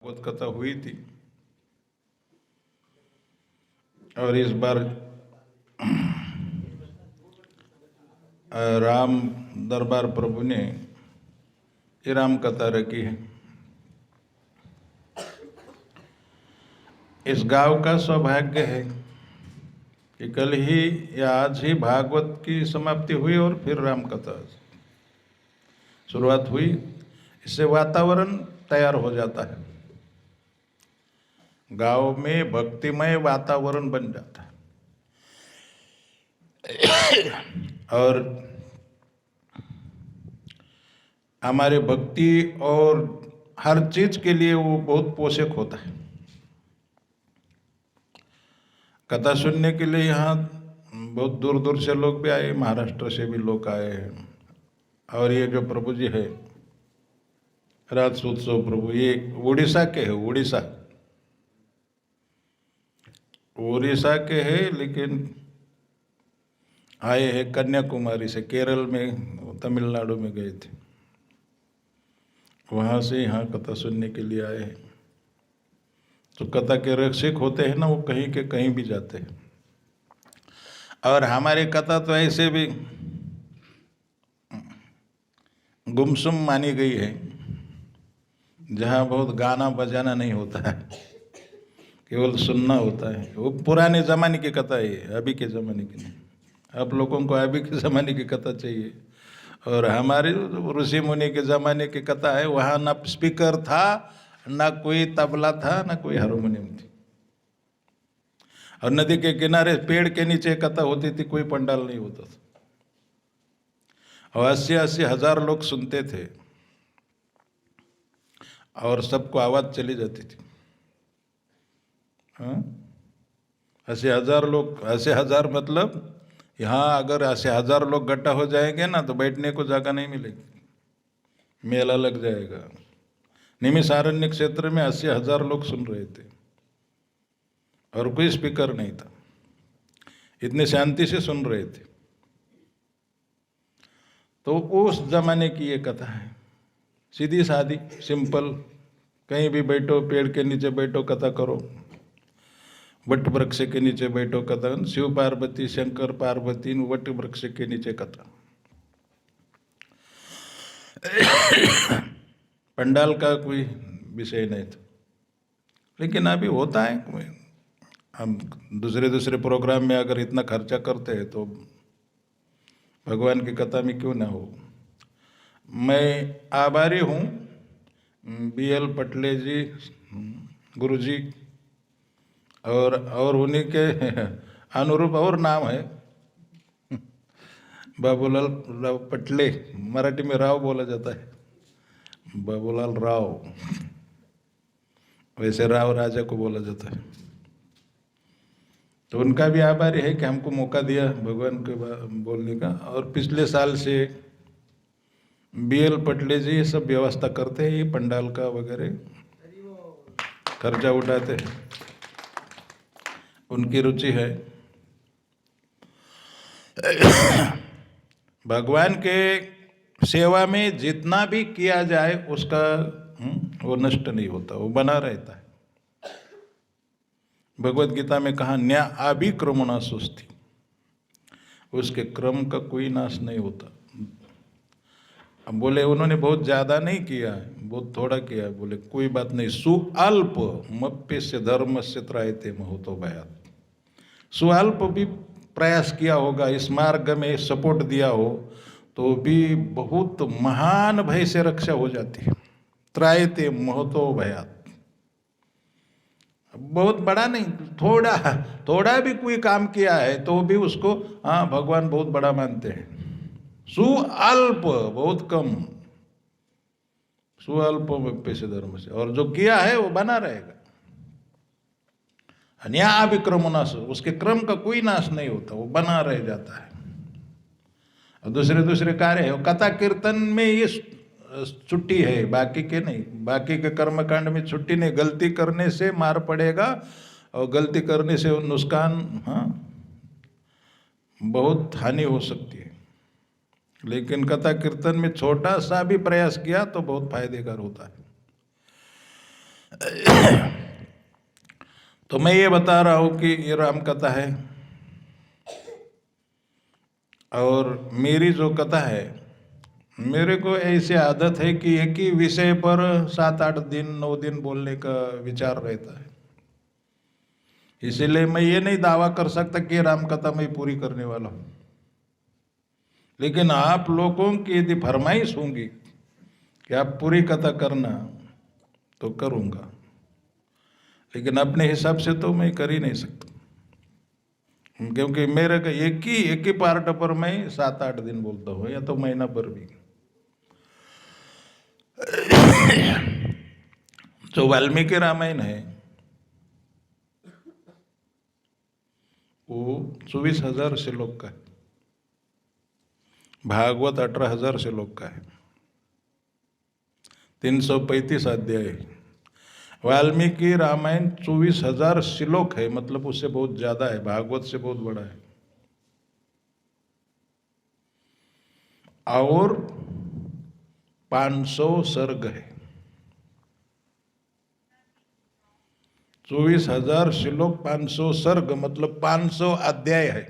भागवत कथा हुई थी और इस बार राम दरबार प्रभु ने ये राम कथा रखी है। इस गांव का सौभाग्य है कि कल ही या आज ही भागवत की समाप्ति हुई और फिर राम कथा शुरुआत हुई। इससे वातावरण तैयार हो जाता है, गांव में भक्तिमय वातावरण बन जाता है और हमारे भक्ति और हर चीज के लिए वो बहुत पोषक होता है। कथा सुनने के लिए यहाँ बहुत दूर दूर से लोग भी आए, महाराष्ट्र से भी लोग आए हैं। और ये जो प्रभु जी है राजोत्सव प्रभु, ये उड़ीसा के है, उड़ीसा के हैं, लेकिन आए हैं कन्याकुमारी से, केरल में तमिलनाडु में गए थे, वहाँ से यहाँ कथा सुनने के लिए आए हैं। तो कथा के रसिक होते हैं ना, वो कहीं के कहीं भी जाते हैं। और हमारी कथा तो ऐसे भी गुमसुम मानी गई है, जहाँ बहुत गाना बजाना नहीं होता है, केवल सुनना होता है। वो पुराने ज़माने की कथा है, अभी के ज़माने की नहीं। आप लोगों को अभी के ज़माने की कथा चाहिए, और हमारे ऋषि मुनि के ज़माने की कथा है, वहाँ ना स्पीकर था, ना कोई तबला था, ना कोई हारमोनियम थी, और नदी के किनारे पेड़ के नीचे कथा होती थी, कोई पंडाल नहीं होता था, और 80-80 हजार लोग सुनते थे और सबको आवाज़ चली जाती थी। हाँ, 80,000 लोग, 80,000 मतलब यहाँ अगर 80,000 लोग इकट्ठा हो जाएंगे ना तो बैठने को जगह नहीं मिलेगी, मेला लग जाएगा। निमिषारण्य क्षेत्र में 80,000 लोग सुन रहे थे और कोई स्पीकर नहीं था, इतने शांति से सुन रहे थे। तो उस जमाने की ये कथा है, सीधी सादी सिंपल, कहीं भी बैठो, पेड़ के नीचे बैठो, कथा करो, वट वृक्ष के नीचे बैठो, कथा। शिव पार्वती, शंकर पार्वती, वट वृक्ष के नीचे कथा। पंडाल का कोई विषय नहीं था, लेकिन अभी होता है, हम दूसरे प्रोग्राम में अगर इतना खर्चा करते हैं तो भगवान की कथा में क्यों ना हो। मैं आभारी हूँ BL पटले जी, गुरु जी, और उन्हीं के अनुरूप और नाम है बाबूलाल राव पटले, मराठी में राव बोला जाता है, बाबूलाल राव, वैसे राव राजा को बोला जाता है। तो उनका भी आभारी है कि हमको मौका दिया भगवान के बोलने का। और पिछले साल से BL पटले जी ये सब व्यवस्था करते हैं, ये पंडाल का वगैरह खर्चा उठाते हैं, उनकी रुचि है। भगवान के सेवा में जितना भी किया जाए उसका वो नष्ट नहीं होता, वो बना रहता है। भगवत गीता में कहा न्या अभिक्रमणा सुस्ति, उसके क्रम का कोई नाश नहीं होता। अब बोले उन्होंने बहुत ज़्यादा नहीं किया है, बहुत थोड़ा किया है, बोले कोई बात नहीं, सुअल्प मप्य से धर्म से त्रायते महतो भयात। सुअल्प भी प्रयास किया होगा, इस मार्ग में सपोर्ट दिया हो तो भी बहुत महान भय से रक्षा हो जाती है। त्रायते महतो भयात, बहुत बड़ा नहीं, थोड़ा भी कोई काम किया है तो भी उसको हाँ भगवान बहुत बड़ा मानते हैं। सुअल्प, बहुत कम, सुअल्प पैसे धर्म से, और जो किया है वो बना रहेगा। अन्या विक्रमणा, उसके क्रम का कोई नाश नहीं होता, वो बना रह जाता है। और दूसरे कार्य है, कथा कीर्तन में ये छुट्टी है, बाकी के नहीं, बाकी के कर्मकांड में छुट्टी नहीं। गलती करने से मार पड़ेगा और गलती करने से नुकसान, हाँ बहुत हानि हो सकती है। लेकिन कथा कीर्तन में छोटा सा भी प्रयास किया तो बहुत फायदेकार होता है। तो मैं ये बता रहा हूँ कि ये राम कथा है, और मेरी जो कथा है, मेरे को ऐसी आदत है कि एक ही विषय पर 7-8 दिन 9 दिन बोलने का विचार रहता है। इसीलिए मैं ये नहीं दावा कर सकता कि राम कथा मैं पूरी करने वाला हूँ, लेकिन आप लोगों की यदि फरमाइश होंगी कि आप पूरी कथा करना तो करूँगा, लेकिन अपने हिसाब से तो मैं कर ही नहीं सकता, क्योंकि मेरे का एक ही पार्ट पर मैं 7-8 दिन बोलता हूँ, या तो महीना भर भी। जो वाल्मीकि रामायण है वो 24,000 श्लोक का है, भागवत 18,000 श्लोक का है, 335 अध्याय है। वाल्मीकि रामायण 24,000 श्लोक है, मतलब उससे बहुत ज्यादा है, भागवत से बहुत बड़ा है। और 500 सर्ग है। 24,000 श्लोक, 500 सर्ग, मतलब 500 अध्याय है।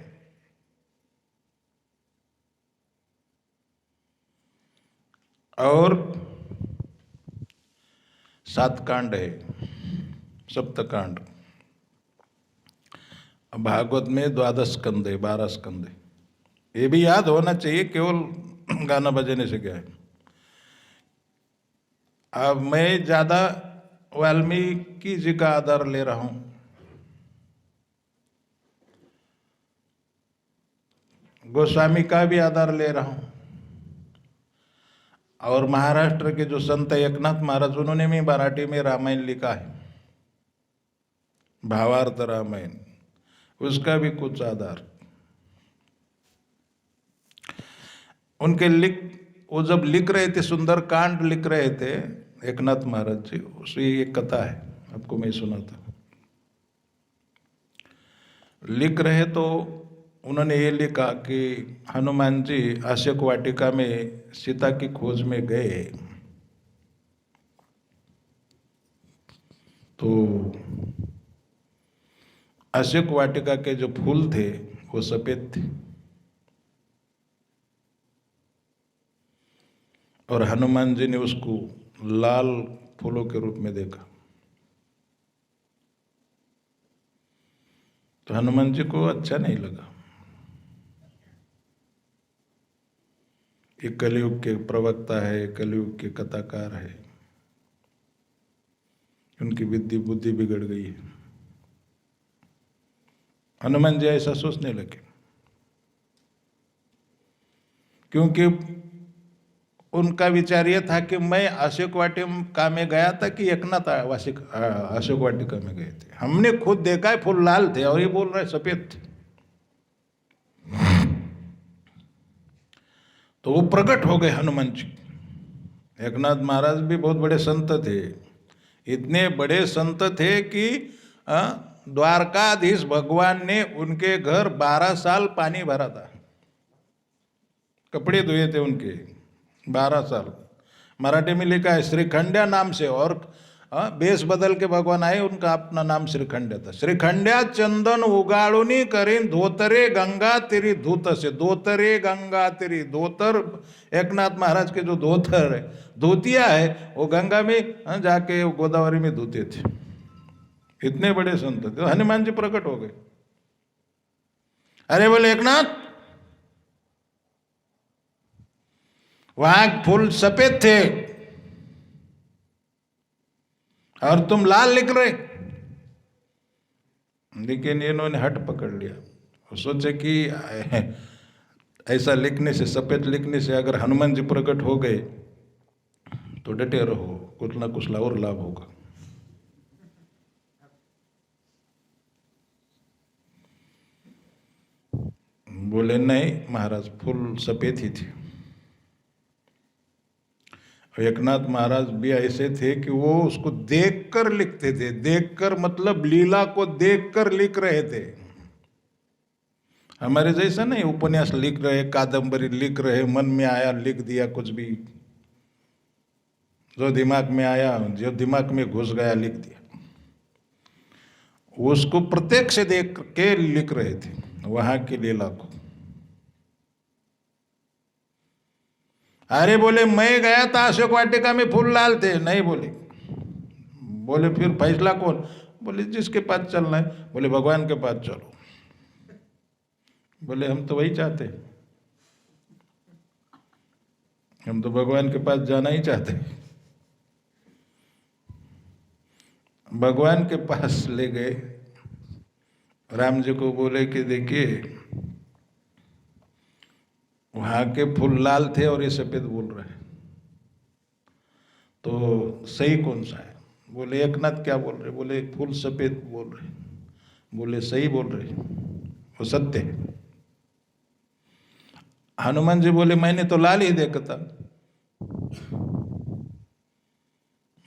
और 7 कांड है, सप्तकांड। भागवत में 12 स्कंद है, 12 स्कंद है। ये भी याद होना चाहिए, केवल गाना बजाने से क्या है। अब मैं ज्यादा वाल्मीकि जी का आधार ले रहा हूं, गोस्वामी का भी आधार ले रहा हूं, और महाराष्ट्र के जो संत एकनाथ महाराज, उन्होंने भी मराठी में रामायण लिखा है, भावार्थ रामायण, उसका भी कुछ आधार। उनके वो जब लिख रहे थे, सुंदर कांड लिख रहे थे एकनाथ महाराज जी, उसकी एक कथा है, आपको मैं सुना था। लिख रहे तो उन्होंने ये लिखा कि हनुमान जी अशोक वाटिका में सीता की खोज में गए, तो अशोक वाटिका के जो फूल थे वो सफेद थे, और हनुमान जी ने उसको लाल फूलों के रूप में देखा। तो हनुमान जी को अच्छा नहीं लगा। ये कलयुग के प्रवक्ता है, कलयुग के कथाकार है, उनकी बुद्धि बिगड़ गई है। हनुमान जी ऐसा सोचने लगे, क्योंकि उनका विचार यह था कि मैं अशोक वाटिका में गया था कि एकनाथ अशोक वाटिका में गए थे, हमने खुद देखा है फूल लाल थे और ये बोल रहे सफेद थे। तो वो प्रकट हो गए हनुमान जी। एकनाथ महाराज भी बहुत बड़े संत थे, इतने बड़े संत थे कि द्वारकाधीश भगवान ने उनके घर 12 साल पानी भरा था, कपड़े धोए थे उनके 12 साल। मराठी में लिखा है श्रीखंड्या नाम से, और बेस बदल के भगवान आए, उनका अपना नाम श्रीखंड्या था। श्रीखंड्या चंदन उगाड़ुनी करीन धोतरे गंगा तेरी धूत से, धोतरे गंगा तेरी, धोतर एकनाथ महाराज के जो धोतर है, धोतिया है, वो गंगा में जाके गोदावरी में धोते थे। इतने बड़े संत थे। हनुमान जी प्रकट हो गए, अरे बोले एकनाथ, वहां फूल सफेद थे और तुम लाल लिख रहे। लेकिन इन्होंने हट पकड़ लिया, सोचे कि ऐसा लिखने से, सफेद लिखने से अगर हनुमान जी प्रकट हो गए तो डटे रहो, कुछ ना कुछ और लाभ होगा। बोले नहीं महाराज, फूल सफेद ही थे। एकनाथ महाराज भी ऐसे थे कि वो उसको देखकर लिखते थे, देखकर मतलब लीला को देखकर लिख रहे थे। हमारे जैसा नहीं उपन्यास लिख रहे, कादंबरी लिख रहे, मन में आया लिख दिया कुछ भी। जो दिमाग में आया, जो दिमाग में घुस गया, लिख दिया। उसको प्रत्यक्ष देख के लिख रहे थे वहां की लीला को। अरे बोले मैं गया था अशोक वाटिका में, फूल लाल थे। नहीं बोले। बोले फिर फैसला कौन? बोले जिसके पास चलना है। बोले भगवान के पास चलो। बोले हम तो वही चाहते हैं, हम तो भगवान के पास जाना ही चाहते हैं। भगवान के पास ले गए। राम जी को बोले कि देखिए वहां के फूल लाल थे और ये सफेद बोल रहे हैं, तो सही कौन सा है? बोले एकनाथ क्या बोल रहे? बोले फूल सफेद बोल रहे। बोले सही बोल रहे, वो सत्य है। हनुमान जी बोले मैंने तो लाल ही देखा था।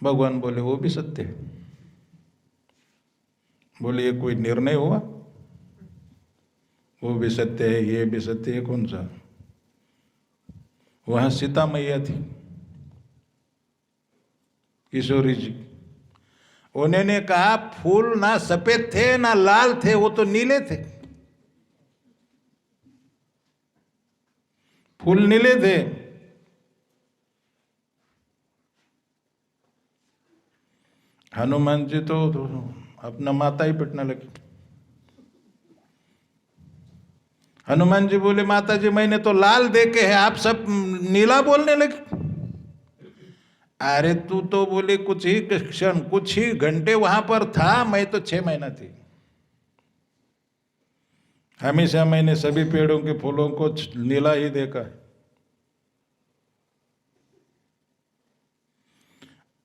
भगवान बोले वो भी सत्य है। बोले ये कोई निर्णय हुआ? वो भी सत्य है, ये भी सत्य है, कौन सा? वहां सीता मैया थी, किशोरी जी। उन्होंने कहा फूल ना सफेद थे ना लाल थे, वो तो नीले थे। फूल नीले थे। हनुमान जी तो अपना माता ही पिटने लगे। हनुमान जी बोले माता जी मैंने तो लाल देखे हैं, आप सब नीला बोलने लगे। अरे तू तो बोले कुछ ही क्षण, कुछ ही घंटे वहां पर था, मैं तो 6 महीना थी। हमेशा मैंने सभी पेड़ों के फूलों को नीला ही देखा है।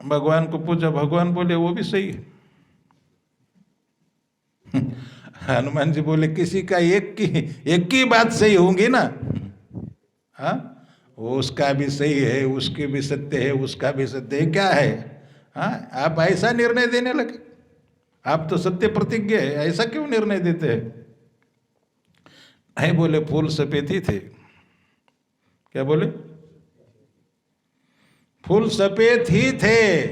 भगवान को पूछा, भगवान बोले वो भी सही है। हनुमान जी बोले किसी का एक की बात सही होंगी ना। हाँ, उसका भी सही है, उसके भी सत्य है, उसका भी सत्य है, क्या है? हाँ, आप ऐसा निर्णय देने लगे? आप तो सत्य प्रतिज्ञ है, ऐसा क्यों निर्णय देते हैं? है बोले फूल सफेद ही थे। क्या बोले? फूल सफेद ही थे,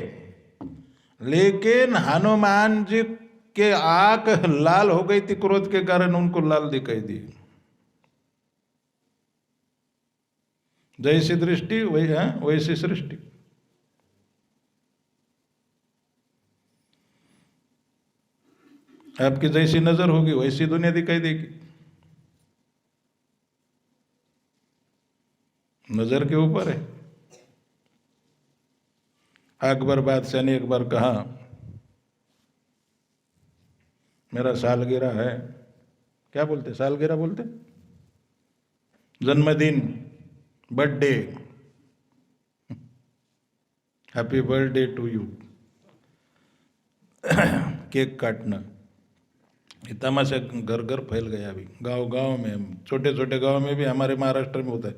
लेकिन हनुमान जी के आंख लाल हो गई थी क्रोध के कारण, उनको लाल दिखाई दी। जैसी दृष्टि वही है, वैसी सृष्टि। आपकी जैसी नजर होगी वैसी दुनिया दिखाई देगी। नजर के ऊपर है। अकबर बादशाह ने एक बार कहा मेरा सालगिरह है। क्या बोलते? सालगिरह बोलते, जन्मदिन, birthday, happy birthday to you. Cake काटना, ये तमाशा घर घर फैल गया अभी, गांव गांव में, छोटे छोटे गांव में भी, हमारे महाराष्ट्र में होता है।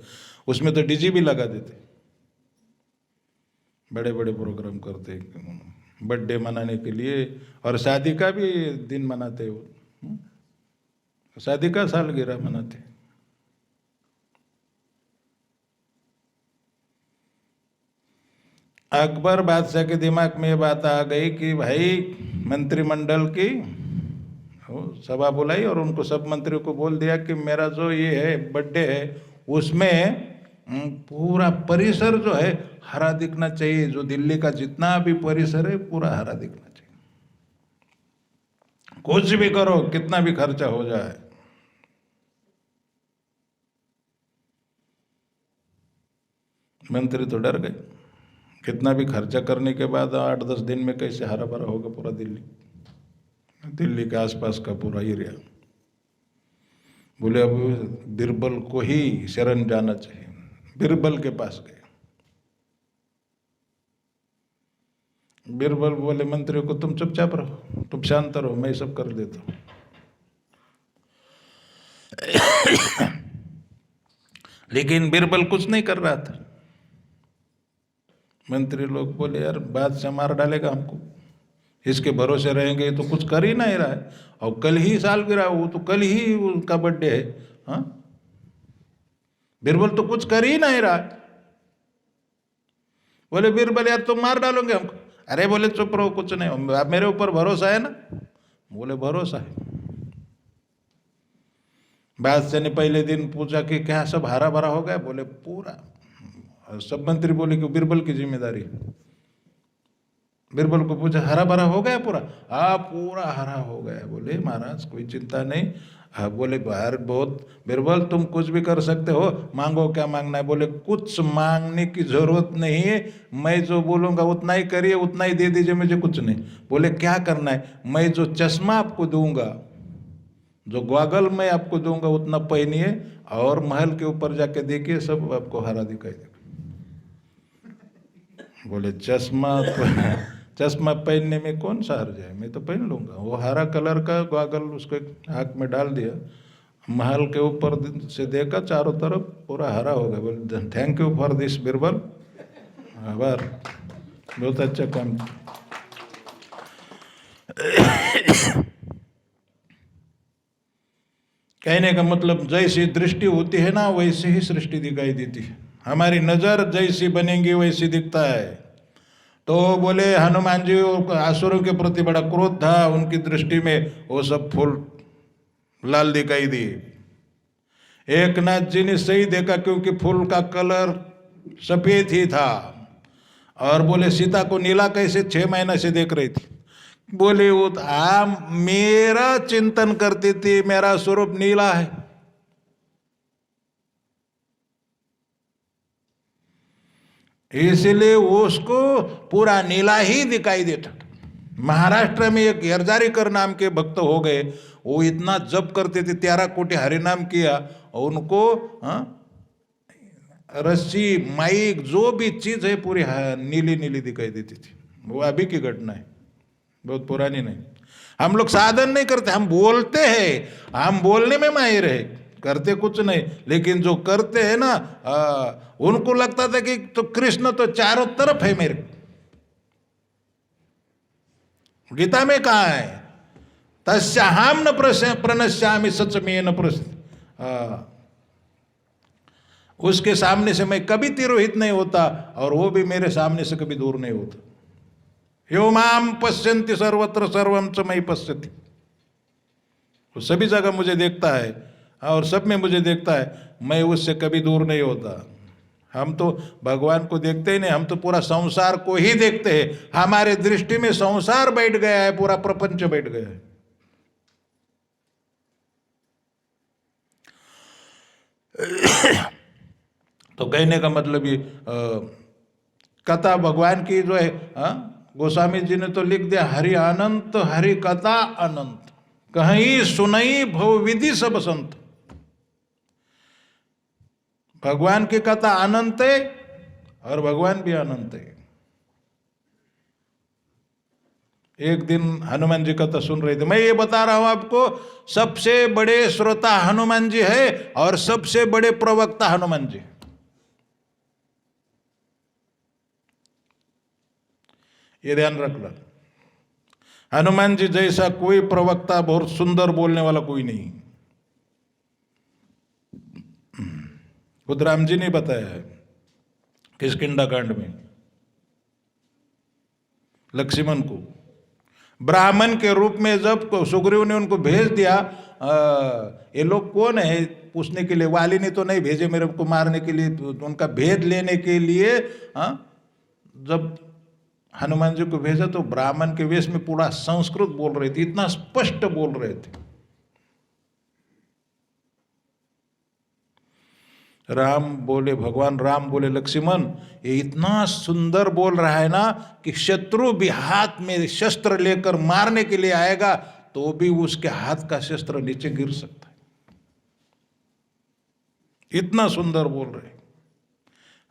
उसमें तो डीजे भी लगा देते, बड़े बड़े प्रोग्राम करते बर्थडे मनाने के लिए, और शादी का भी दिन मनाते हो, शादी का सालगिरह मनाते। अकबर बादशाह के दिमाग में ये बात आ गई कि भाई मंत्रिमंडल की सभा बुलाई और उनको सब मंत्रियों को बोल दिया कि मेरा जो ये है बर्थडे है उसमें पूरा परिसर जो है हरा दिखना चाहिए। जो दिल्ली का जितना भी परिसर है पूरा हरा दिखना चाहिए। कुछ भी करो, कितना भी खर्चा हो जाए। मंत्री तो डर गए, कितना भी खर्चा करने के बाद 8-10 दिन में कैसे हरा भरा होगा पूरा दिल्ली, दिल्ली के आसपास का पूरा एरिया। बोले अब बीरबल को ही शरण जाना चाहिए। बीरबल के पास गए। बीरबल बोले मंत्री को तुम चुपचाप रहो, तुम शांत रहो, मैं सब कर देता हूं। लेकिन बीरबल कुछ नहीं कर रहा था। मंत्री लोग बोले यार बादशाह मार डालेगा हमको, इसके भरोसे रहेंगे तो कुछ कर ही नहीं रहा है, और कल ही सालगिरह, वो तो कल ही उनका बर्थडे है। हाँ, बीरबल तो कुछ कर ही नहीं रहा है। बोले बीरबल यार तुम मार डालोगे हमको। अरे बोले चुप रहो, कुछ नहीं, आप मेरे ऊपर भरोसा है ना? बोले भरोसा है। बादशाह ने पहले दिन पूछा कि क्या सब हरा भरा हो गया? बोले पूरा। सब मंत्री बोले कि बीरबल की जिम्मेदारी। बीरबल को पूछा हरा भरा हो गया पूरा? हाँ पूरा हरा हो गया। बोले महाराज कोई चिंता नहीं। हाँ बोले बाहर बहुत। बीरबल तुम कुछ भी कर सकते हो, मांगो क्या मांगना है? बोले कुछ मांगने की जरूरत नहीं है, मैं जो बोलूँगा उतना ही करिए, उतना ही दे दीजिए, मुझे कुछ नहीं। बोले क्या करना है? मैं जो चश्मा आपको दूंगा, जो गॉगल मैं आपको दूंगा उतना पहनिए और महल के ऊपर जाके देखिए, सब आपको हरा दिखाई देगा। बोले चश्मा पहनने में कौन सा हर्ज है, मैं तो पहन लूंगा। वो हरा कलर का गॉगल उसके आँख में डाल दिया, महल के ऊपर से देखा चारों तरफ पूरा हरा हो गया। बोले thank you for this Birbal, आभार, बहुत अच्छा काम। कहने का मतलब जैसी दृष्टि होती है ना वैसी ही सृष्टि दिखाई देती है। हमारी नजर जैसी बनेगी वैसी दिखता है। तो बोले हनुमान जी को असुरों के प्रति बड़ा क्रोध था, उनकी दृष्टि में वो सब फूल लाल दिखाई दिए। एकनाथ जी ने सही देखा क्योंकि फूल का कलर सफेद ही था। और बोले सीता को नीला कैसे? 6 महीने से देख रही थी। बोले वो मेरा चिंतन करती थी, मेरा स्वरूप नीला है। इसलिए उसको पूरा नीला ही दिखाई देता था। महाराष्ट्र में एक हरजारीकर नाम के भक्त हो गए, वो इतना जप करते थे, 13 कोटि हरिनाम किया, और उनको रस्सी माइक जो भी चीज है पूरी नीली नीली दिखाई देती थी। वो अभी की घटना है, बहुत पुरानी नहीं। हम लोग साधन नहीं करते, हम बोलते हैं, हम बोलने में माहिर है, करते कुछ नहीं। लेकिन जो करते हैं ना, उनको लगता था कि तो कृष्ण तो चारों तरफ है मेरे। गीता में कहा है तस्याहम न प्रणश्यामि सच में न उसके सामने से मैं कभी तिरोहित नहीं होता, और वो भी मेरे सामने से कभी दूर नहीं होता। यो माम पश्यन्ति सर्वत्र सर्वम च मयि पश्यति, वो सभी जगह मुझे देखता है और सब में मुझे देखता है, मैं उससे कभी दूर नहीं होता। हम तो भगवान को देखते ही नहीं, हम तो पूरा संसार को ही देखते हैं। हमारे दृष्टि में संसार बैठ गया है, पूरा प्रपंच बैठ गया है। तो कहने का मतलब ये कथा भगवान की जो है, गोस्वामी जी ने तो लिख दिया, हरि अनंत हरि कथा अनंत, कहीं सुनई भव विधि सब संत। भगवान की कथा अनंत है और भगवान भी अनंत है। एक दिन हनुमान जी कथा सुन रहे थे, मैं ये बता रहा हूं आपको, सबसे बड़े श्रोता हनुमान जी है और सबसे बड़े प्रवक्ता हनुमान जी। ये ध्यान रखना, हनुमान जी जैसा कोई प्रवक्ता, बहुत सुंदर बोलने वाला कोई नहीं। खुद राम जी ने बताया है किष्किंधा कांड में, लक्ष्मण को ब्राह्मण के रूप में जब सुग्रीव ने उनको भेज दिया, ये लोग कौन है पूछने के लिए, वाली ने तो नहीं भेजे मेरे को मारने के लिए, तो उनका भेद लेने के लिए जब हनुमान जी को भेजा तो ब्राह्मण के वेश में पूरा संस्कृत बोल रहे थे, इतना स्पष्ट बोल रहे थे। राम बोले, भगवान राम बोले लक्ष्मण ये इतना सुंदर बोल रहा है ना कि शत्रु भी हाथ में शस्त्र लेकर मारने के लिए आएगा तो भी उसके हाथ का शस्त्र नीचे गिर सकता है, इतना सुंदर बोल रहे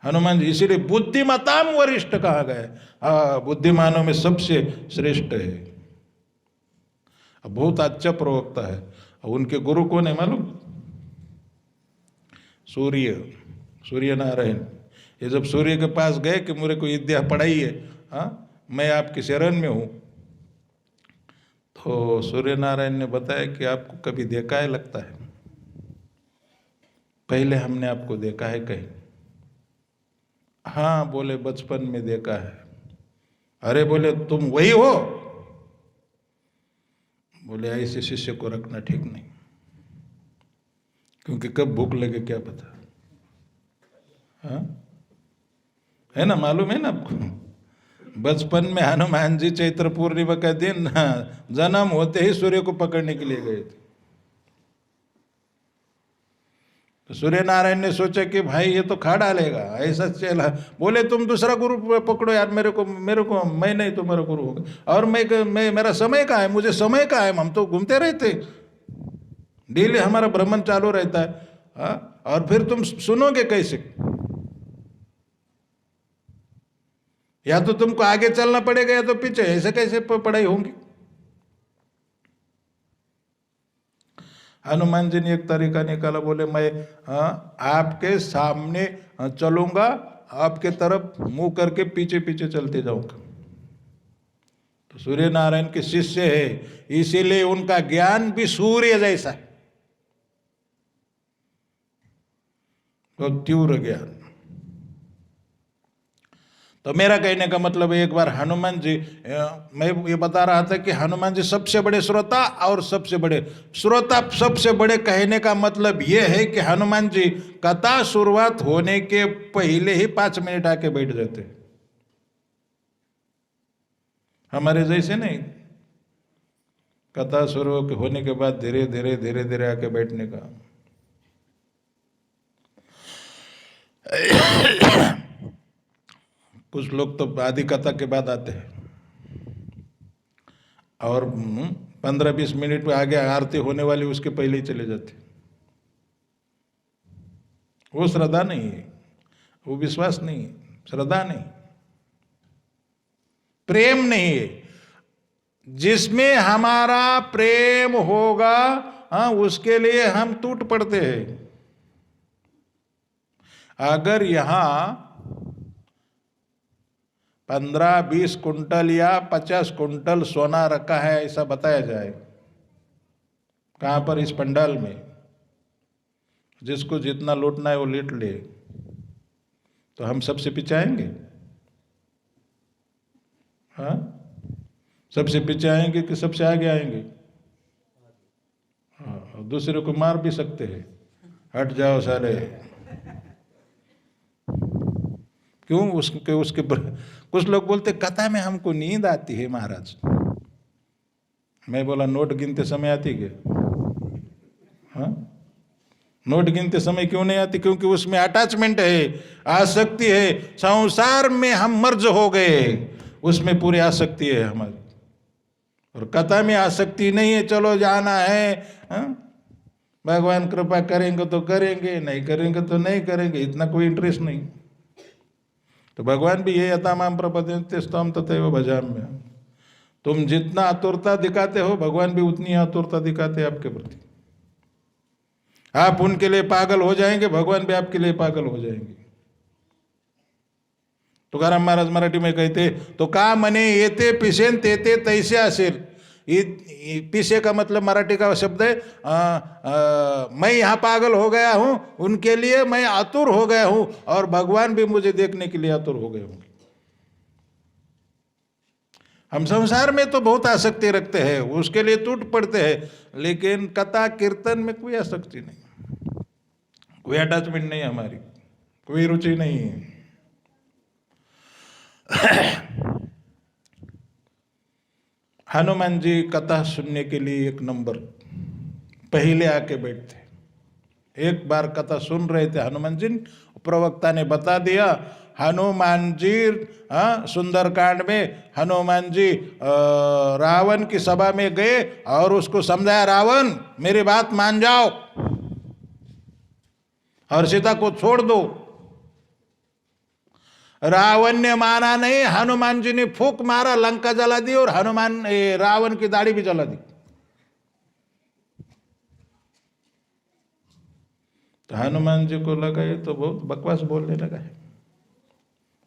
हनुमान जी। इसीलिए बुद्धिमताम वरिष्ठ कहा गया, बुद्धिमानों में सबसे श्रेष्ठ है। बहुत अच्छा प्रवक्ता है। उनके गुरु कौन है मालूम? सूर्य नारायण। ये जब सूर्य के पास गए कि मेरे को विद्या पढ़ाइए, मैं आपकी शरण में हूँ, तो सूर्य नारायण ने बताया कि आपको कभी देखा है लगता है, पहले हमने आपको देखा है कहीं? हाँ बोले बचपन में देखा है। अरे बोले तुम वही हो? बोले ऐसे शिष्य को रखना ठीक नहीं, क्योंकि कब भूख लगे क्या पता। हाँ है ना, मालूम है ना आपको? बचपन में हनुमान जी चैत्र पूर्णिमा का दिन जन्म होते ही सूर्य को पकड़ने के लिए गए थे। तो सूर्य नारायण ने सोचा कि भाई ये तो खा डालेगा, ऐसा चला। बोले तुम दूसरा गुरु पकड़ो यार, मेरे को मैं नहीं तुम्हारा गुरु होगा। और मैं मेरा समय कहाँ है, मुझे समय कहाँ है, हम तो घूमते रहते, डेली हमारा भ्रमण चालू रहता है। हाँ, और फिर तुम सुनोगे कैसे? या तो तुमको आगे चलना पड़ेगा या तो पीछे, ऐसे कैसे पढ़ाई होंगी? हनुमान जी ने एक तरीका निकाला, बोले मैं आपके सामने चलूंगा, आपके तरफ मुंह करके पीछे पीछे चलते जाऊंगा। तो सूर्य नारायण के शिष्य है, इसीलिए उनका ज्ञान भी सूर्य जैसा है, तो तीव्र ज्ञान। तो मेरा कहने का मतलब है, एक बार हनुमान जी, मैं ये बता रहा था कि हनुमान जी सबसे बड़े श्रोता और सबसे बड़े श्रोता। सबसे बड़े कहने का मतलब ये है कि हनुमान जी कथा शुरुआत होने के पहले ही 5 मिनट आके बैठ जाते, हमारे जैसे नहीं। कथा शुरू होने के बाद धीरे धीरे धीरे धीरे आके बैठने का। कुछ लोग तो आधी कथा के बाद आते हैं, और 15-20 मिनट में आगे आरती होने वाली उसके पहले ही चले जाते। वो श्रद्धा नहीं है, वो विश्वास नहीं है, श्रद्धा नहीं, प्रेम नहीं है। जिसमें हमारा प्रेम होगा, हाँ, उसके लिए हम टूट पड़ते हैं। अगर यहां 15-20 कुंटल या 50 कुंटल सोना रखा है ऐसा बताया जाए, कहाँ पर? इस पंडाल में। जिसको जितना लूटना है वो लूट ले, तो हम सबसे पीछे आएंगे? हाँ, सबसे पीछे आएंगे कि सबसे आगे आएंगे? हाँ, दूसरे को मार भी सकते हैं, हट जाओ सारे। क्यों? उसके कुछ लोग बोलते कथा में हमको नींद आती है महाराज। मैं बोला नोट गिनते समय आती क्या? हाँ, नोट गिनते समय क्यों नहीं आती? क्योंकि उसमें अटैचमेंट है, आसक्ति है। संसार में हम मर्ज हो गए, उसमें पूरी आसक्ति है हमारी। और कथा में आसक्ति नहीं है, चलो जाना है, भगवान कृपा करेंगे तो करेंगे, नहीं करेंगे तो नहीं करेंगे, इतना कोई इंटरेस्ट नहीं। तो भगवान भी ये यथामाम प्रपद्यन्ते स्तम तथैव भजाम्यहम् में, तुम जितना आतुरता दिखाते हो भगवान भी उतनी आतुरता दिखाते हैं आपके प्रति। आप उनके लिए पागल हो जाएंगे, भगवान भी आपके लिए पागल हो जाएंगे। तुकाराम महाराज मराठी में कहते, तो का मने येते पिसेन तेते तैसे असेल। पीछे का मतलब मराठी का शब्द है मैं यहाँ पागल हो गया हूँ, उनके लिए मैं आतुर हो गया हूँ, और भगवान भी मुझे देखने के लिए आतुर हो गए होंगे। हम संसार में तो बहुत आसक्ति रखते हैं, उसके लिए टूट पड़ते हैं, लेकिन कथा कीर्तन में कोई आसक्ति नहीं, कोई अटैचमेंट नहीं, हमारी कोई रुचि नहीं है। हनुमान जी कथा सुनने के लिए एक नंबर पहले आके बैठते। एक बार कथा सुन रहे थे हनुमान जी, प्रवक्ता ने बता दिया, हनुमान जी सुंदरकांड में हनुमान जी रावण की सभा में गए और उसको समझाया, रावण मेरी बात मान जाओ और सीता को छोड़ दो। रावण ने माना नहीं, हनुमान जी ने फूंक मारा, लंका जला दी और रावण की दाढ़ी भी जला दी। तो हनुमान जी को लगा ये तो बहुत बकवास बोलने लगा है,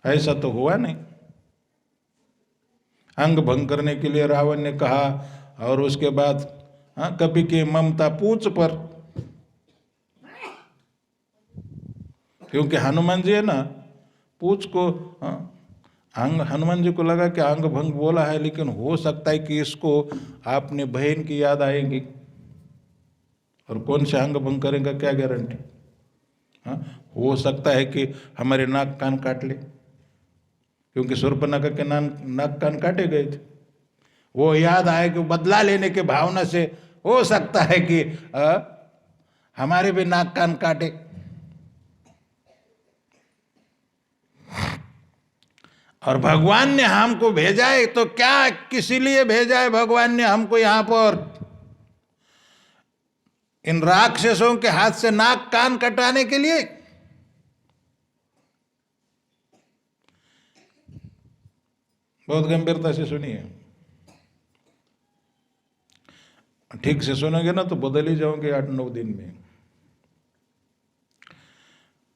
ऐसा तो हुआ नहीं। अंग भंग करने के लिए रावण ने कहा, और उसके बाद कपि की ममता पूछ पर, क्योंकि हनुमान जी है ना, पूछ को अंग, हनुमान जी को लगा कि अंग भंग बोला है, लेकिन हो सकता है कि इसको आपने बहन की याद आएगी, और कौन से अंग भंग करेगा क्या गारंटी। हो सकता है कि हमारे नाक कान काट ले, क्योंकि शूर्पणखा के नाक कान काटे गए थे। वो याद आए कि बदला लेने के भावना से हो सकता है कि हमारे भी नाक कान काटे। और भगवान ने हमको भेजा है तो क्या, किसी लिए भेजा है भगवान ने हमको यहां पर? इन राक्षसों के हाथ से नाक कान कटाने के लिए? बहुत गंभीरता से सुनिए, ठीक से सुनोगे ना तो बदल ही जाओगे 8-9 दिन में।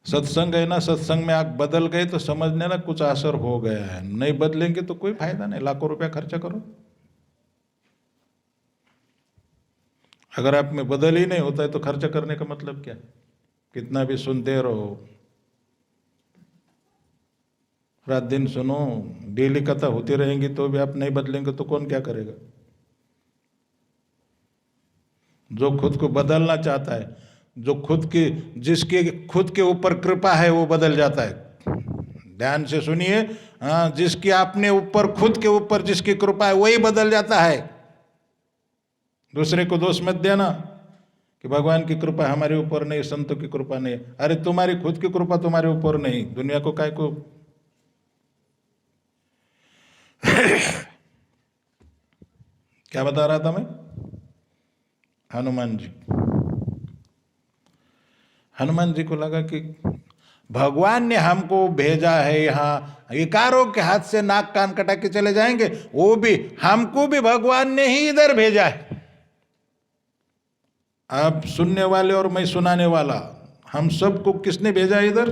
सत्संग है ना, सत्संग में आप बदल गए तो समझने ना कुछ असर हो गया है, नहीं बदलेंगे तो कोई फायदा नहीं, लाखों रुपया खर्चा करो। अगर आप में बदल ही नहीं होता है तो खर्चा करने का मतलब क्या? कितना भी सुनते रहो, रात दिन सुनो, डेली कथा होती रहेंगी तो भी आप नहीं बदलेंगे तो कौन क्या करेगा? जो खुद को बदलना चाहता है, जो खुद की, जिसके खुद के ऊपर कृपा है वो बदल जाता है। ध्यान से सुनिए, जिसकी आपने ऊपर, खुद के ऊपर जिसकी कृपा है वही बदल जाता है। दूसरे को दोष मत देना कि भगवान की कृपा हमारे ऊपर नहीं, संतों की कृपा नहीं। अरे तुम्हारी खुद की कृपा तुम्हारे ऊपर नहीं, दुनिया को काय को। क्या बता रहा था मैं? हनुमान जी, हनुमान जी को लगा कि भगवान ने हमको भेजा है यहाँ, इकारों के हाथ से नाक कान कटा के चले जाएंगे, वो भी हमको भी भगवान ने ही इधर भेजा है। आप सुनने वाले और मैं सुनाने वाला, हम सबको किसने भेजा है इधर?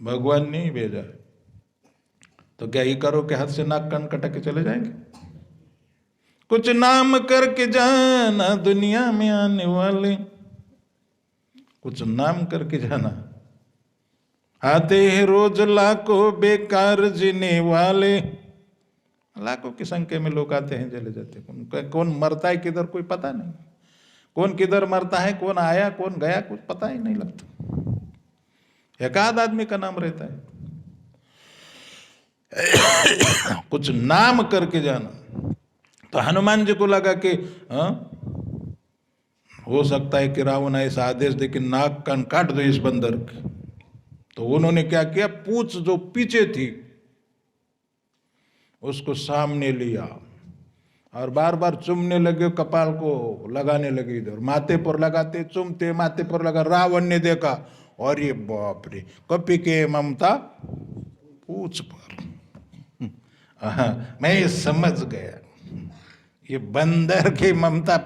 भगवान ने ही भेजा है। तो क्या इकारों के हाथ से नाक कान कटा के चले जाएंगे? कुछ नाम करके जाना दुनिया में आने वाले, कुछ नाम करके जाना। आते हैं रोज लाखों बेकार जीने वाले, लाखों की संख्या में लोग आते हैं चले जाते हैं। कौन मरता है किधर कोई पता नहीं, कौन किधर मरता है, कौन आया कौन गया कुछ पता ही नहीं लगता। एक आध आदमी का नाम रहता है। कुछ नाम करके जाना। तो हनुमान जी को लगा कि हो सकता है कि रावण ऐसा आदेश दे कि नाक कान काट दो इस बंदर की। तो उन्होंने क्या किया, पूंछ जो पीछे थी उसको सामने लिया और बार बार चुमने लगे, कपाल को लगाने लगे, इधर माथे पर लगाते, चुमते, माथे पर लगा। रावण ने देखा और ये बाप रे, कपि के ममता पूंछ पर। मैं समझ गया, ये बंदर की ममता,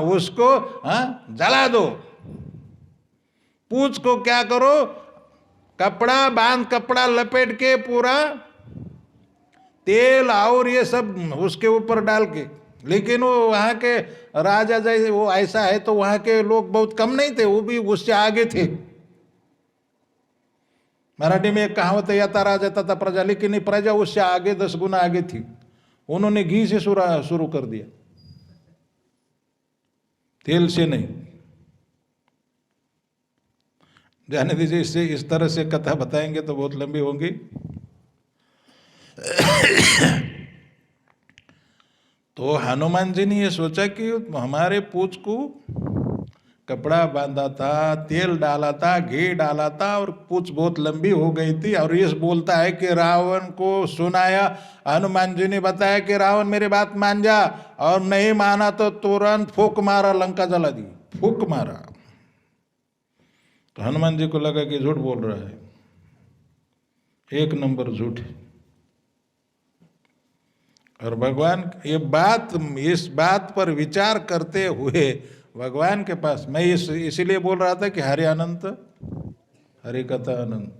उसको जला दो। पूंछ को क्या करो, कपड़ा बांध, कपड़ा लपेट के पूरा तेल और ये सब उसके ऊपर डाल के। लेकिन वो वहां के राजा जैसे वो ऐसा है तो वहां के लोग बहुत कम नहीं थे, वो भी उससे आगे थे। मराठी में एक कहावत है, यथा राजा तथा प्रजा, लेकिन प्रजा उससे आगे 10 गुना आगे थी। उन्होंने घी से शुरू कर दिया, तेल से नहीं। जाने दीजिए, इससे इस तरह से कथा बताएंगे तो बहुत लंबी होंगी। तो हनुमान जी ने ये सोचा कि हमारे पूंछ को कपड़ा बांधा था, तेल डाला था, घी डाला था और पूंछ बहुत लंबी हो गई थी। और ये बोलता है कि रावण को सुनाया, हनुमान जी ने बताया कि रावण मेरी बात मान जा, और नहीं माना तो तुरंत फूंक मारा, लंका जला दी, फूंक मारा। तो हनुमान जी को लगा कि झूठ बोल रहा है, 1 नंबर झूठ। और भगवान ये बात, इस बात पर विचार करते हुए भगवान के पास, मैं इसीलिए बोल रहा था कि हरि अनंत, हरि कथा अनंत।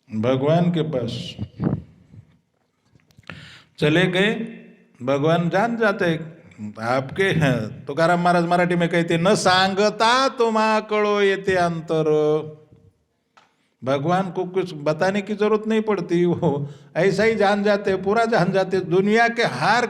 भगवान के पास चले गए। भगवान जान जाते आपके तुकाराम महाराज मराठी में कहते न सांगता तुम्हा कळो येते अंतर। भगवान को कुछ बताने की जरूरत नहीं पड़ती, वो ऐसा ही जान जाते, पूरा जान जाते। दुनिया के हर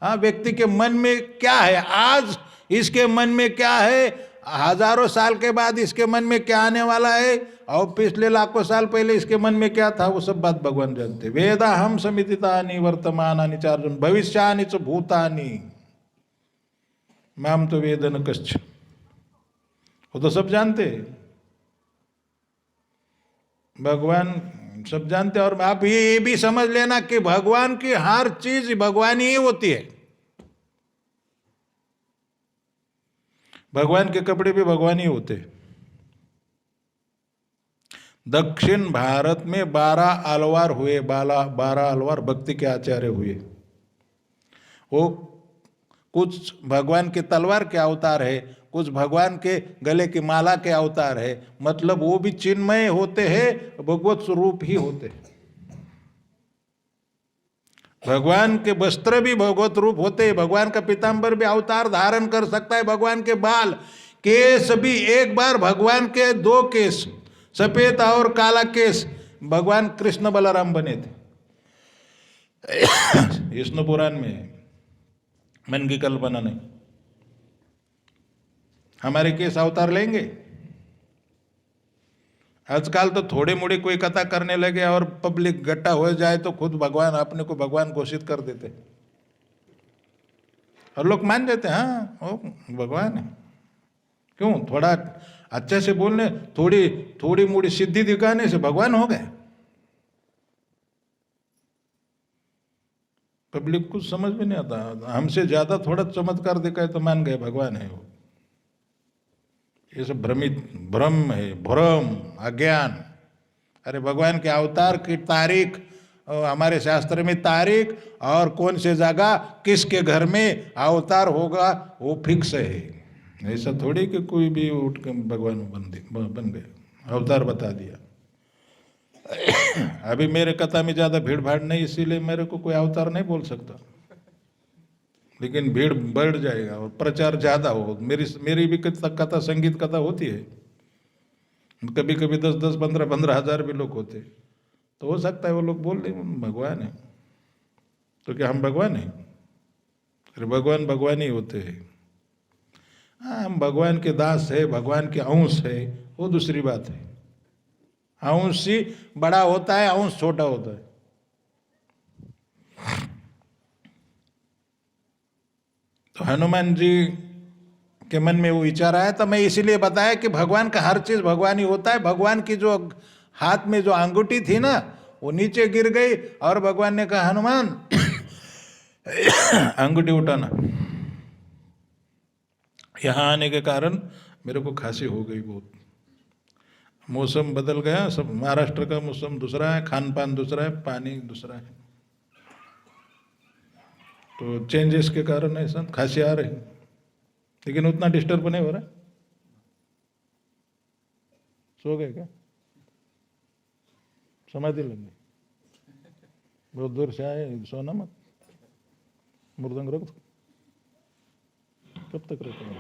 व्यक्ति के मन में क्या है, आज इसके मन में क्या है, हजारों साल के बाद इसके मन में क्या आने वाला है, और पिछले लाखों साल पहले इसके मन में क्या था, वो सब बात भगवान जानते। वेदा हम समितितानि वर्तमानानि च अर्जुन भविष्यानि च भूतानि माम तो वेद न कश्च। वो तो सब जानते, भगवान सब जानते। और आप ये भी समझ लेना कि भगवान की हर चीज भगवान ही होती है। भगवान के कपड़े भी भगवान ही होते। दक्षिण भारत में 12 अलवार हुए, 12 अलवार भक्ति के आचार्य हुए। वो कुछ भगवान के तलवार के अवतार है, कुछ भगवान के गले की माला के अवतार है। मतलब वो भी चिन्मय होते हैं, भगवत स्वरूप ही होते हैं। भगवान के वस्त्र भी भगवत रूप होते हैं। भगवान का पीताम्बर भी अवतार धारण कर सकता है। भगवान के बाल, केस भी, एक बार भगवान के 2 केस, सफेद और काला केस, भगवान कृष्ण बलराम बने थे। विष्णु पुराण में, मन की कल्पना नहीं। हमारे केस अवतार लेंगे। आजकल तो थोड़ी मोड़ी कोई कथा करने लगे और पब्लिक इकट्ठा हो जाए तो खुद भगवान अपने को भगवान घोषित कर देते, और लोग मान जाते हैं, हाँ वो भगवान है। क्यों? थोड़ा अच्छे से बोलने, थोड़ी मोड़ी सिद्धि दिखाने से भगवान हो गए। पब्लिक कुछ समझ में नहीं आता। हमसे ज्यादा थोड़ा चमत्कार दिखाए तो मान गए भगवान है वो। ये सब भ्रम है, भ्रम, अज्ञान। अरे भगवान के अवतार की तारीख हमारे शास्त्र में तारीख और कौन से जगह किसके घर में अवतार होगा वो फिक्स है। ऐसा थोड़ी कि कोई भी उठ के भगवान बन गए, अवतार बता दिया। अभी मेरे कथा में ज्यादा भीड़ भाड़ नहीं, इसीलिए मेरे को कोई अवतार नहीं बोल सकता। लेकिन भीड़ बढ़ जाएगा और प्रचार ज्यादा हो। मेरी भी कथा, संगीत कथा होती है, कभी कभी 10-10, 15-15 हजार भी लोग होते, तो हो सकता है वो लोग बोल रहे भगवान है। तो क्या हम भगवान हैं? अरे भगवान भगवान ही होते हैं। हाँ, हम भगवान के दास है, भगवान के अंश है, वो दूसरी बात है। अंश ही बड़ा होता है, अंश छोटा होता है। तो हनुमान जी के मन में वो विचार आया, तो मैं इसीलिए बताया कि भगवान का हर चीज भगवान ही होता है। भगवान की जो हाथ में जो अंगूठी थी ना, वो नीचे गिर गई और भगवान ने कहा हनुमान अंगूठी उठाना। यहाँ आने के कारण मेरे को खांसी हो गई बहुत। मौसम बदल गया, सब महाराष्ट्र का मौसम दूसरा है, खान पान दूसरा है, पानी दूसरा है, तो चेंजेस के कारण ऐसा खांसी आ रही। लेकिन उतना डिस्टर्ब नहीं हो रहा। सो गए क्या? समाधि लग गई? बहुत दूर से आए, सोना मत, मुर्दंग रख दो। कब तक रहते हैं?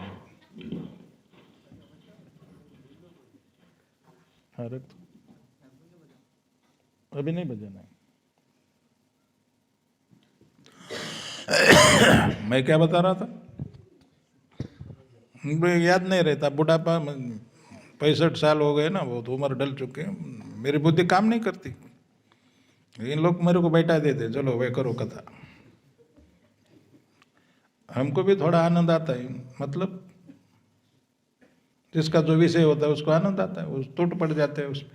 हाँ रख दो, अभी नहीं बजाना है। मैं क्या बता रहा था, याद नहीं रहता। बुढ़ापा, 65 साल हो गए ना, वो तो उम्र डल चुके हैं, मेरी बुद्धि काम नहीं करती। इन लोग मेरे को बैठा देते, चलो वे करो कथा। हमको भी थोड़ा आनंद आता है, मतलब जिसका जो विषय होता है उसको आनंद आता है, उस टूट पड़ जाते हैं उसमें।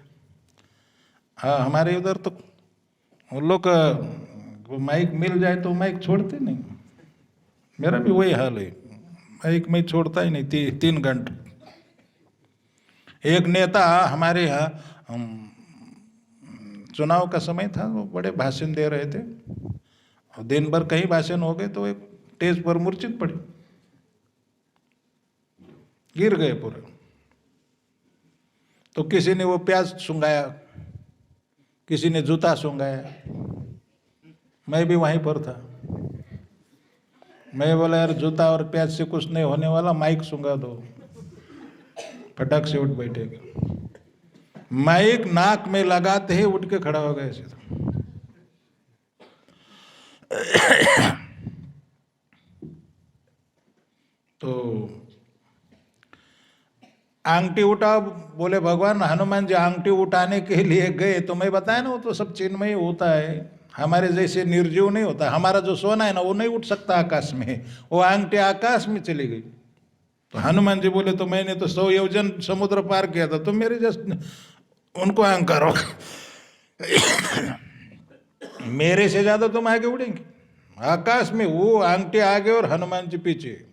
हाँ, हमारे उधर तो उन लोग माइक मिल जाए तो माइक छोड़ते नहीं। मेरा भी वही हाल है, माइक मैं छोड़ता ही नहीं। 3 घंटे। एक नेता हमारे यहाँ, चुनाव का समय था, वो बड़े भाषण दे रहे थे और दिन भर कहीं भाषण हो गए तो एक स्टेज पर मूर्छित पड़े, गिर गए पूरे। तो किसी ने वो प्याज सूंघाया, किसी ने जूता सूंघाया, मैं भी वहीं पर था। मैं बोला यार जूता और प्याज से कुछ नहीं होने वाला, माइक सुंगा दो, फटाक से उठ बैठेगा। माइक नाक में लगाते ही उठ के खड़ा हो गया सीधा। तो आंगटी उठाओ, बोले भगवान हनुमान जी आंगटी उठाने के लिए गए तो मैं बताया ना वो तो सब चिन्मय होता है, हमारे जैसे निर्जीव नहीं होता। हमारा जो सोना है ना वो नहीं उठ सकता आकाश में, वो आंगटी आकाश में चली गई। तो हनुमान जी बोले तो मैंने तो 100 योजन समुद्र पार किया था, तुम मेरे जस्ट उनको अहंकार हो, मेरे से ज्यादा तुम आगे उड़ेंगे। आकाश में वो आंगटी आगे और हनुमान जी पीछे।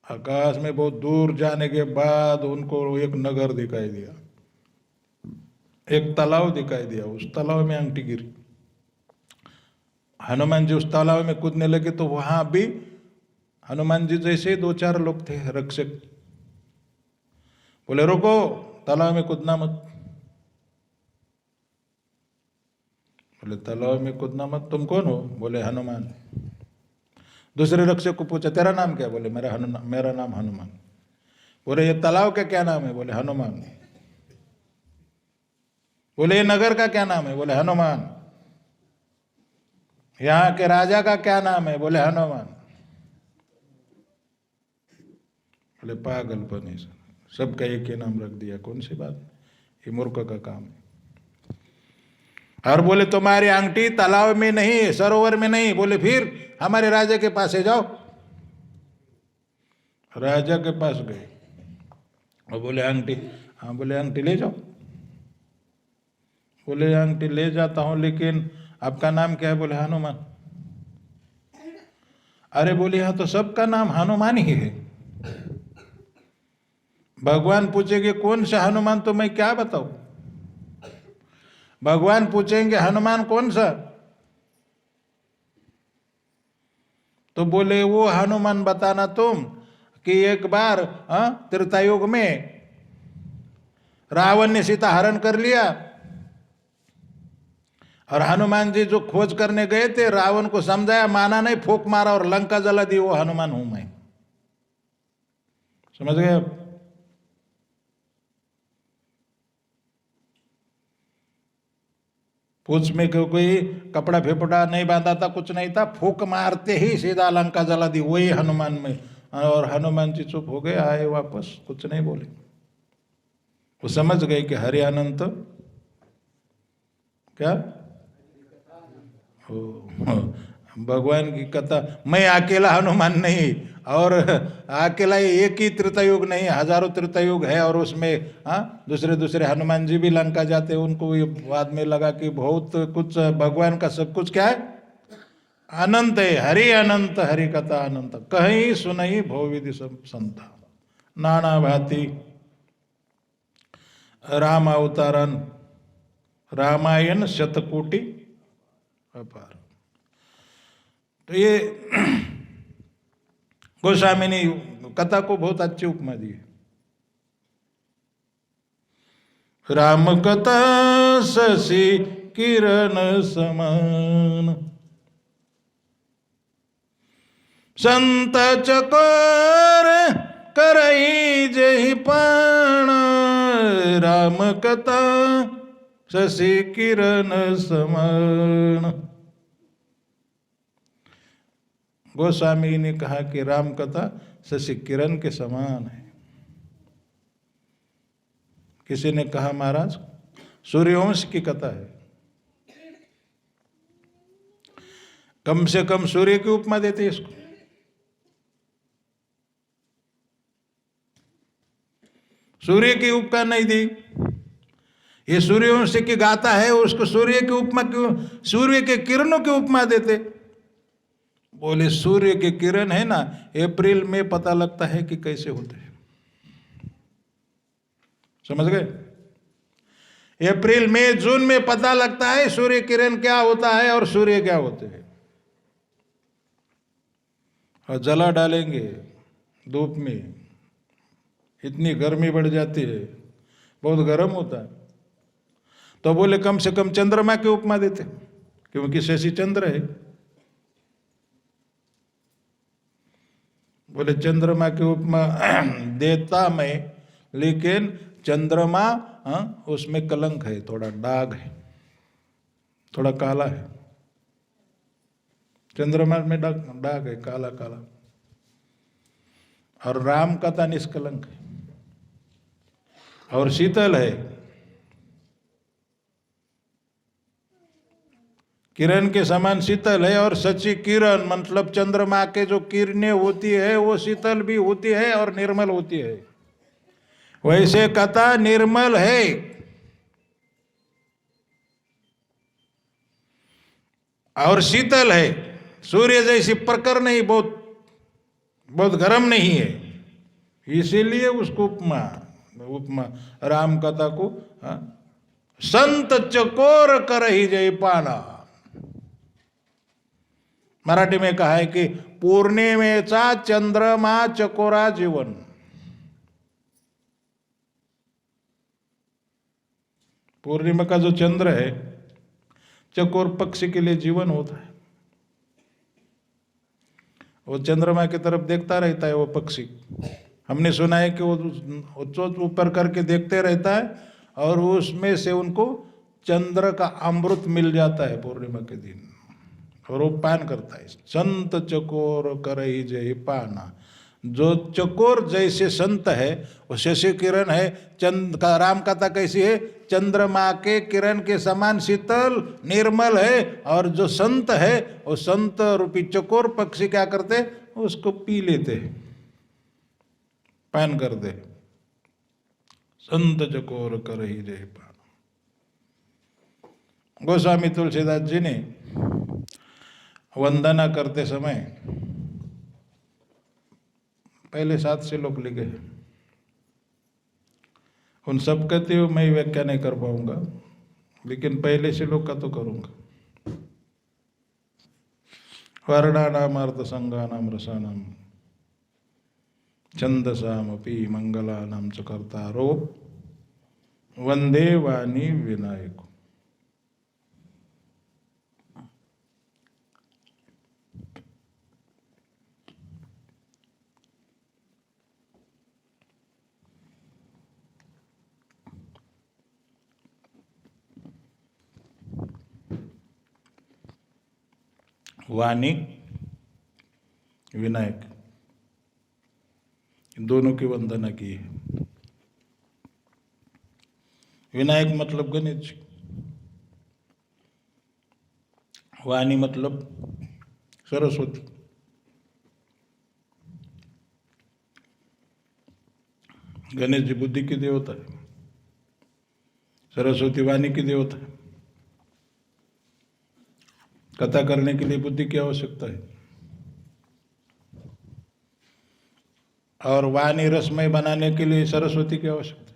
आकाश में बहुत दूर जाने के बाद उनको एक नगर दिखाई दिया, एक तालाब दिखाई दिया, उस तालाब में अंगठी गिरी। हनुमान जी उस तालाब में कूदने लगे तो वहां भी हनुमान जी जैसे 2-4 लोग थे रक्षक, बोले रुको, तालाब में कूदना मत। बोले तालाब में कूदना मत, तुम कौन हो? बोले हनुमान। दूसरे रक्षक को पूछा तेरा नाम क्या? बोले मेरा नाम हनुमान। बोले ये तालाब का क्या नाम है? बोले हनुमान। बोले ये नगर का क्या नाम है? बोले हनुमान। यहाँ के राजा का क्या नाम है? बोले हनुमान। बोले पागलपन है, सबका एक ही नाम रख दिया, कौन सी बात, ये मूर्ख का काम है। और बोले तुम्हारी अंगठी तालाब में नहीं, सरोवर में नहीं। बोले फिर हमारे राजा के पास जाओ। राजा के पास गए और बोले अंगठी, हाँ बोले अंगठी ले जाओ। बोले अंगठी ले जाता हूं, लेकिन आपका नाम क्या है? बोले हनुमान। अरे बोले यहाँ तो सबका नाम हनुमान ही है। भगवान पूछेंगे कौन सा हनुमान, तो मैं क्या बताऊं? भगवान पूछेंगे हनुमान कौन सा, तो बोले वो हनुमान बताना तुम कि एक बार त्रेतायुग में रावण ने सीता हरण कर लिया और हनुमान जी जो खोज करने गए थे, रावण को समझाया, माना नहीं, फूंक मारा और लंका जला दी, वो हनुमान हूं मैं। समझ गए आप? पूछ में कोई कपड़ा फेपड़ा नहीं बांधा था, कुछ नहीं था, फूंक मारते ही सीधा लंका जला दी, वही हनुमान में। और हनुमान जी चुप हो गए, आए वापस, कुछ नहीं बोले। वो समझ गए कि हरि अनंत क्या भगवान की कथा। मैं अकेला हनुमान नहीं, और अकेला एक ही त्रेतायुग नहीं, हजारों त्रेतायुग है, और उसमें दूसरे दूसरे हनुमान जी भी लंका जाते, उनको ये बाद में लगा कि बहुत कुछ भगवान का सब कुछ क्या है, अनंत है। हरि अनंत, हरि कथा अनंत, कहीं सुनई भोविधि संता, नाना भांति राम अवतारन, रामायण शतकोटि अपार। तो ये गोस्वामी ने कथा को बहुत अच्छी उपमा दी है। राम कथा शशि किरण समान, संत चकोर करई जहि पाण, राम कथा शशि किरण समान। गोस्वामी ने कहा कि राम कथा शशि किरण के समान है। किसी ने कहा महाराज सूर्यवंश की कथा है, कम से कम सूर्य की उपमा देते इसको। सूर्य की उपमा नहीं दी, ये सूर्यवंश की गाथा है, उसको सूर्य की उपमा क्यों, सूर्य के किरणों की उपमा देते? बोले सूर्य के किरण है ना, अप्रैल में पता लगता है कि कैसे होते हैं। समझ गए? अप्रैल मई जून में पता लगता है सूर्य किरण क्या होता है और सूर्य क्या होते हैं। और जला डालेंगे धूप में, इतनी गर्मी बढ़ जाती है, बहुत गर्म होता है। तो बोले कम से कम चंद्रमा की उपमा देते, क्योंकि शशि चंद्र है। बोले चंद्रमा की उपमा देता मैं, लेकिन चंद्रमा उसमें कलंक है, थोड़ा दाग है, थोड़ा काला है। चंद्रमा में दाग है, काला काला। और राम कथा निष्कलंक है और शीतल है। किरण के समान शीतल है, और सच्ची किरण मतलब चंद्रमा के जो किरणें होती है वो शीतल भी होती है और निर्मल होती है। वैसे कथा निर्मल है और शीतल है। सूर्य जैसी प्रखर नहीं, बहुत बहुत गर्म नहीं है, इसीलिए उसको उपमा उपमा राम कथा को संत चकोर कर ही जय पाना। मराठी में कहा है कि पौर्णिमेचा चंद्रमा चकोरा जीवन। पूर्णिमा का जो चंद्र है चकोर पक्षी के लिए जीवन होता है। वो चंद्रमा की तरफ देखता रहता है वो पक्षी। हमने सुना है कि वो चोंच ऊपर करके देखते रहता है और उसमें से उनको चंद्र का अमृत मिल जाता है पूर्णिमा के दिन, और वो पान करता है। संत चकोर करई जय पाना। जो चकोर जैसे संत है वो शशि किरण है। राम कथा कैसी है? चंद्रमा के किरण के समान शीतल निर्मल है, और जो संत है वो संत रूपी चकोर पक्षी क्या करते? उसको पी लेते, पान करते। संत चकोर करई जय पाना। गोस्वामी तुलसीदास जी ने वंदना करते समय पहले 7 श्लोक लिखे। उन सब कहते हो मैं व्याख्या नहीं कर पाऊंगा, लेकिन पहले श्लोक का तो करूंगा। वर्णानाम अर्थ संगानाम रसानाम छंदसामपि मंगलानाम च कर्तारो वंदे वाणी विनायको। वाणी विनायक, दोनों की वंदना की है। विनायक मतलब गणेश जी, वाणी मतलब सरस्वती। गणेश जी बुद्धि की देवता है, सरस्वती वाणी की देवता है। कथा करने के लिए बुद्धि की आवश्यकता है, और वाणी रसमय बनाने के लिए सरस्वती की आवश्यकता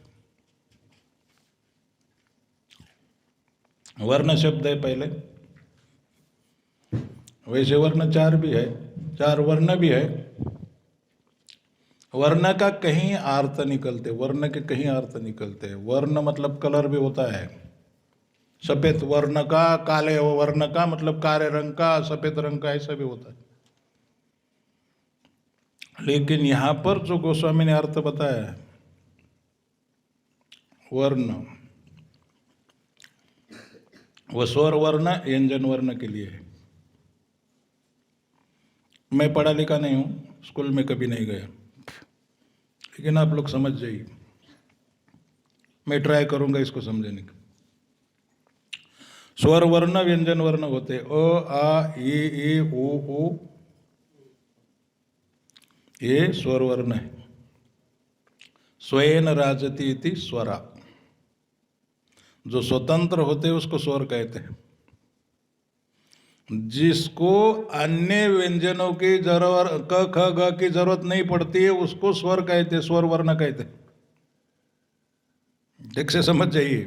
है। वर्ण शब्द है पहले, वैसे वर्ण 4 भी है, 4 वर्ण भी है। वर्ण का कहीं अर्थ निकलते, वर्ण के कहीं अर्थ निकलते हैं। वर्ण मतलब कलर भी होता है, सफेद वर्ण का, काले वर्ण का मतलब काले रंग का, सफेद रंग का, ऐसा भी होता है। लेकिन यहां पर जो गोस्वामी ने अर्थ बताया है, वर्ण वो स्वर वर्ण व्यंजन वर्ण के लिए है। मैं पढ़ा लिखा नहीं हूं, स्कूल में कभी नहीं गया, लेकिन आप लोग समझ जाइए, मैं ट्राई करूंगा इसको समझने का। स्वर वर्ण व्यंजन वर्ण होते अ आ ई उ ये स्वर वर्ण है। स्वयं राजती इति स्वरा, जो स्वतंत्र होते उसको स्वर कहते हैं। जिसको अन्य व्यंजनों की जरूरत, क ख ग की जरूरत नहीं पड़ती है, उसको स्वर कहते, स्वर वर्ण कहते। ठीक से समझ जाइए।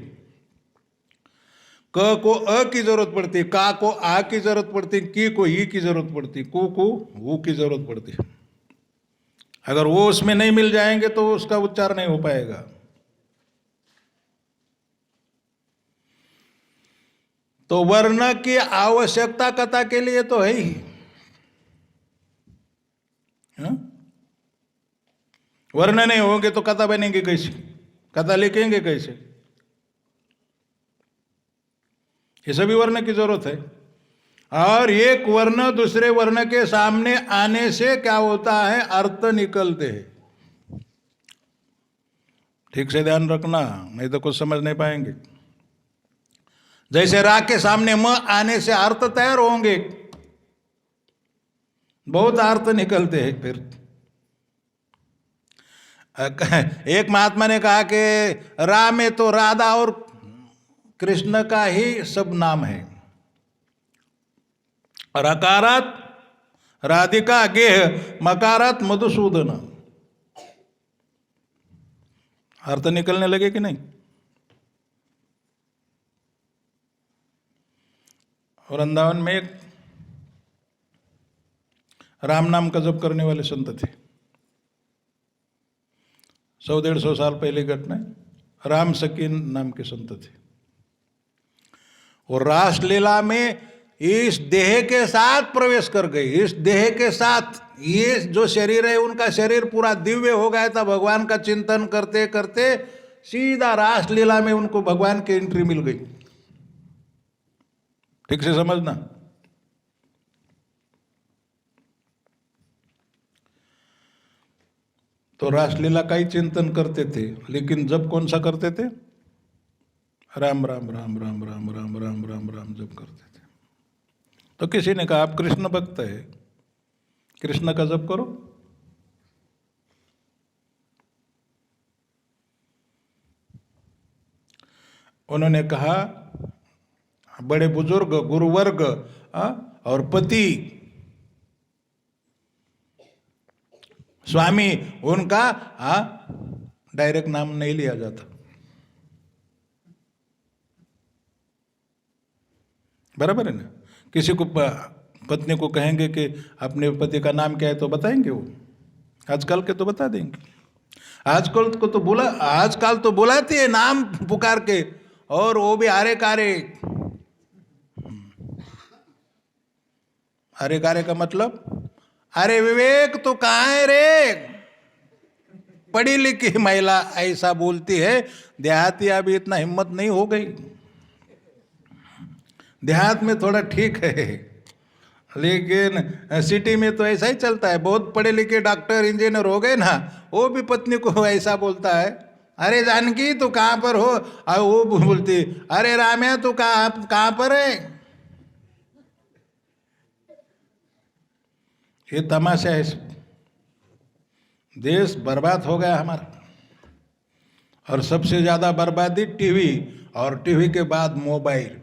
क को अ की जरूरत पड़ती, का को आ की जरूरत पड़ती, की को ई की जरूरत पड़ती, कु को वु की जरूरत पड़ती। अगर वो उसमें नहीं मिल जाएंगे तो उसका उच्चार नहीं हो पाएगा। तो वर्ण की आवश्यकता कथा के लिए तो है ही। वर्ण नहीं होंगे तो कथा बनेंगे कैसे, कथा लिखेंगे कैसे? ये सभी वर्ण की जरूरत है। और एक वर्ण दूसरे वर्ण के सामने आने से क्या होता है, अर्थ निकलते हैं। ठीक से ध्यान रखना, नहीं तो कुछ समझ नहीं पाएंगे। जैसे रा के सामने म आने से अर्थ तैयार होंगे, बहुत अर्थ निकलते हैं। फिर एक महात्मा ने कहा कि रा में तो राधा और कृष्ण का ही सब नाम है, और अकारात राधिका, गेह, मकारात मधुसूदन। अर्थ निकलने लगे कि नहीं? वृंदावन में एक राम नाम का जप करने वाले संत थे। 100-150 साल पहले घटना है। राम सकीन नाम के संत थे। और रासलीला में इस देह के साथ प्रवेश कर गए। इस देह के साथ, ये जो शरीर है उनका शरीर पूरा दिव्य हो गया था। भगवान का चिंतन करते करते सीधा रासलीला में उनको भगवान की एंट्री मिल गई। ठीक से समझना। तो रासलीला का ही चिंतन करते थे, लेकिन जब कौन सा करते थे? राम राम राम राम राम राम राम राम राम जब करते थे। तो किसी ने कहा आप कृष्ण भक्त है, कृष्ण का जप करो। उन्होंने कहा बड़े बुजुर्ग, गुरुवर्ग और पति, स्वामी, उनका डायरेक्ट नाम नहीं लिया जाता। बराबर है ना? किसी को पत्नी को कहेंगे कि अपने पति का नाम क्या है तो बताएंगे वो? आजकल के तो बता देंगे। आजकल को तो बुला, आजकल तो बुलाती है नाम पुकार के, और वो भी आरे कारे। आरे कारे का मतलब, अरे विवेक तो कहाँ है रे? पढ़ी लिखी महिला ऐसा बोलती है। देहाती अभी इतना हिम्मत नहीं हो गई। देहात में थोड़ा ठीक है, लेकिन सिटी में तो ऐसा ही चलता है। बहुत पढ़े लिखे डॉक्टर इंजीनियर हो गए ना, वो भी पत्नी को ऐसा बोलता है, अरे जानकी तू कहाँ पर हो? और वो बोलती, अरे राम्या तू कहाँ पर है? ये तमाशा है। देश बर्बाद हो गया हमारा। और सबसे ज्यादा बर्बादी टीवी, और टीवी के बाद मोबाइल।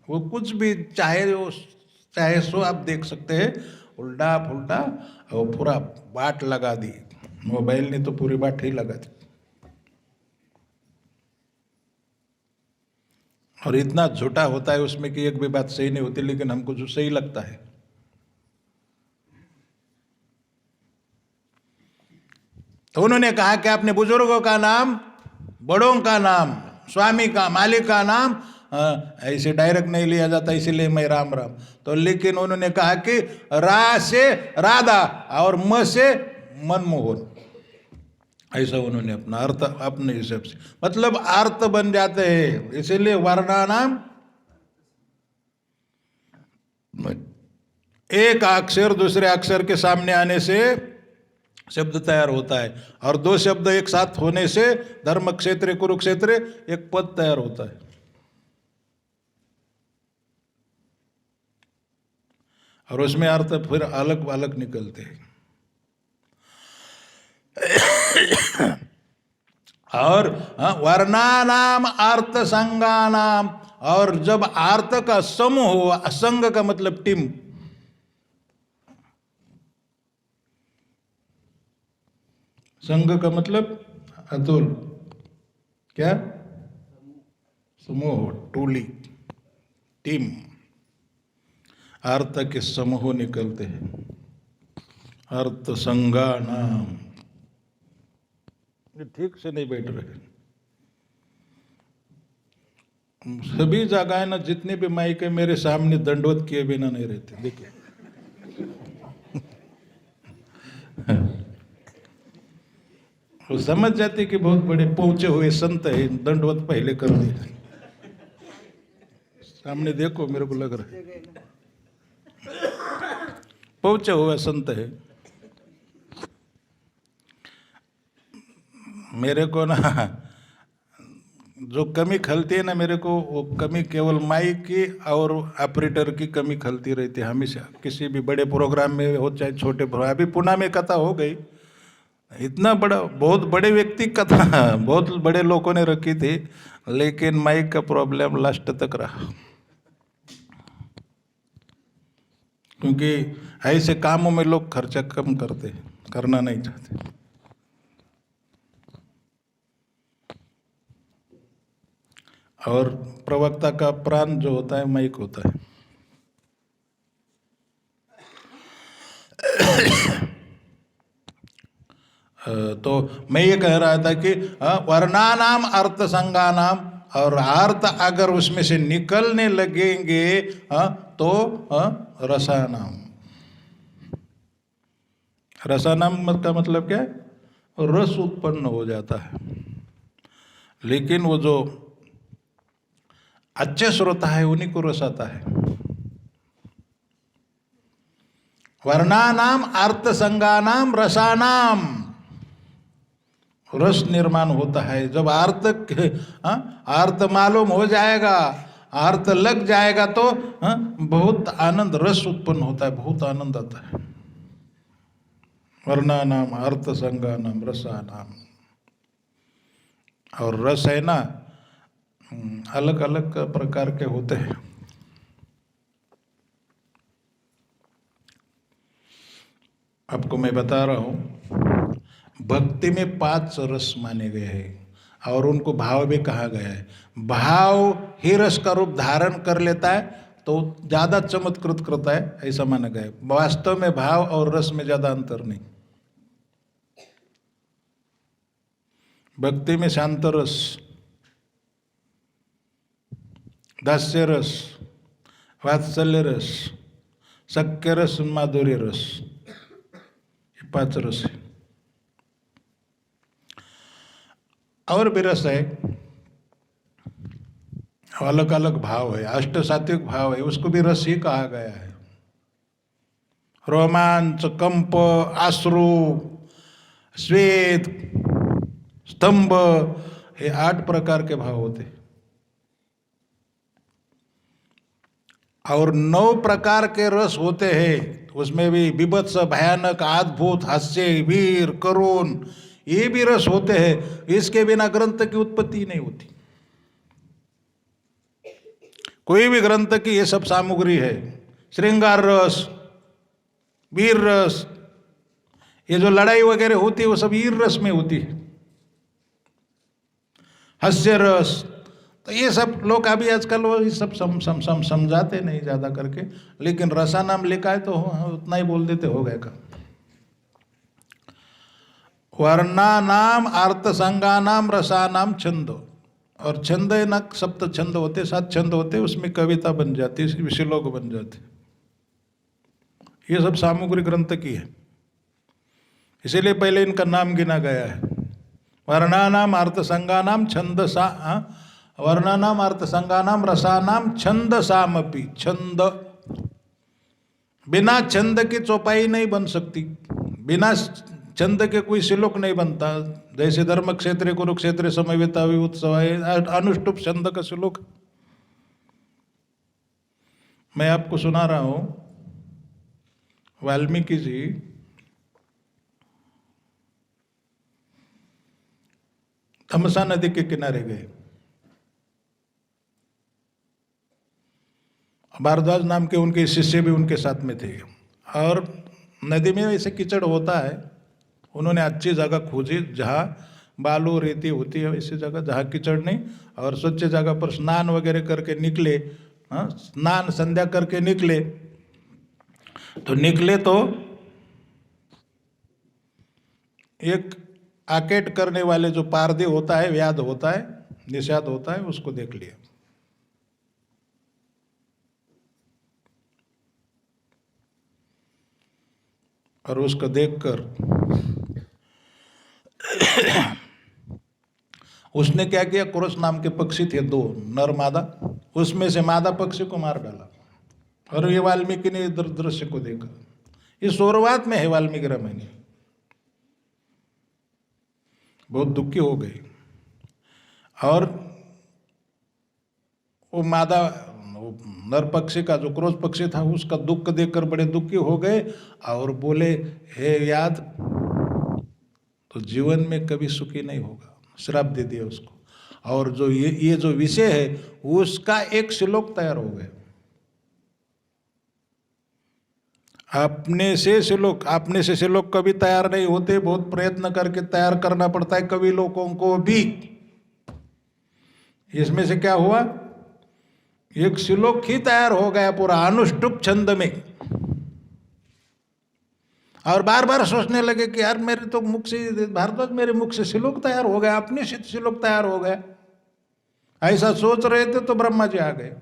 वो कुछ भी चाहे सो आप देख सकते हैं, उल्टा फुल्टा, और पूरा बाट लगा दी। मोबाइल ने तो पूरी बाट ही लगा दी। और इतना झूठा होता है उसमें कि एक भी बात सही नहीं होती, लेकिन हमको जो सही लगता है। तो उन्होंने कहा कि अपने बुजुर्गों का नाम, बड़ों का नाम, स्वामी का, मालिक का नाम ऐसे डायरेक्ट नहीं लिया जाता, इसीलिए मैं राम राम। तो लेकिन उन्होंने कहा कि रा से राधा और म से मनमोहन, ऐसा उन्होंने अपना अर्थ अपने हिसाब से, मतलब अर्थ बन जाते हैं। इसीलिए वर्णानाम, एक अक्षर दूसरे अक्षर के सामने आने से शब्द तैयार होता है, और दो शब्द एक साथ होने से धर्म क्षेत्र कुरुक्षेत्र एक पद तैयार होता है। और उसमें अर्थ फिर अलग अलग निकलते हैं। और वर्णानाम अर्थ संगानाम, और जब अर्थ का समूह हो, संग का मतलब टीम, संघ का मतलब अतुल, क्या? समूह, टोली, टीम। अर्थ के समूह निकलते हैं, अर्थ संगा नाम। ठीक से नहीं बैठ रहे। सभी जगह ना, जितने भी माइक है मेरे सामने दंडवत किए बिना नहीं रहते। देखिए वो समझ जाते कि बहुत बड़े पहुंचे हुए संत है, दंडवत पहले कर दिया। सामने देखो, मेरे को लग रहा है पहुंचे हुए संत है। मेरे को ना जो कमी खलती है ना, मेरे को वो कमी केवल माइक की और ऑपरेटर की कमी खलती रहती है हमेशा, किसी भी बड़े प्रोग्राम में हो चाहे छोटे प्रोग्राम। अभी पुणे में कथा हो गई, इतना बड़ा, बहुत बड़े व्यक्ति कथा बहुत बड़े लोगों ने रखी थी, लेकिन माइक का प्रॉब्लम लास्ट तक रहा, क्योंकि ऐसे कामों में लोग खर्चा कम करते, करना नहीं चाहते। और प्रवक्ता का प्राण जो होता है माइक होता है। तो मैं ये कह रहा था कि वर्णानाम अर्थ संज्ञानाम, और अर्थ अगर उसमें से निकलने लगेंगे तो रसानाम। रसानाम का मतलब क्या है? रस उत्पन्न हो जाता है। लेकिन वो जो अच्छे श्रोता है उन्हीं को रस आता है। वर्णानाम अर्थ संज्ञानाम रसानाम, रस निर्माण होता है। जब अर्थ मालूम हो जाएगा, अर्थ लग जाएगा तो बहुत आनंद, रस उत्पन्न होता है, बहुत आनंद आता है। वर्णानाम अर्थ संज्ञानाम रसानाम। और रस है ना, अलग अलग प्रकार के होते हैं। आपको मैं बता रहा हूँ, भक्ति में 5 रस माने गए हैं और उनको भाव भी कहा गया है। भाव ही रस का रूप धारण कर लेता है तो ज़्यादा चमत्कृत करता है, ऐसा माना गया है। वास्तव में भाव और रस में ज़्यादा अंतर नहीं। भक्ति में शांत रस, दास्य रस, वात्सल्य रस, सख्य रस, माधुर्य रस, ये 5 रस है। और भी रस है, अलग अलग भाव है, अष्ट सात्विक भाव है, उसको भी रस ही कहा गया है। रोमांच, कंप, आश्रु, श्वेत, स्तंभ, ये 8 प्रकार के भाव होते हैं। और 9 प्रकार के रस होते हैं, उसमें भी विभत्स, भयानक, अद्भुत, हास्य, वीर, करुण, ये भी रस होते हैं। इसके बिना ग्रंथ की उत्पत्ति नहीं होती। कोई भी ग्रंथ की ये सब सामग्री है। श्रृंगार रस, वीर रस, ये जो लड़ाई वगैरह होती है वो सब वीर रस में होती है। हास्य रस, तो ये सब लोग अभी आजकल वो ये सब समझाते नहीं ज़्यादा करके, लेकिन रसा नाम लिखा है तो उतना ही बोल देते, हो गए का। वर्णा नाम अर्थ संज्ञा नाम रसा नाम छंद, और छंद न 7 छंद होते, 7 छंद होते, उसमें कविता बन जाती, विश्लोक बन जाते। ये सब सामग्री ग्रंथ की है, इसीलिए पहले इनका नाम गिना गया है। वर्णानाम अर्थ संज्ञानाम छंदसा, वर्णानाम अर्थ संज्ञानाम रसानाम छंदसामपि। छंद, बिना छंद की चौपाई नहीं बन सकती, बिना छंद के कोई श्लोक नहीं बनता। जैसे धर्म क्षेत्र कुरुक्षेत्र समवेता उत्सव है, अनुष्टुप छंद का श्लोक। मैं आपको सुना रहा हूं, वाल्मीकि जी तमसा नदी के किनारे गए। भारद्वाज नाम के उनके शिष्य भी उनके साथ में थे, और नदी में ऐसे कीचड़ होता है। उन्होंने अच्छी जगह खोजी जहाँ बालू रेती होती है, ऐसी जगह जहाँ कीचड़ नहीं, और स्वच्छ जगह पर स्नान वगैरह करके निकले। स्नान संध्या करके निकले तो एक आकेट करने वाले जो पारदी होता है, व्याध होता है, निषाद होता है, उसको देख लिया। और उसको देखकर उसने क्या किया, क्रोश नाम के पक्षी थे 2 नर मादा, उसमें से मादा पक्षी को मार डाला। और ये वाल्मीकि ने दृश्य को देखा। ये सौरवात में है वाल्मीकि रामायण। बहुत दुखी हो गए और वो मादा नर पक्षी का जो क्रोश पक्षी था उसका दुख देखकर बड़े दुखी हो गए और बोले, हे याद, तो जीवन में कभी सुखी नहीं होगा। श्राप दे दिया उसको। और जो ये जो विषय है उसका एक श्लोक तैयार हो गया। अपने से श्लोक कभी तैयार नहीं होते, बहुत प्रयत्न करके तैयार करना पड़ता है कवि लोगों को भी। इसमें से क्या हुआ, एक श्लोक ही तैयार हो गया पूरा अनुष्टुप छंद में। और बार बार सोचने लगे कि यार मेरे तो मुख से, भारद्वाज मेरे मुख से श्लोक तैयार हो गया, अपने से श्लोक तैयार हो गया। ऐसा सोच रहे थे तो ब्रह्मा जी आ गए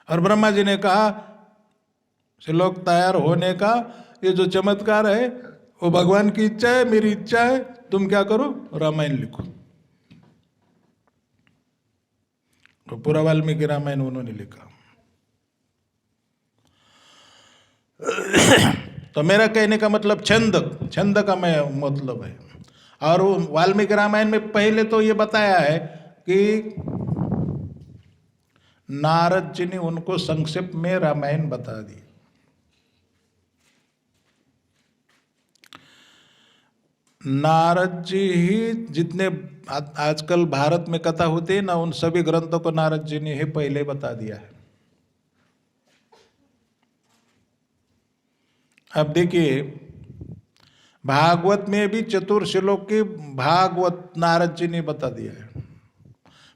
और ब्रह्मा जी ने कहा, श्लोक तैयार होने का ये जो चमत्कार है वो भगवान की इच्छा है, मेरी इच्छा है, तुम क्या करो, रामायण लिखो। तो पूरा वाल्मीकि रामायण उन्होंने लिखा। तो मेरा कहने का मतलब छंद का मैं मतलब है। और वाल्मीकि रामायण में पहले तो ये बताया है कि नारद जी ने उनको संक्षेप में रामायण बता दी। नारद जी ही जितने आजकल भारत में कथा होती है ना, उन सभी ग्रंथों को नारद जी ने ही पहले बता दिया है। अब देखिए, भागवत में भी चतुर श्लोक की भागवत नारद जी ने बता दिया है।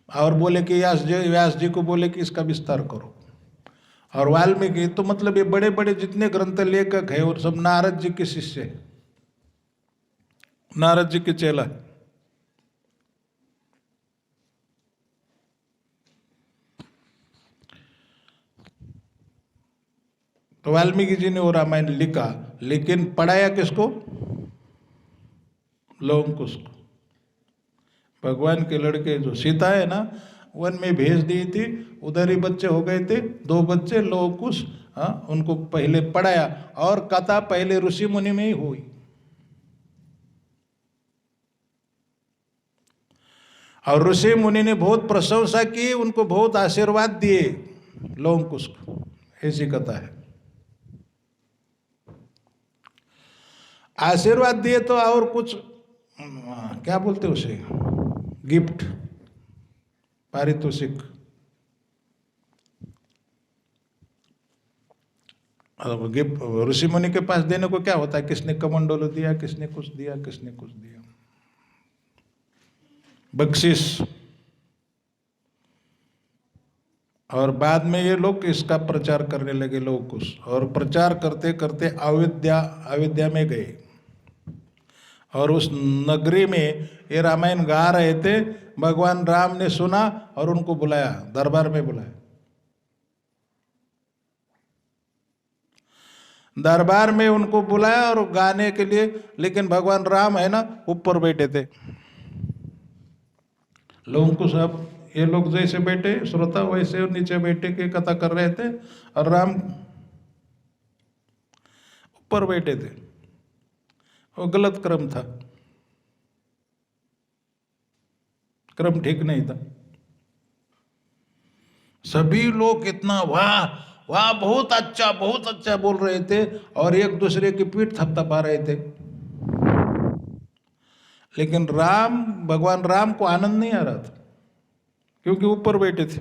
और बोले कि व्यास जी को बोले कि इसका विस्तार करो। और वाल्मीकि तो मतलब ये बड़े बड़े जितने ग्रंथ लेखक है वो सब नारद जी के शिष्य है, नारद जी के चेला। तो वाल्मीकि जी ने वो रामायण लिखा, लेकिन पढ़ाया किसको, लवकुश को। भगवान के लड़के जो सीता है ना, वन में भेज दी थी, उधर ही बच्चे हो गए थे, 2 बच्चे लवकुश। हाँ, उनको पहले पढ़ाया और कथा पहले ऋषि मुनि में ही हुई। और ऋषि मुनि ने बहुत प्रशंसा की, उनको बहुत आशीर्वाद दिए लवकुश को। ऐसी कथा है। आशीर्वाद दिए तो और कुछ क्या बोलते उसे, गिफ्ट, पारितोषिक। गिफ्ट ऋषि मुनि के पास देने को क्या होता है, किसने कमंडोल दिया, किसने कुछ दिया, किसने कुछ दिया, बख्शिश। और बाद में ये लोग इसका प्रचार करने लगे लवकुश। और प्रचार करते करते अयोध्या में गए और उस नगरी में ये रामायण गा रहे थे। भगवान राम ने सुना और उनको बुलाया, दरबार में बुलाया। दरबार में उनको बुलाया और गाने के लिए, लेकिन भगवान राम है ना ऊपर बैठे थे। लोगों को सब ये लोग जैसे बैठे श्रोता वैसे नीचे बैठे के कथा कर रहे थे और राम ऊपर बैठे थे। वो गलत क्रम था, क्रम ठीक नहीं था। सभी लोग इतना वाह वाह बहुत अच्छा बोल रहे थे और एक दूसरे की पीठ थपथपा रहे थे। लेकिन भगवान राम को आनंद नहीं आ रहा था, क्योंकि ऊपर बैठे थे।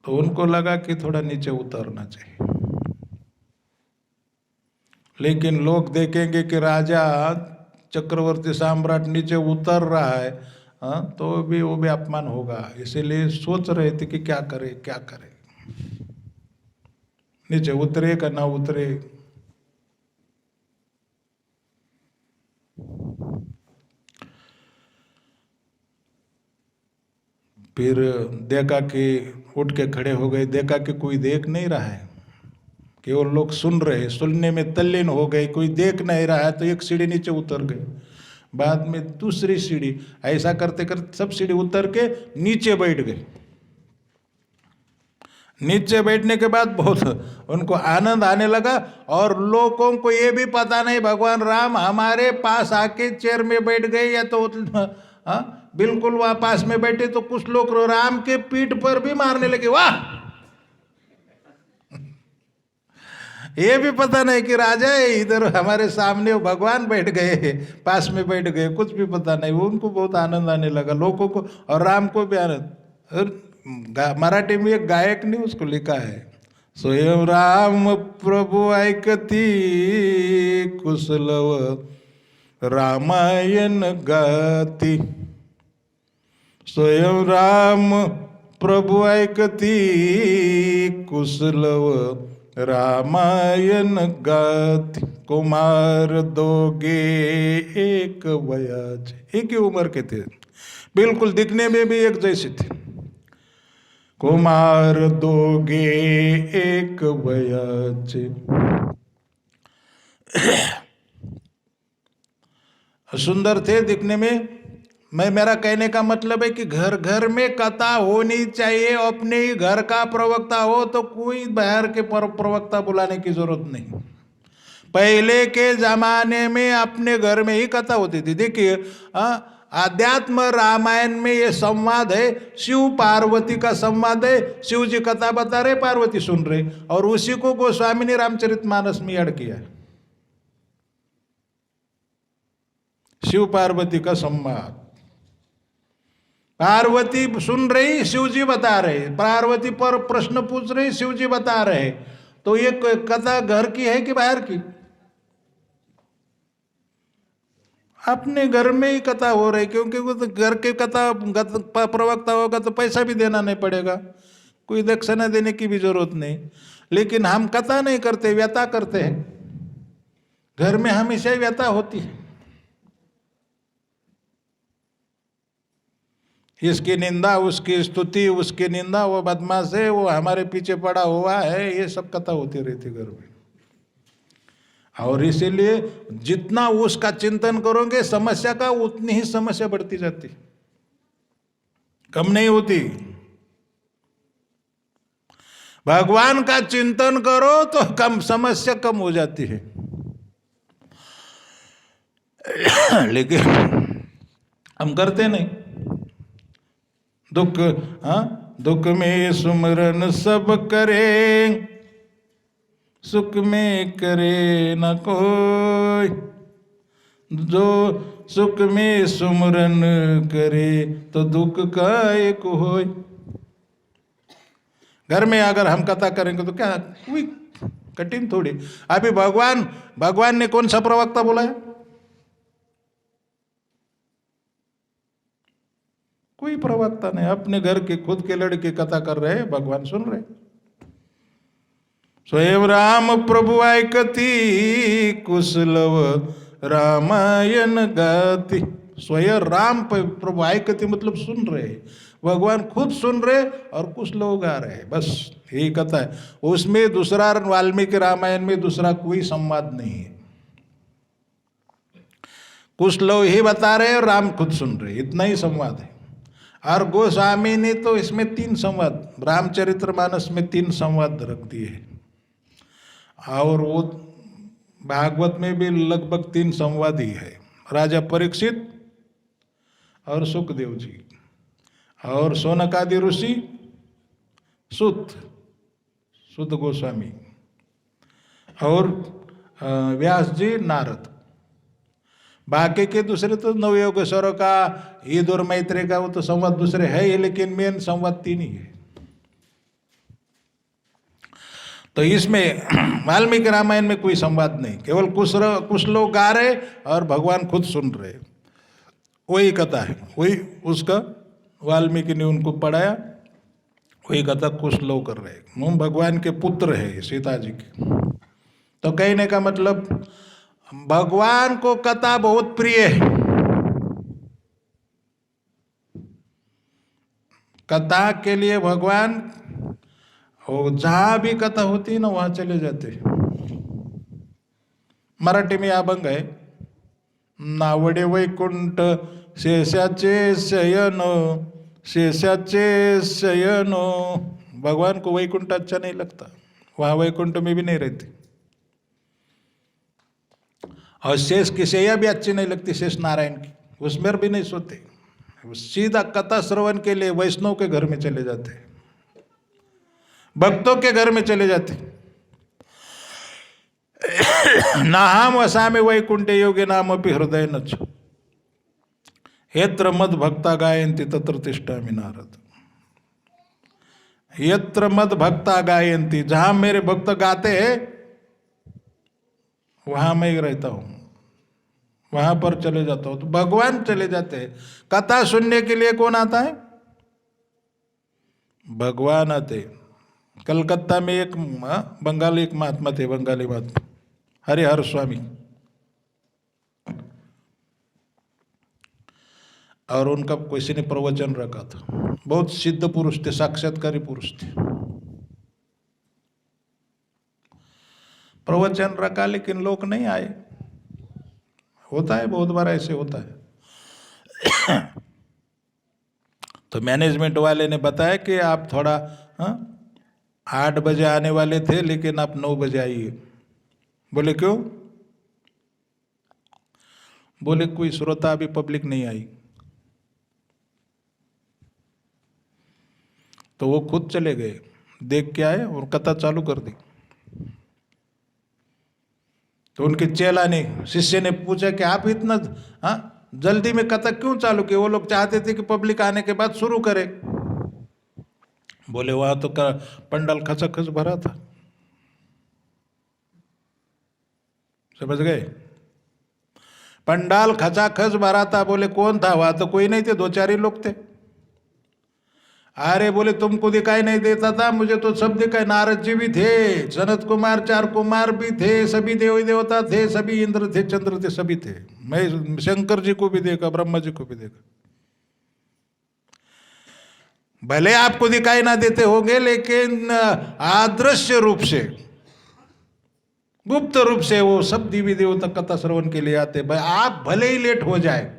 तो उनको लगा कि थोड़ा नीचे उतरना चाहिए। लेकिन लोग देखेंगे कि राजा चक्रवर्ती सम्राट नीचे उतर रहा है, तो भी वो भी अपमान होगा। इसीलिए सोच रहे थे कि क्या करे, नीचे उतरे का ना उतरे। फिर देखा कि उठ के खड़े हो गए, देखा कि कोई देख नहीं रहा है, केवल लोग सुन रहे, सुनने में तल्लीन हो गए, कोई देख नहीं रहा है। तो एक सीढ़ी नीचे उतर गए। बाद में दूसरी सीढ़ी, ऐसा करते करते सब सीढ़ी उतर के नीचे बैठ गए। नीचे बैठने के बाद बहुत उनको आनंद आने लगा, और लोगों को ये भी पता नहीं भगवान राम हमारे पास आके चेयर में बैठ गए या तो बिल्कुल वहां पास में बैठे। तो कुछ लोग राम के पीठ पर भी मारने लगे, वाह। ये भी पता नहीं कि राजा है इधर हमारे सामने, भगवान बैठ गए, पास में बैठ गए, कुछ भी पता नहीं। वो उनको बहुत आनंद आने लगा लोगों को, और राम को भी आनंद। और मराठी में एक गायक ने उसको लिखा है, स्वयं राम प्रभु ऐकती कुशलव रामायण गाती, स्वयं राम प्रभु ऐकती कुशलव रामायण गाती, कुमार दोगे एक वयाचे, एक ही उम्र के थे, बिल्कुल दिखने में भी एक जैसे थे। कुमार दोगे एक वयाचे। सुंदर थे दिखने में। मेरा कहने का मतलब है कि घर घर में कथा होनी चाहिए। अपने ही घर का प्रवक्ता हो तो कोई बाहर के प्रवक्ता बुलाने की जरूरत नहीं। पहले के जमाने में अपने घर में ही कथा होती थी। देखिए आध्यात्म रामायण में ये संवाद है, शिव पार्वती का संवाद है। शिव जी कथा बता रहे, पार्वती सुन रहे, और उसी को गोस्वामी ने रामचरितमानस में ऐड किया। शिव पार्वती का संवाद, पार्वती सुन रही, शिव जी बता रहे, पार्वती पर प्रश्न पूछ रही, शिव जी बता रहे। तो ये कथा घर की है कि बाहर की? अपने घर में ही कथा हो रही, क्योंकि वो तो घर के कथा प्रवक्ता होगा तो पैसा भी देना नहीं पड़ेगा, कोई दक्षिणा देने की भी जरूरत नहीं। लेकिन हम कथा नहीं करते, व्यथा करते हैं। घर में हमेशा ही व्यथा होती है। इसकी निंदा, उसकी स्तुति, उसकी निंदा, वो बदमाश है, वो हमारे पीछे पड़ा हुआ है, ये सब कथा होती रहती घर में। और इसीलिए जितना उसका चिंतन करोगे समस्या का, उतनी ही समस्या बढ़ती जाती, कम नहीं होती। भगवान का चिंतन करो तो कम समस्या कम हो जाती है। लेकिन हम करते नहीं। दुख में सुमरन सब करे, सुख में करे न कोई, जो सुख में सुमरन करे तो दुख का एक होय। घर में अगर हम कथा करेंगे तो क्या कोई कठिन थोड़ी। अभी भगवान ने कौन सा प्रवक्ता बोला है? कोई प्रवक्ता नहीं। अपने घर के खुद के लड़के कथा कर रहे, भगवान सुन रहे। स्वयं राम प्रभु ऐकती कुशलव रामायण गाती। स्वयं राम प्रभु ऐकती मतलब सुन रहे, भगवान खुद सुन रहे और कुछ लोग गा रहे, बस यही कथा है। उसमें दूसरा वाल्मीकि रामायण में दूसरा कोई संवाद नहीं है। कुछ लोग ही बता रहे और राम खुद सुन रहे, इतना ही संवाद है। और गोस्वामी ने तो इसमें 3 संवाद, रामचरितमानस में 3 संवाद रख दिए हैं। और वो भागवत में भी लगभग 3 संवाद ही है। राजा परीक्षित और सुखदेव जी, और शौनकादि ऋषि, सुत गोस्वामी, और व्यास जी, नारद। बाकी के दूसरे तो नवयोगेश्वरों का, ईद और मैत्रेय का वो तो संवाद दूसरे है ही, लेकिन मेन संवाद 3 ही है। तो इसमें वाल्मीकि रामायण में कोई संवाद नहीं, केवल कुछ लोग गा रहे और भगवान खुद सुन रहे, वही कथा है। वही उसका वाल्मीकि ने उनको पढ़ाया, वही कथा कुछ लोग कर रहे। वो भगवान के पुत्र है सीता जी के। तो कहने का मतलब भगवान को कथा बहुत प्रिय है। कथा के लिए भगवान, और जहां भी कथा होती है ना वहां चले जाते। मराठी में अभंग है, नावडे वैकुंठ शेषाचे शयन, शेषाचे शयन। भगवान को वैकुंठ अच्छा नहीं लगता, वहाँ वैकुंठ में भी नहीं रहती। और शेष की शैया भी अच्छी नहीं लगती, शेष नारायण की, उसमें भी नहीं सोते। सीधा कथा श्रवण के लिए वैष्णव के घर में चले जाते, भक्तों के घर में चले जाते। नाहम वसामि वैकुंठे योगे नाम अपि हृदय नच, यत्र मद भक्ता गायन्ति तत्र तिष्ठामि नारद। यत्र मद भक्ता गायन्ति, जहां मेरे भक्त गाते हैं वहां मैं ही रहता हूं, वहां पर चले जाता हूं। तो भगवान चले जाते हैं। कथा सुनने के लिए कौन आता है? भगवान आते। कलकत्ता में एक बंगाली एक महात्मा थे, बंगाली महात्मा हरिहर स्वामी, और उनका किसी ने प्रवचन रखा था। बहुत सिद्ध पुरुष थे, साक्षात्कारी पुरुष थे। प्रवचन रखा लेकिन लोग नहीं आए। होता है, बहुत बार ऐसे होता है। तो मैनेजमेंट वाले ने बताया कि आप थोड़ा 8 बजे आने वाले थे लेकिन आप 9 बजे आइए। बोले क्यों? बोले कोई श्रोता अभी पब्लिक नहीं आई। तो वो खुद चले गए, देख के आए और कथा चालू कर दी। तो उनके चेला ने, शिष्य ने पूछा कि आप इतना जल्दी में कथा क्यों चालू की? वो लोग चाहते थे कि पब्लिक आने के बाद शुरू करे। बोले वहां तो पंडाल खचाखच भरा था। समझ गए? पंडाल खचाखच भरा था। बोले कौन था? वहां तो कोई नहीं थे, 2-4 ही लोग थे। अरे बोले तुमको दिखाई नहीं देता था? मुझे तो सब दिखाई। नारद जी भी थे, सनत कुमार, 4 कुमार भी थे, सभी देवी देवता थे, सभी इंद्र थे, चंद्र थे, सभी थे। मैं शंकर जी को भी देखा, ब्रह्मा जी को भी देखा। भले आपको दिखाई ना देते होंगे लेकिन अदृश्य रूप से, गुप्त रूप से वो सब देवी देवता कथा श्रवण के लिए आते। भाई आप भले ही लेट हो जाए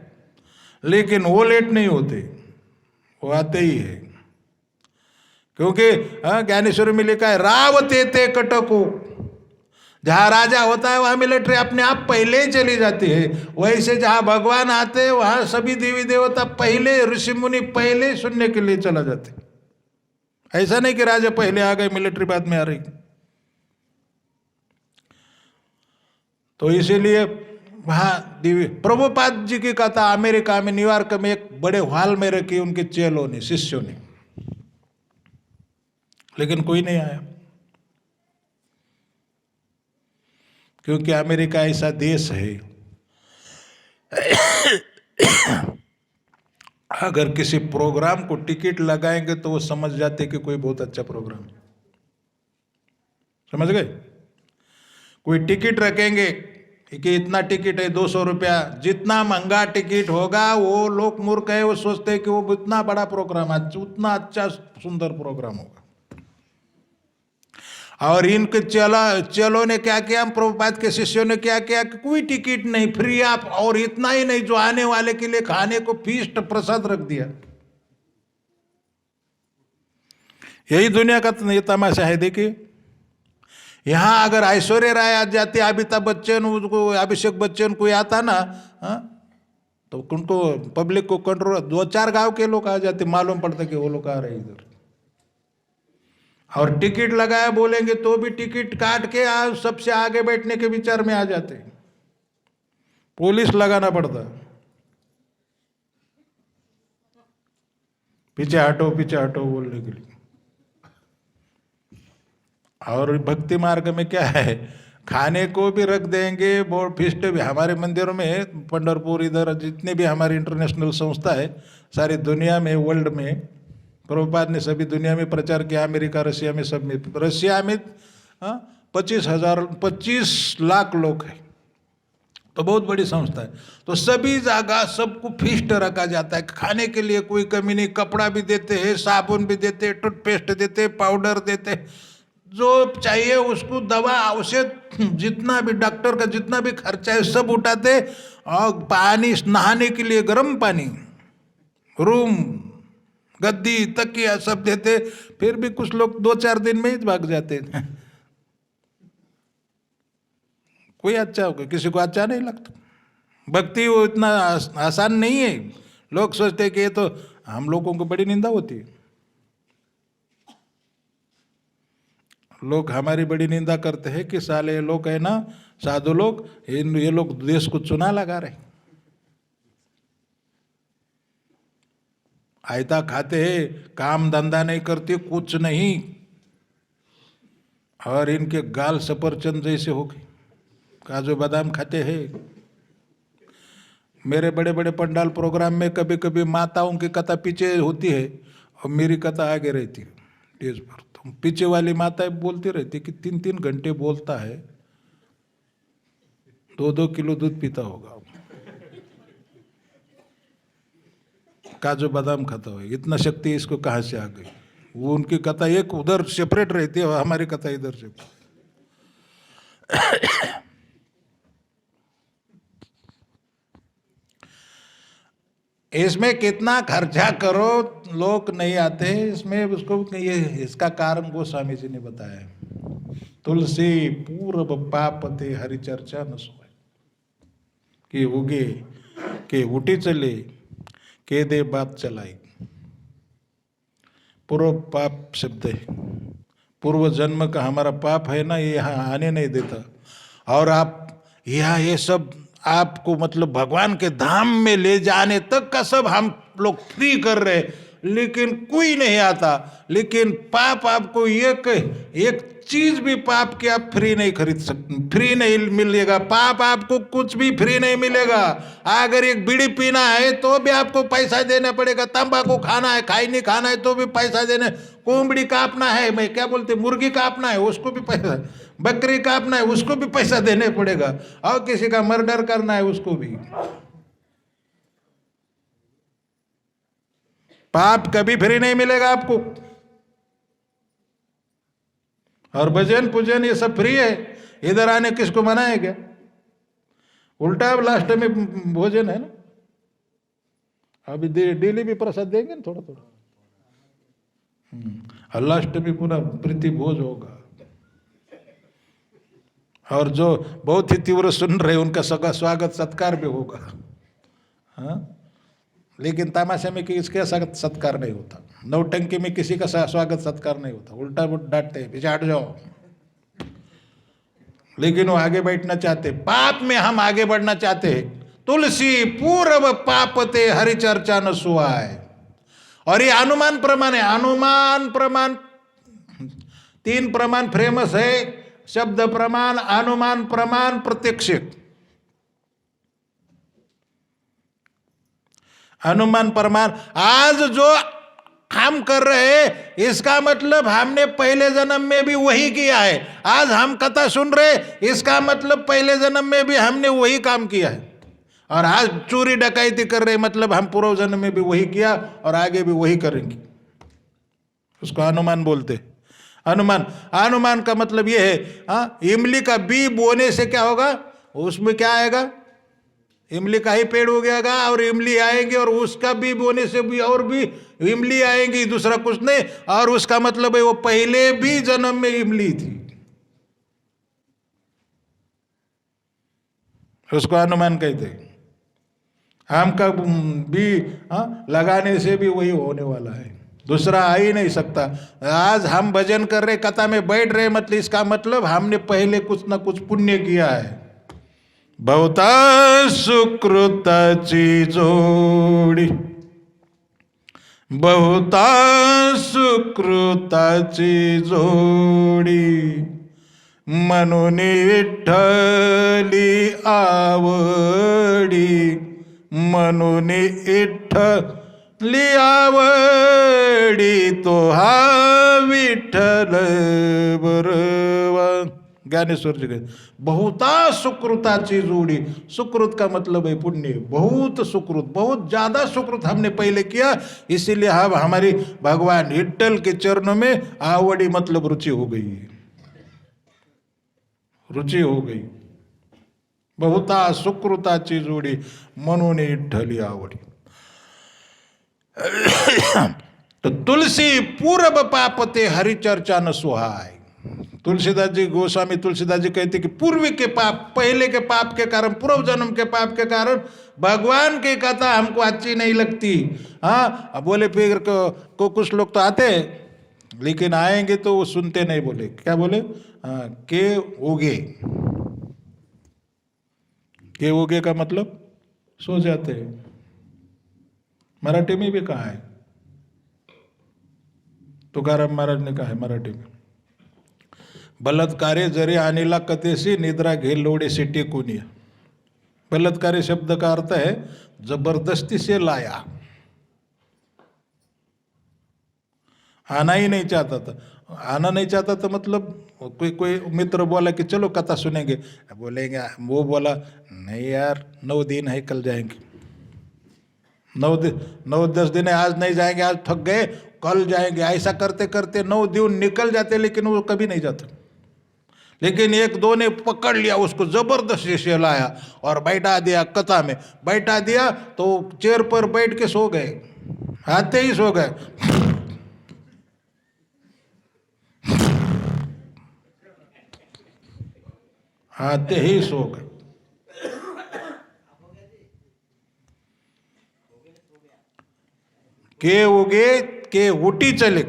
लेकिन वो लेट नहीं होते, वो आते ही है। क्योंकि ज्ञानेश्वरी में लिखा है राव ते कटको, जहां राजा होता है वहां मिलिट्री अपने आप पहले ही चली जाती है। वैसे जहां भगवान आते हैं वहां सभी देवी देवता पहले, ऋषि मुनि पहले सुनने के लिए चला जाते। ऐसा नहीं कि राजा पहले आ गए, मिलिट्री बाद में आ रही। तो इसीलिए वहां प्रभुपाद जी की कथा अमेरिका में, न्यूयॉर्क में एक बड़े हॉल में रखी उनके चेलों ने, शिष्यों ने, लेकिन कोई नहीं आया। क्योंकि अमेरिका ऐसा देश है, अगर किसी प्रोग्राम को टिकट लगाएंगे तो वो समझ जाते कि कोई बहुत अच्छा प्रोग्राम है। समझ गए? कोई टिकट रखेंगे कि इतना टिकट है 200 रुपया, जितना महंगा टिकट होगा वो लोग मूर्ख है, वो सोचते हैं कि वो इतना बड़ा प्रोग्राम है, उतना अच्छा सुंदर प्रोग्राम होगा। और इनके चलो ने क्या किया, प्रभुपाद के शिष्यों ने क्या किया कि कोई टिकट नहीं, फ्री आप, और इतना ही नहीं, जो आने वाले के लिए खाने को फीस्ट प्रसाद रख दिया। यही दुनिया का ये तमाशा है। देखिए यहां अगर ऐश्वर्या राय आ जाती, अमिताभ बच्चन, उनको अभिषेक बच्चन कोई आता ना, तो उनको पब्लिक को कंट्रोल, 2-4 गांव के लोग आ जाते, मालूम पड़ता कि वो लोग आ रहे इधर। और टिकट लगाया बोलेंगे तो भी टिकट काट के सबसे आगे बैठने के विचार में आ जाते, पुलिस लगाना पड़ता, पीछे हटो बोलने के लिए। और भक्ति मार्ग में क्या है, खाने को भी रख देंगे, बोर्ड फीस्ट भी। हमारे मंदिरों में, पंढरपुर, इधर जितने भी हमारी इंटरनेशनल संस्था है, सारी दुनिया में, वर्ल्ड में, प्रभुपाद ने सभी दुनिया में प्रचार किया। अमेरिका, रशिया में, सब में। रशिया में 25 लाख लोग हैं, तो बहुत बड़ी संस्था है। तो सभी जगह सबको फीस्ट रखा जाता है, खाने के लिए कोई कमी नहीं। कपड़ा भी देते हैं, साबुन भी देते, टूथपेस्ट देते, पाउडर देते, जो चाहिए उसको दवा औषध जितना भी डॉक्टर का जितना भी खर्चा है सब उठाते, और पानी नहाने के लिए गर्म पानी, रूम, गद्दी, तकिया सब देते, फिर भी कुछ लोग 2-4 दिन में ही भाग जाते। कोई अच्छा होगा, किसी को अच्छा नहीं लगता। भक्ति वो इतना आसान नहीं है। लोग सोचते हैं कि ये तो हम लोगों को बड़ी निंदा होती है। लोग हमारी बड़ी निंदा करते हैं कि साले ये लोग है ना, साधु लोग, ये लोग देश को चुना लगा रहे, आयता खाते हैं, काम धंधा नहीं करते, कुछ नहीं, और इनके गाल सफरचंद जैसे हो गए, काजू बादाम खाते हैं। मेरे बड़े बड़े पंडाल प्रोग्राम में कभी कभी माताओं की कथा पीछे होती है और मेरी कथा आगे रहती है स्टेज पर, तो पीछे वाली माताएं बोलती रहती कि 3-3 घंटे बोलता है, 2-2 किलो दूध पीता होगा, काजू बादाम खाता हो, इतना शक्ति इसको कहाँ से आ गई। वो उनकी कथा एक उधर सेपरेट रहती है और हमारी कथा इधर से। इसमें कितना खर्चा करो लोग नहीं आते इसमें, उसको ये इसका कारण गोस्वामी जी ने बताया। तुलसी पूर्व पापते हरि चर्चा न सोए, कि उगे के उठी चले के दे बात चलाई। पूर्व पाप शब्द है, पूर्व जन्म का हमारा पाप है ना, ये यहाँ आने नहीं देता। और आप यहाँ ये सब आपको मतलब भगवान के धाम में ले जाने तक का सब हम लोग फ्री कर रहे, लेकिन कोई नहीं आता। लेकिन पाप आपको एक चीज भी पाप की आप फ्री नहीं खरीद सकते, फ्री नहीं मिलेगा। पाप आपको कुछ भी फ्री नहीं मिलेगा। अगर एक बीड़ी पीना है तो भी आपको पैसा देना पड़ेगा, तंबाकू खाना है, खाई नहीं खाना है तो भी पैसा देना, कोंबड़ी काटना है, मैं क्या बोलते, मुर्गी काटना है उसको भी पैसा, बकरी काटना है उसको भी पैसा देने पड़ेगा, और किसी का मर्डर करना है उसको भी। पाप कभी फ्री नहीं मिलेगा आपको। और भजन पूजन ये सब फ्री है, इधर आने किसको मना है क्या? उल्टा लास्ट में भोजन है ना, अभी डेली भी प्रसाद देंगे ना थोड़ा थोड़ा, और लास्ट में पूरा प्रीति भोज होगा। और जो बहुत ही तीव्र सुन रहे उनका सगा स्वागत सत्कार भी होगा। हाँ, लेकिन तमाशा में किसके सत्कार नहीं होता, नौटंकी में किसी का स्वागत सत्कार नहीं होता, उल्टा डांटते हैं, पीछे हट जाओ। लेकिन वो आगे बैठना चाहते, पाप में हम आगे बढ़ना चाहते हैं। तुलसी पूर्व पापते हरि चर्चा न सुहाय। और ये अनुमान प्रमाण है, अनुमान प्रमाण 3 प्रमाण फेमस है, शब्द प्रमाण, अनुमान प्रमाण, प्रत्यक्ष। अनुमान प्रमाण आज जो हम कर रहे हैं इसका मतलब हमने पहले जन्म में भी वही किया है। आज हम कथा सुन रहे इसका मतलब पहले जन्म में भी हमने वही काम किया है। और आज चोरी डकैती कर रहे मतलब हम पूर्व जन्म में भी वही किया और आगे भी वही करेंगे। उसको अनुमान बोलते। अनुमान, अनुमान का मतलब ये है, इमली का बी बोने से क्या होगा, उसमें क्या आएगा, इमली का ही पेड़ हो गया और इमली आएंगे, और उसका भी बोने से भी और भी इमली आएंगी, दूसरा कुछ नहीं। और उसका मतलब है वो पहले भी जन्म में इमली थी, उसको अनुमान कहते हैं। आम का भी लगाने से भी वही होने वाला है, दूसरा आ ही नहीं सकता। आज हम भजन कर रहे, कथा में बैठ रहे, मतलब इसका मतलब हमने पहले कुछ ना कुछ पुण्य किया है। बहुता सुकृताची जोडी, बहुता सुकृताची जोडी, म्हणून विठ्ठली आवडी, म्हणून विठ्ठली आवडी, तो हा विठ्ठल बरवा। ज्ञानेश्वर जी कहते बहुता सुकृताची जोड़ी। सुकृत का मतलब है पुण्य, बहुत सुकृत, बहुत ज्यादा सुकृत हमने पहले किया, इसीलिए हम हमारी भगवान विठ्ठल के चरणों में आवड़ी मतलब रुचि हो गई है। रुची हो गई। बहुता सुकृताची जोडी म्हणून विठ्ठली आवडी। तो तुलसी पूरब पापते हरिचर्चा न सुहाय। तुलसीदास जी, गोस्वामी तुलसीदास जी कहते कि पूर्व के पाप, पहले के पाप के कारण, पूर्व जन्म के पाप के कारण भगवान की कथा हमको अच्छी नहीं लगती। हाँ, अब बोले फिर को कुछ लोग तो आते लेकिन आएंगे तो वो सुनते नहीं। बोले क्या बोले? के उगे। के उगे का मतलब सो जाते हैं। मराठी में भी कहा है, तुकाराम महाराज ने कहा है मराठी में, बलात्कारे जरी आणीला कथेसी निद्रा घे लोडेसी टेकुनिया। बलात्कारी शब्द का अर्थ है जबरदस्ती से लाया, आना ही नहीं चाहता था। आना नहीं चाहता था मतलब कोई मित्र बोला कि चलो कथा सुनेंगे, बोलेंगे, वो बोला नहीं यार 9 दिन है कल जाएंगे, 9-10 दिन है, आज नहीं जाएंगे, आज थक गए कल जाएंगे। ऐसा करते करते 9 दिन निकल जाते लेकिन वो कभी नहीं जाता। लेकिन 1-2 ने पकड़ लिया उसको, जबरदस्ती से लाया और बैठा दिया कथा में। बैठा दिया तो चेयर पर बैठ के सो गए, आते ही सो गए। आते ही सो गए। के उगे के उठी चले।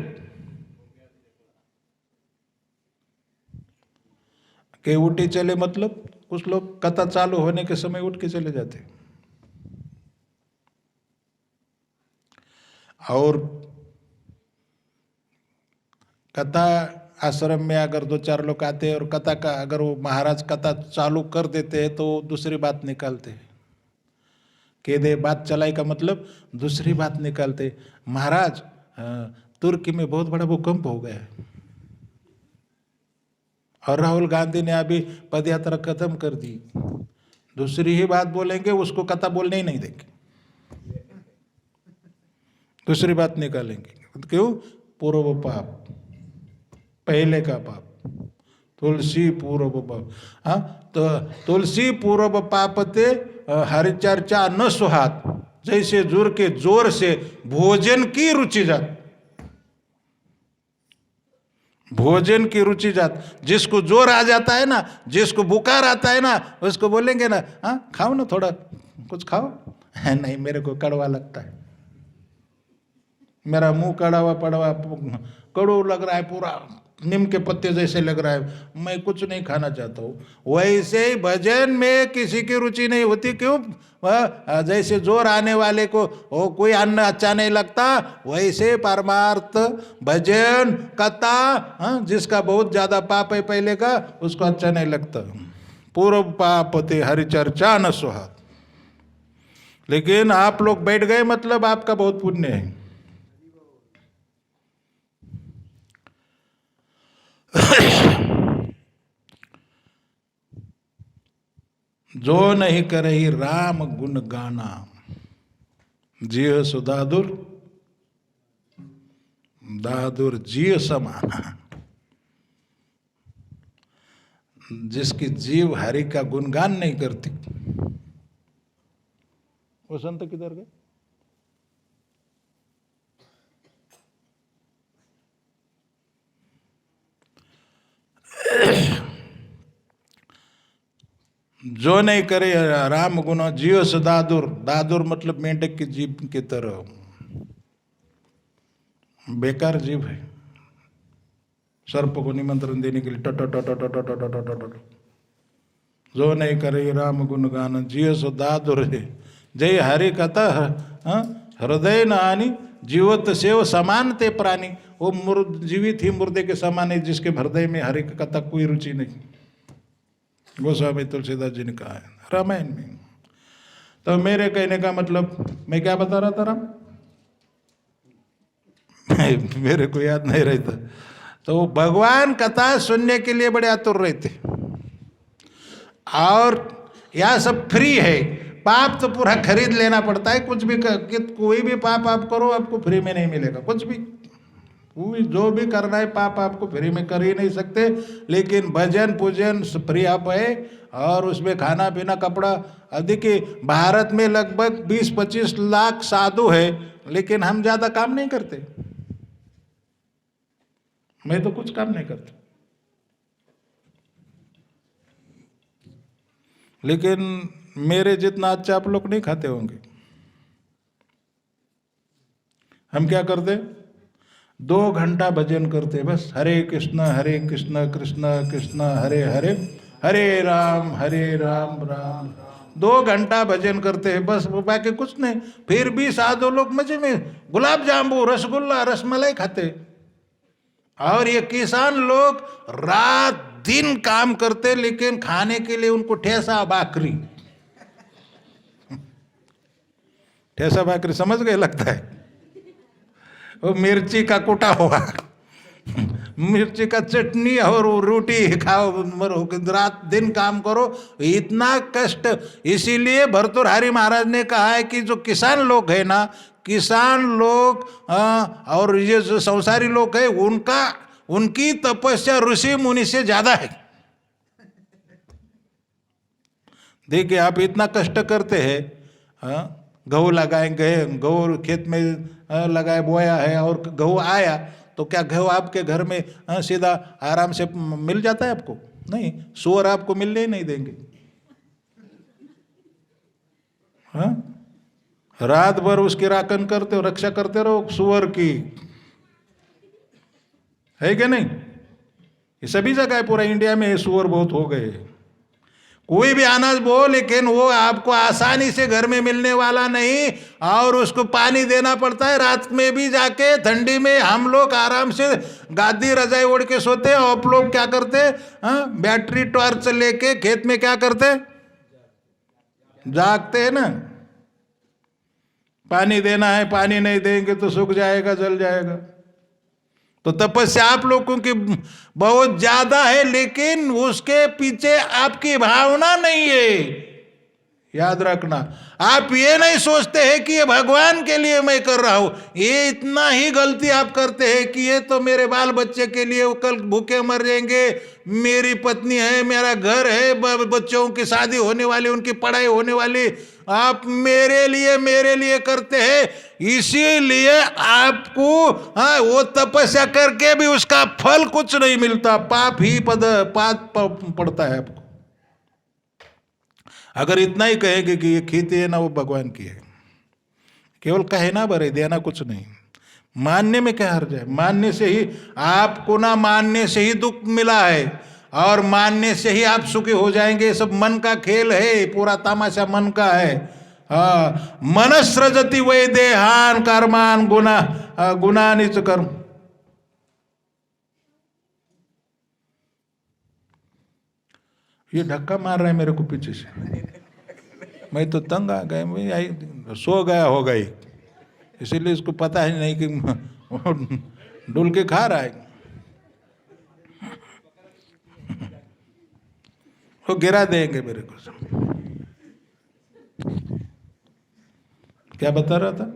के उठी चले मतलब कुछ लोग कथा चालू होने के समय उठ के चले जाते। और कथा आश्रम में अगर 2-4 लोग आते हैं और कथा का अगर वो महाराज कथा चालू कर देते हैं तो दूसरी बात निकालते हैं। के दे बात चलाई का मतलब दूसरी बात निकालते। महाराज तुर्की में बहुत बड़ा भूकंप हो गया है और राहुल गांधी ने अभी पदयात्रा खत्म कर दी। दूसरी ही बात बोलेंगे, उसको कथा बोलने ही नहीं देंगे, दूसरी बात निकालेंगे। क्यों? पूर्व पाप, पहले का पाप, तुलसी पूर्व पाप। हाँ, तो तुलसी पूर्व पापते हरिचर्चा न सुहात, जैसे जोर के जोर से भोजन की रुचि जात। भोजन की रुचि जात, जिसको जोर आ जाता है ना, जिसको बुखार आता है ना, उसको बोलेंगे ना, हाँ खाओ ना, थोड़ा कुछ खाओ। नहीं मेरे को कड़वा लगता है, मेरा मुंह कड़वा पड़वा कड़ू लग रहा है, पूरा नीम के पत्ते जैसे लग रहा है, मैं कुछ नहीं खाना चाहता हूँ। वैसे ही भजन में किसी की रुचि नहीं होती। क्यों? जैसे जोर आने वाले को वो कोई अन्न अच्छा नहीं लगता, वैसे परमार्थ भजन कथा, जिसका बहुत ज्यादा पाप है पहले का, उसको अच्छा नहीं लगता। पूर्व पाप ते हरिचर्चा न सुहात। लेकिन आप लोग बैठ गए मतलब आपका बहुत पुण्य है। जो नहीं करही राम गुण गाना, जिय सुदादुर दादुर जिय समाना। जिसकी जीव हरि का गुणगान नहीं करती, वो संत किधर गए? जो नहीं करे राम गुण जियो से दादुर। दादुर मतलब मेंढक की जीव की तरह, बेकार जीव है। सर्प को निमंत्रण देने के लिए टट। जो नहीं करे राम गुण गान जियो सो दादुर है। जय हरि कथा हृदय न हानि, जीवत सेव समान ते प्राणी। वो जीवित ही मुर्दे के समान है, जिसके हृदय में हरि कथा कोई रुचि नहीं। गोस्वामी तुलसीदास जी ने कहा है रामायण में। तो मेरे कहने का मतलब, मैं क्या बता रहा था राम? मेरे को याद नहीं रहता। तो भगवान कथा सुनने के लिए बड़े आतुर रहते, और यह सब फ्री है। पाप तो पूरा खरीद लेना पड़ता है। कुछ भी कोई भी पाप आप करो, आपको फ्री में नहीं मिलेगा कुछ भी। वो जो भी करना है पाप आपको फ्री में कर ही नहीं सकते, लेकिन भजन पूजन फ्री आप है, और उसमें खाना पीना कपड़ा। देखिए भारत में लगभग 20-25 लाख साधु है, लेकिन हम ज़्यादा काम नहीं करते। मैं तो कुछ काम नहीं करता, लेकिन मेरे जितना अच्छा आप लोग नहीं खाते होंगे। हम क्या करते, 2 घंटा भजन करते बस, हरे कृष्ण कृष्ण कृष्ण हरे हरे, हरे राम राम राम। 2 घंटा भजन करते हैं बस, बाकी कुछ नहीं। फिर भी साधु लोग मजे में गुलाब जामुन, रसगुल्ला, रसमलाई खाते। और ये किसान लोग रात दिन काम करते, लेकिन खाने के लिए उनको ठेसा भाकरी, ठेसा भाकरी समझ गए लगता है, वो मिर्ची का कुटा हुआ, मिर्ची का चटनी और रोटी खाओ, मरो, रात दिन काम करो, इतना कष्ट। इसीलिए भर्तृहरि महाराज ने कहा है कि जो किसान लोग है ना, किसान लोग और ये जो संसारी लोग है, उनकी तपस्या ऋषि मुनि से ज्यादा है। देखिए आप इतना कष्ट करते हैं, गेहूँ लगाएंगे, गेहूँ खेत में लगाए बोया है और गेहूँ आया, तो क्या गेहूँ आपके घर में सीधा आराम से मिल जाता है आपको? नहीं, सूअर आपको मिलने ही नहीं देंगे। हाँ, रात भर उसकी राखन करते हो, रक्षा करते रहो सूअर की, है क्या नहीं? ये सभी जगह है, पूरा इंडिया में सूअर बहुत हो गए। कोई भी अनाज बो, लेकिन वो आपको आसानी से घर में मिलने वाला नहीं, और उसको पानी देना पड़ता है। रात में भी जाके ठंडी में हम लोग आराम से गादी रजाई ओढ़ के सोते हैं, आप लोग क्या करते? बैटरी टॉर्च लेके खेत में क्या करते? जागते हैं ना। पानी देना है, पानी नहीं देंगे तो सूख जाएगा, जल जाएगा। तो तपस्या आप लोगों की बहुत ज्यादा है, लेकिन उसके पीछे आपकी भावना नहीं है। याद रखना, आप ये नहीं सोचते हैं कि ये भगवान के लिए मैं कर रहा हूं। ये इतना ही गलती आप करते हैं कि ये तो मेरे बाल बच्चे के लिए, वो कल भूखे मर जाएंगे, मेरी पत्नी है, मेरा घर है, बच्चों की शादी होने वाली, उनकी पढ़ाई होने वाली, आप मेरे लिए करते हैं। इसीलिए आपको वो तपस्या करके भी उसका फल कुछ नहीं मिलता, पाप ही पड़ता है आपको। अगर इतना ही कहेंगे कि ये खेती है ना वो भगवान की है, केवल कहे ना भरे, देना कुछ नहीं। मानने में क्या हर्ज है? मानने से ही आपको, ना मानने से ही दुख मिला है, और मानने से ही आप सुखी हो जाएंगे। सब मन का खेल है, पूरा तमाशा मन का है। मनस्रजति वै देहान कर्मान गुणानि च कर्म। ये धक्का मार रहा है मेरे को पीछे से, मैं तो तंग आ गया, मैं सो गया होगा ही, इसीलिए इसको पता ही नहीं कि डुल के खा रहा है। वो गिरा देंगे मेरे को। क्या बता रहा था?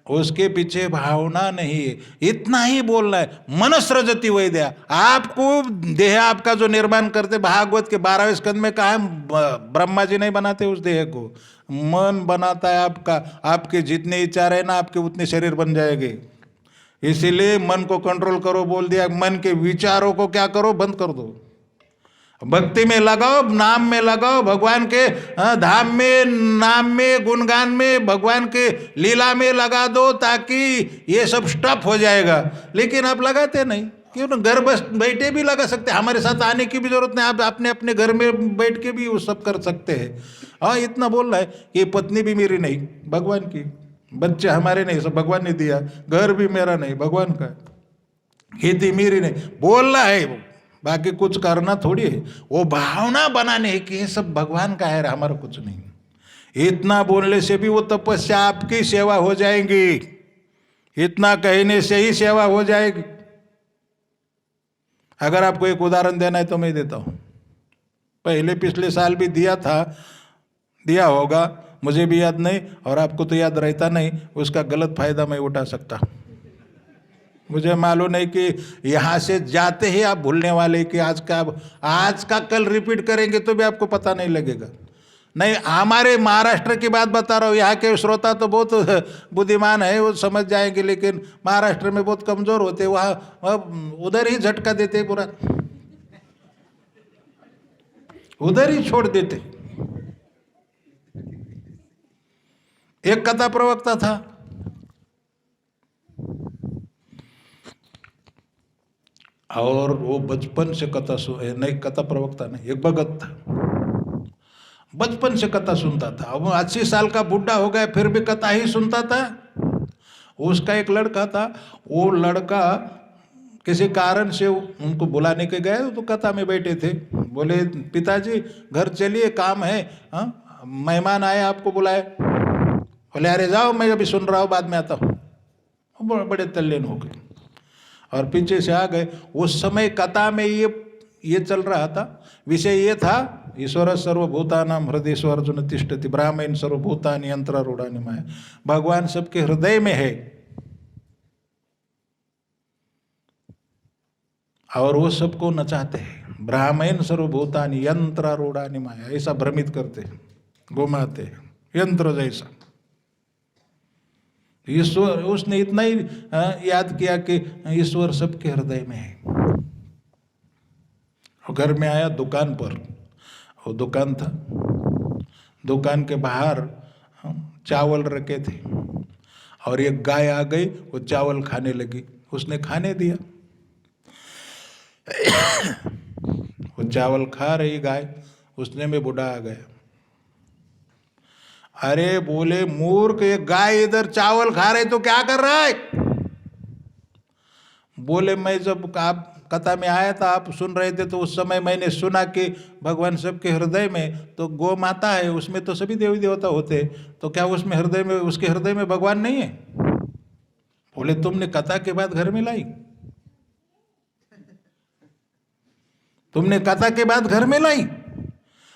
उसके पीछे भावना नहीं है, इतना ही बोलना है। मनस्रजति वैद्या, आपको देह आपका जो निर्माण करते, भागवत के 12वें स्कंद में कहा है, ब्रह्मा जी नहीं बनाते उस देह को, मन बनाता है आपका। आपके जितने विचार है ना, आपके उतने शरीर बन जाएंगे। इसीलिए मन को कंट्रोल करो बोल दिया। मन के विचारों को क्या करो? बंद कर दो। भक्ति में लगाओ, नाम में लगाओ, भगवान के धाम में, नाम में, गुणगान में, भगवान के लीला में लगा दो, ताकि ये सब स्टॉप हो जाएगा। लेकिन आप लगाते नहीं, क्यों ना? घर बस बैठे भी लगा सकते, हमारे साथ आने की भी जरूरत नहीं, आप अपने घर में बैठ के भी वो सब कर सकते हैं। हाँ, इतना बोल रहा है कि पत्नी भी मेरी नहीं, भगवान की, बच्चे हमारे नहीं, सब भगवान ने दिया, घर भी मेरा नहीं, भगवान का, खेती मेरी नहीं, बोल रहा है वो, बाकी कुछ करना थोड़ी है। वो भावना बनाने है कि ये सब भगवान का है, हमारा कुछ नहीं। इतना बोलने से भी वो तपस्या आपकी सेवा हो जाएगी, इतना कहने से ही सेवा हो जाएगी। अगर आपको एक उदाहरण देना है तो मैं देता हूँ। पहले पिछले साल भी दिया होगा, मुझे भी याद नहीं, और आपको तो याद रहता नहीं, उसका गलत फायदा मैं उठा सकता। मुझे मालूम नहीं कि यहाँ से जाते ही आप भूलने वाले कि आज का कल रिपीट करेंगे तो भी आपको पता नहीं लगेगा। नहीं, हमारे महाराष्ट्र की बात बता रहा हूँ। यहाँ के श्रोता तो बहुत बुद्धिमान है, वो समझ जाएंगे, लेकिन महाराष्ट्र में बहुत कमज़ोर होते, वहाँ उधर ही झटका देते, पूरा उधर ही छोड़ देते। एक कथा प्रवक्ता था, और वो बचपन से कथा प्रवक्ता नहीं, एक भगत था, बचपन से कथा सुनता था। अब 80 साल का बुढ़ा हो गया, फिर भी कथा ही सुनता था। उसका एक लड़का था, वो लड़का किसी कारण से उनको बुलाने के गए, तो कथा में बैठे थे। बोले, पिताजी घर चलिए, काम है, मेहमान आए, आपको बुलाए। बोले, अरे जाओ, मैं अभी सुन रहा हूँ, बाद में आता हूँ। बड़े तल्लीन हो गए और पीछे से आ गए। उस समय कथा में ये चल रहा था, विषय ये था, ईश्वर सर्वभूतानां हृदयेषु अर्जुन तिष्ठति ब्राह्मण सर्वभूतानि यंत्रारूढ़ानि माया। भगवान सबके हृदय में है और वो सबको नचाते हैं। ब्राह्मण सर्वभूतानि यंत्रारूढ़ानि माया, ऐसा भ्रमित करते हैं, घुमाते हैं, यंत्र जैसा। ईश्वर, उसने इतना ही याद किया कि ईश्वर सबके हृदय में है। घर में आया, दुकान पर, वो दुकान था, दुकान के बाहर चावल रखे थे और एक गाय आ गई, वो चावल खाने लगी, उसने खाने दिया। वो चावल खा रही गाय, उसने में बूढ़ा आ गया। अरे बोले, मूर्ख, ये गाय इधर चावल खा रहे तो क्या कर रहा है? बोले, मैं जब आप कथा में आया था, आप सुन रहे थे, तो उस समय मैंने सुना कि भगवान सबके हृदय में तो गौ माता है, उसमें तो सभी देवी देवता होते, तो क्या उसमें हृदय में, उसके हृदय में भगवान नहीं है? बोले, तुमने कथा के बाद घर में लाई? तुमने कथा के बाद घर में लाई?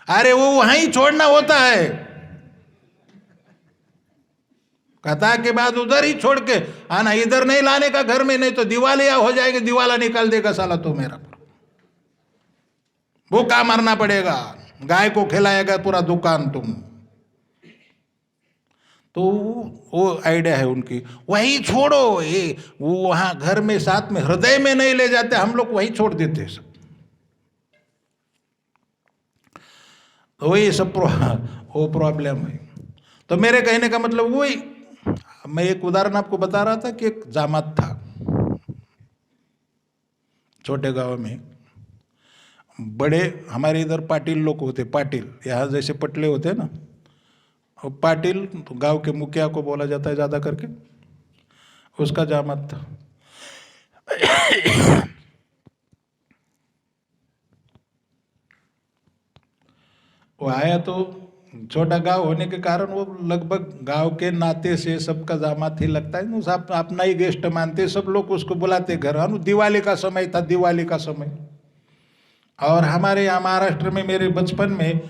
अरे वो वहां ही छोड़ना होता है, कथा के बाद उधर ही छोड़ के आना, इधर नहीं लाने का घर में, नहीं तो दिवालिया हो जाएगी, दिवाला निकाल देगा साला तो मेरा, भूखा मरना पड़ेगा, गाय को खिलाएगा पूरा दुकान तुम। तो वो आइडिया है उनकी, वही छोड़ो, वो वहां घर में साथ में हृदय में नहीं ले जाते, हम लोग वही छोड़ देते हैं सब। तो वही सब वो प्रॉब्लम है। तो मेरे कहने का मतलब वही, मैं एक उदाहरण आपको बता रहा था कि एक जामात था छोटे गांव में। बड़े हमारे इधर पाटिल लोग होते, पाटिल यहाँ जैसे पटले होते हैं ना, और पाटिल तो गांव के मुखिया को बोला जाता है ज़्यादा करके, उसका जामात था। वो आया तो छोटा गांव होने के कारण वो लगभग गांव के नाते से सबका जामात ही लगता है, सब अपना ही गेस्ट मानते, सब लोग उसको बुलाते घर। दिवाली का समय था, दिवाली का समय। और हमारे यहाँ महाराष्ट्र में मेरे बचपन में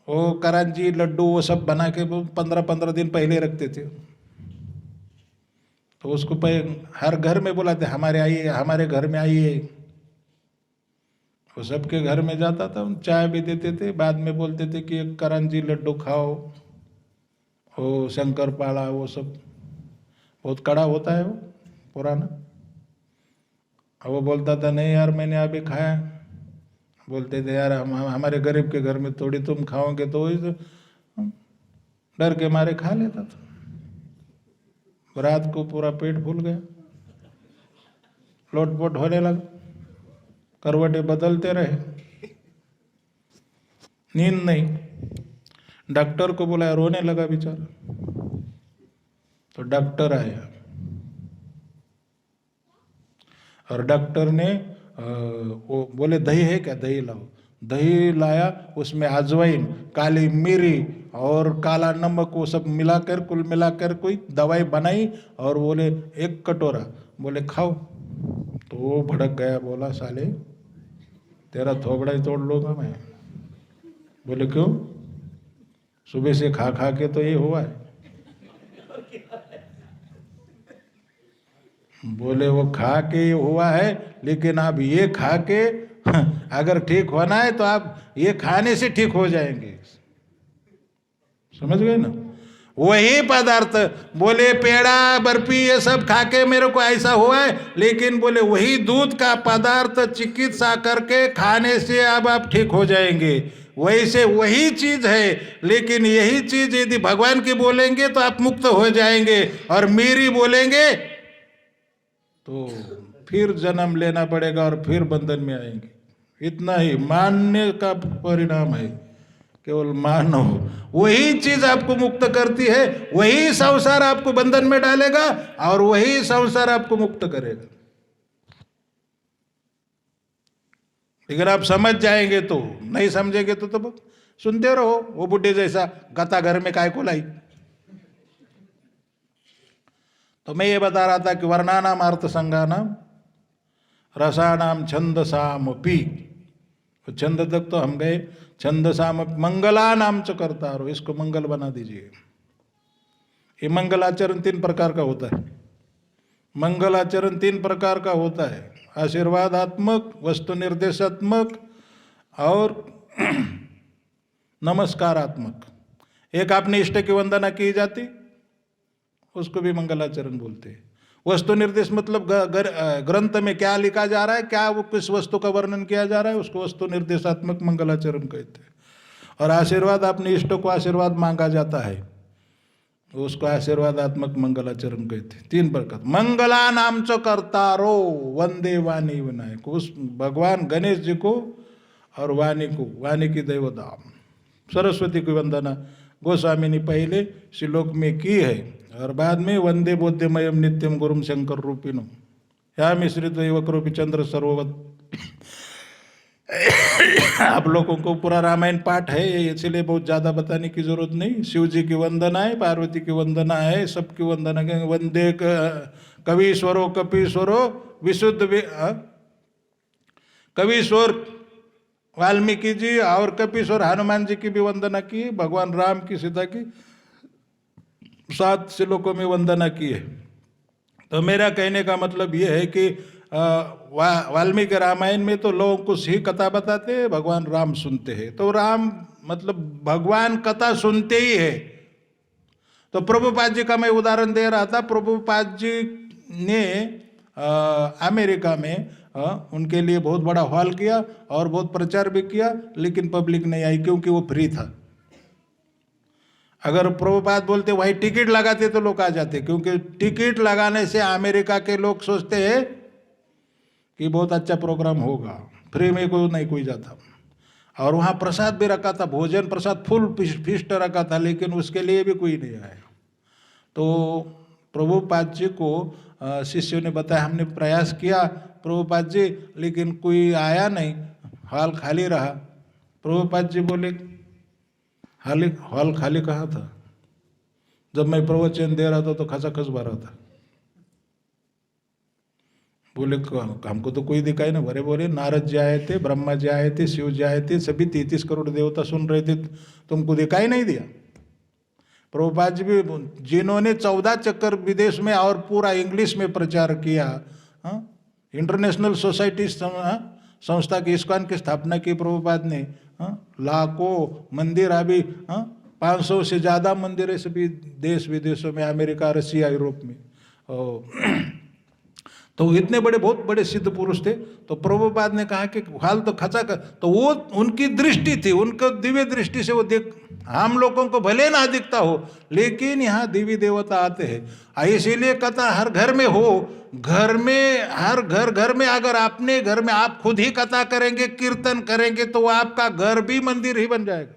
वो करंजी लड्डू वो सब बना के 15-15 दिन पहले रखते थे, तो उसको हर घर में बुलाते, हमारे आइए, हमारे घर में आइए। वो सबके घर में जाता था, चाय भी देते थे, बाद में बोलते थे कि एक करंजी लड्डू खाओ, वो शंकर पाला, वो सब बहुत कड़ा होता है वो पुराना। और वो बोलता था, नहीं यार मैंने अभी खाया। बोलते थे, यार हमारे गरीब के घर में थोड़ी तुम खाओगे, तो वही डर के मारे खा लेता था। रात को पूरा पेट फूल गया, लोटपोट होने लगा, करवटें बदलते रहे, नींद नहीं। डॉक्टर को बुलाया, रोने लगा बेचारा। तो डॉक्टर आया और डॉक्टर ने वो बोले, दही है क्या? दही लाओ। दही लाया, उसमें अजवाइन, काली मिरी और काला नमक, वो सब मिलाकर, कुल मिलाकर कोई दवाई बनाई और बोले, एक कटोरा, बोले खाओ। तो वो भड़क गया, बोला, साले तेरा थोबड़ा ही तोड़ लूँगा मैं। बोले, क्यों? सुबह से खा खा के तो ये हुआ है। बोले वो खा के हुआ है, लेकिन आप ये खा के अगर ठीक होना है तो आप ये खाने से ठीक हो जाएंगे। समझ गए ना? वही पदार्थ, बोले पेड़ा बर्फी ये सब खा के मेरे को ऐसा हुआ है, लेकिन बोले वही दूध का पदार्थ चिकित्सा करके खाने से अब आप ठीक हो जाएंगे। वैसे वही चीज है, लेकिन यही चीज यदि भगवान की बोलेंगे तो आप मुक्त हो जाएंगे, और मेरी बोलेंगे तो फिर जन्म लेना पड़ेगा और फिर बंधन में आएंगे। इतना ही मानने का परिणाम है, केवल मानो। वही चीज आपको मुक्त करती है, वही संसार आपको बंधन में डालेगा और वही संसार आपको मुक्त करेगा। लेकिन आप समझ जाएंगे तो, नहीं समझेंगे तो सुनते रहो। वो बुढ़े जैसा गता घर में काय को लाई। तो मैं ये बता रहा था कि वर्णानाम अर्थ संज्ञानाम रसानाम छंदसाम पी। छंद तक तो हम गए। छंदसाम मंगला नाम च करता रहो, इसको मंगल बना दीजिए। ये मंगलाचरण 3 प्रकार का होता है। मंगलाचरण 3 प्रकार का होता है, आशीर्वादात्मक, वस्तु निर्देशात्मक और नमस्कारात्मक। एक आपने इष्ट की वंदना की जाती, उसको भी मंगलाचरण बोलते हैं। वस्तु निर्देश मतलब ग्रंथ में क्या लिखा जा रहा है, क्या वो किस वस्तु का वर्णन किया जा रहा है, उसको वस्तु निर्देशात्मक मंगलाचरण कहते हैं। और आशीर्वाद, अपने इष्ट को आशीर्वाद मांगा जाता है, उसको आशीर्वादात्मक मंगलाचरण कहते हैं। 3 प्रकार। मंगला नाम च करतारो वंदे वाणी विनायक। उस भगवान गणेश जी को और वाणी को, वाणी की दैवताम सरस्वती की वंदना गोस्वामी ने पहले श्लोक में की है, और बाद में वंदे बोध्यमयम नित्यम गुरुम शंकर रूपिणम या मिश्रित युवकरूपी चंद्र सरोवत। आप लोगों को पूरा रामायण पाठ है, इसलिए बहुत ज़्यादा बताने की जरूरत नहीं। शिव जी की वंदना है, पार्वती की वंदना है, सबकी वंदना के वंदे कवीश्वरो कपीश्वरो विशुद्ध कवीश्वर वाल्मीकि जी और कपीश्वर हनुमान जी की भी वंदना की, भगवान राम की, सीता की 7 श्लोकों में वंदना की है। तो मेरा कहने का मतलब ये है कि वाल्मीकि रामायण में तो लोगों को ही कथा बताते हैं, भगवान राम सुनते हैं। तो राम मतलब भगवान कथा सुनते ही है। तो प्रभुपाद जी का मैं उदाहरण दे रहा था। प्रभुपाद जी ने अमेरिका में उनके लिए बहुत बड़ा हॉल किया और बहुत प्रचार भी किया, लेकिन पब्लिक नहीं आई क्योंकि वो फ्री था। अगर प्रभुपाद बोलते वही टिकट लगाते तो लोग आ जाते, क्योंकि टिकट लगाने से अमेरिका के लोग सोचते हैं कि बहुत अच्छा प्रोग्राम होगा, फ्री में कोई जाता। और वहाँ प्रसाद भी रखा था, भोजन प्रसाद फुल फिस्ट रखा था, लेकिन उसके लिए भी कोई नहीं आया। तो प्रभुपाद जी को शिष्यों ने बताया, हमने प्रयास किया प्रभुपाद जी, लेकिन कोई आया नहीं, हॉल खाली रहा। प्रभुपाद जी बोले, हॉल खाली कहाँ था? जब मैं प्रवचन दे रहा था तो खचाखच भरा था। बोले हमको तो कोई दिखाई ना भरे। बोले नारद जी आए थे, ब्रह्मा जी आए थे, शिव जी आए थे, सभी 33 करोड़ देवता सुन रहे थे, तुमको दिखाई नहीं दिया? प्रभुपाद जी भी, जिन्होंने 14 चक्कर विदेश में और पूरा इंग्लिश में प्रचार किया, इंटरनेशनल सोसाइटी संस्था की, इस्कॉन की स्थापना की प्रभुपाद ने, लाखों मंदिर, अभी 500 से ज़्यादा मंदिर है सभी देश विदेशों में, अमेरिका, रसिया, यूरोप में। तो इतने बड़े, बहुत बड़े सिद्ध पुरुष थे। तो प्रभुपाद ने कहा कि हाल तो खचा कर, तो वो उनकी दृष्टि थी, उनको दिव्य दृष्टि से वो देख, हम लोगों को भले ना दिखता हो, लेकिन यहाँ देवी देवता आते हैं। इसीलिए कथा हर घर में हो, घर में, हर घर में, अगर अपने घर में आप खुद ही कथा करेंगे, कीर्तन करेंगे, तो आपका घर भी मंदिर ही बन जाएगा।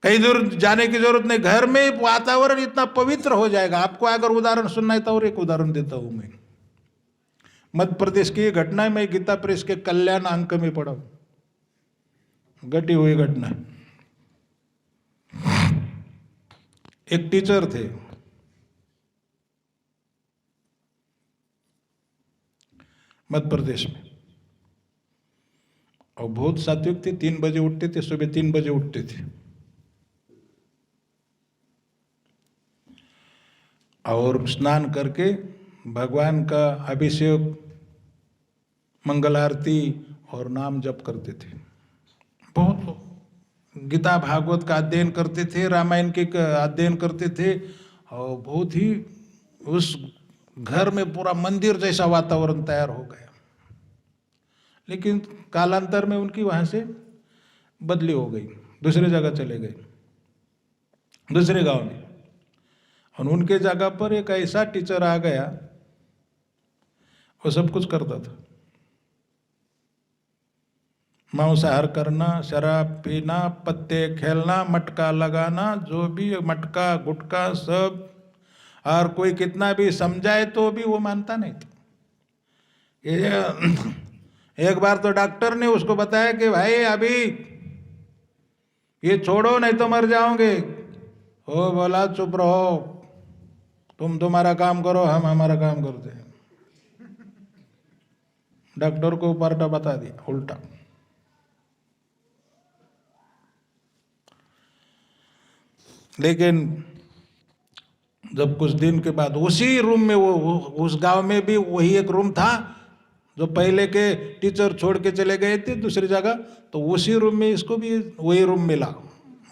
कहीं दूर जाने की जरूरत नहीं, घर में वातावरण इतना पवित्र हो जाएगा। आपको अगर उदाहरण सुनना है तो और एक उदाहरण देता हूं मैं। मध्य प्रदेश की घटना है, मैं गीता प्रेस के कल्याण अंक में पढ़ा, घटी हुई घटना। एक टीचर थे, मध्य प्रदेश में, और बहुत सात्विक थे। 3 बजे उठते थे, सुबह 3 बजे उठते थे। और स्नान करके भगवान का अभिषेक, मंगल आरती और नाम जप करते थे। बहुत गीता भागवत का अध्ययन करते थे, रामायण के अध्ययन करते थे, और बहुत ही उस घर में पूरा मंदिर जैसा वातावरण तैयार हो गया। लेकिन कालांतर में उनकी वहाँ से बदली हो गई, दूसरी जगह चले गए, दूसरे गांव में। और उनके जगह पर एक ऐसा टीचर आ गया, वो सब कुछ करता था। मांसाहार करना, शराब पीना, पत्ते खेलना, मटका लगाना, जो भी मटका गुटका सब, और कोई कितना भी समझाए तो भी वो मानता नहीं था। एक बार तो डॉक्टर ने उसको बताया कि भाई अभी ये छोड़ो नहीं तो मर जाओगे। वो बोला चुप रहो, तुम तुम्हारा काम करो, हम हमारा काम करते हैं। डॉक्टर को उल्टा बता दिया, उल्टा। लेकिन जब कुछ दिन के बाद उसी रूम में, वो उस गांव में भी वही एक रूम था जो पहले के टीचर छोड़ के चले गए थे दूसरी जगह, तो उसी रूम में इसको भी वही रूम मिला।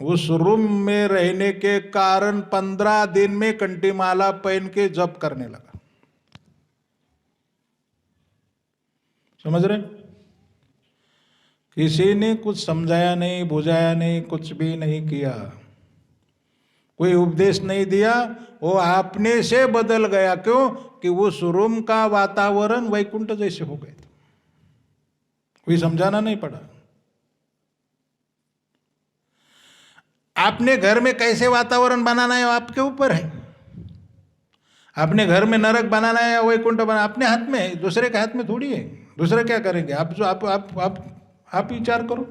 उस रूम में रहने के कारण 15 दिन में कंठी माला पहन के जप करने लगा। समझ रहे? किसी ने कुछ समझाया नहीं, बुझाया नहीं, कुछ भी नहीं किया, कोई उपदेश नहीं दिया, वो अपने से बदल गया। क्यों? कि उस रूम का वातावरण वैकुंठ जैसे हो गए। कोई समझाना नहीं पड़ा। आपने घर में कैसे वातावरण बनाना है आपके ऊपर है। अपने घर में नरक बनाना है या वैकुंठ बनाना अपने हाथ में है, दूसरे के हाथ में थोड़ी है। दूसरे क्या करेंगे? आप जो आप विचार करो।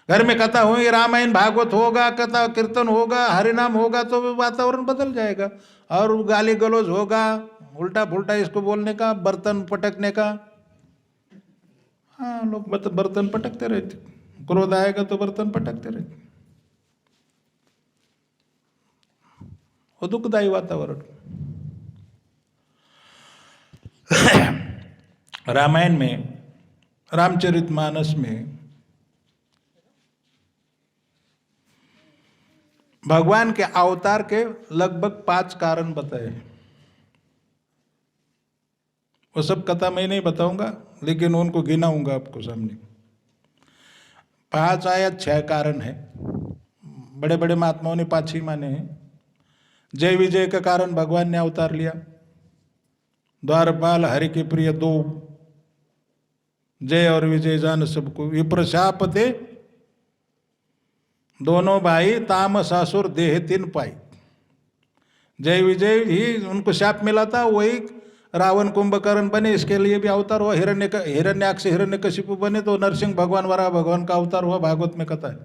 घर में कथा होगी, रामायण भागवत होगा, कथा कीर्तन होगा, हरिनाम होगा, तो वातावरण बदल जाएगा। और गाली गलौज होगा, उल्टा पुल्टा इसको बोलने का, बर्तन पटकने का। हाँ, लोग बर्तन पटकते रहते, क्रोध आएगा तो बर्तन पटकते रहते। वो दुखदायी वातावरण। रामायण में, रामचरितमानस में भगवान के अवतार के लगभग 5 कारण बताए। वो सब कथा मैं नहीं बताऊंगा, लेकिन उनको गिनाऊंगा आपको सामने। 5 आया 6 कारण है। बड़े बड़े महात्माओं ने 5 ही माने हैं। जय विजय का कारण भगवान ने अवतार लिया। द्वारपाल हरि के प्रिय 2, जय और विजय जान सबको। विप्र शाप थे दोनों भाई, तामस असुर देह 3 पाई। जय विजय ही उनको शाप मिला था, वही रावण कुंभकर्ण बने, इसके लिए भी अवतार हुआ। हिरण्याक्ष हिरण्यकशिपु बने तो नरसिंह भगवान वरा भगवान का अवतार हुआ, भागवत में कथा है।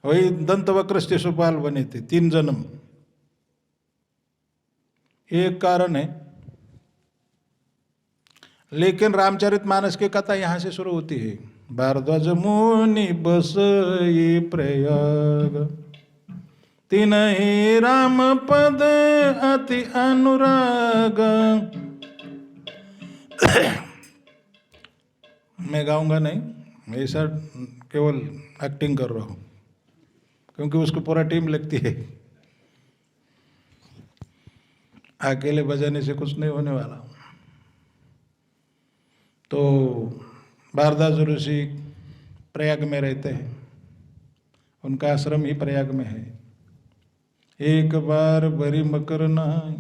वही दंत वक्र शिशुपाल बने थे, 3 जन्म। एक कारण है। लेकिन रामचरितमानस की कथा यहां से शुरू होती है। भारद्वाज मुनि बसई प्रयाग, तिनहि राम पद अति अनुराग। मैं गाऊंगा नहीं, मैं ऐसा केवल एक्टिंग कर रहा हूं, क्योंकि उसको पूरा टीम लगती है। अकेले बजाने से कुछ नहीं होने वाला। तो भारद्वाज ऋषि प्रयाग में रहते हैं, उनका आश्रम ही प्रयाग में है। एक बार बरी मकर नहाय,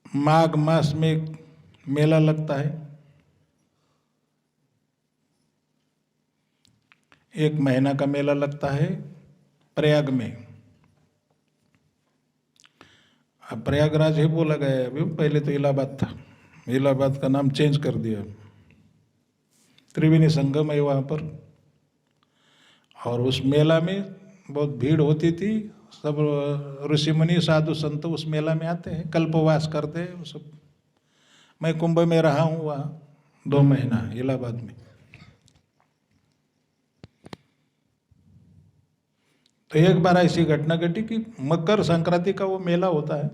माघ मास में एक मेला लगता है। 1 महीना का मेला लगता है प्रयाग में। अब प्रयागराज ही बोला गया है अभी, पहले तो इलाहाबाद था। इलाहाबाद का नाम चेंज कर दिया। त्रिवेणी संगम है वहाँ पर। और उस मेला में बहुत भीड़ होती थी। सब ऋषि मुनि साधु संत उस मेला में आते हैं, कल्पवास करते हैं वो सब। मैं कुंभ में रहा हूँ वहाँ 2 महीना इलाहाबाद में। तो एक बार ऐसी घटना घटी कि मकर संक्रांति का वो मेला होता है,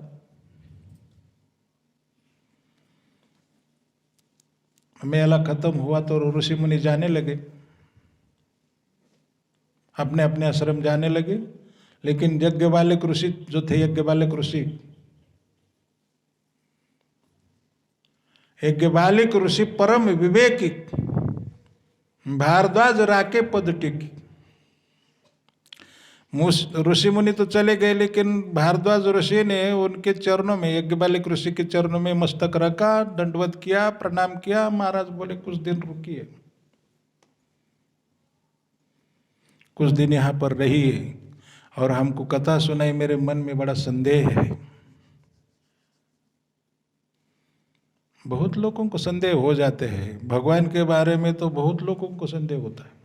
मेला खत्म हुआ तो ऋषि मुनि जाने लगे, अपने अपने आश्रम जाने लगे। लेकिन यज्ञवालिक ऋषि जो थे, यज्ञवालिक ऋषि परम विवेकी, भारद्वाज राके पद टिकी। ऋषि मुनि तो चले गए, लेकिन भारद्वाज ऋषि ने उनके चरणों में, यज्ञवालिक ऋषि के चरणों में मस्तक रखा, दंडवत किया, प्रणाम किया। महाराज बोले कुछ दिन रुकिए, कुछ दिन यहाँ पर रहिए और हमको कथा सुनाई, मेरे मन में बड़ा संदेह है। बहुत लोगों को संदेह हो जाते हैं भगवान के बारे में, तो बहुत लोगों को संदेह होता है।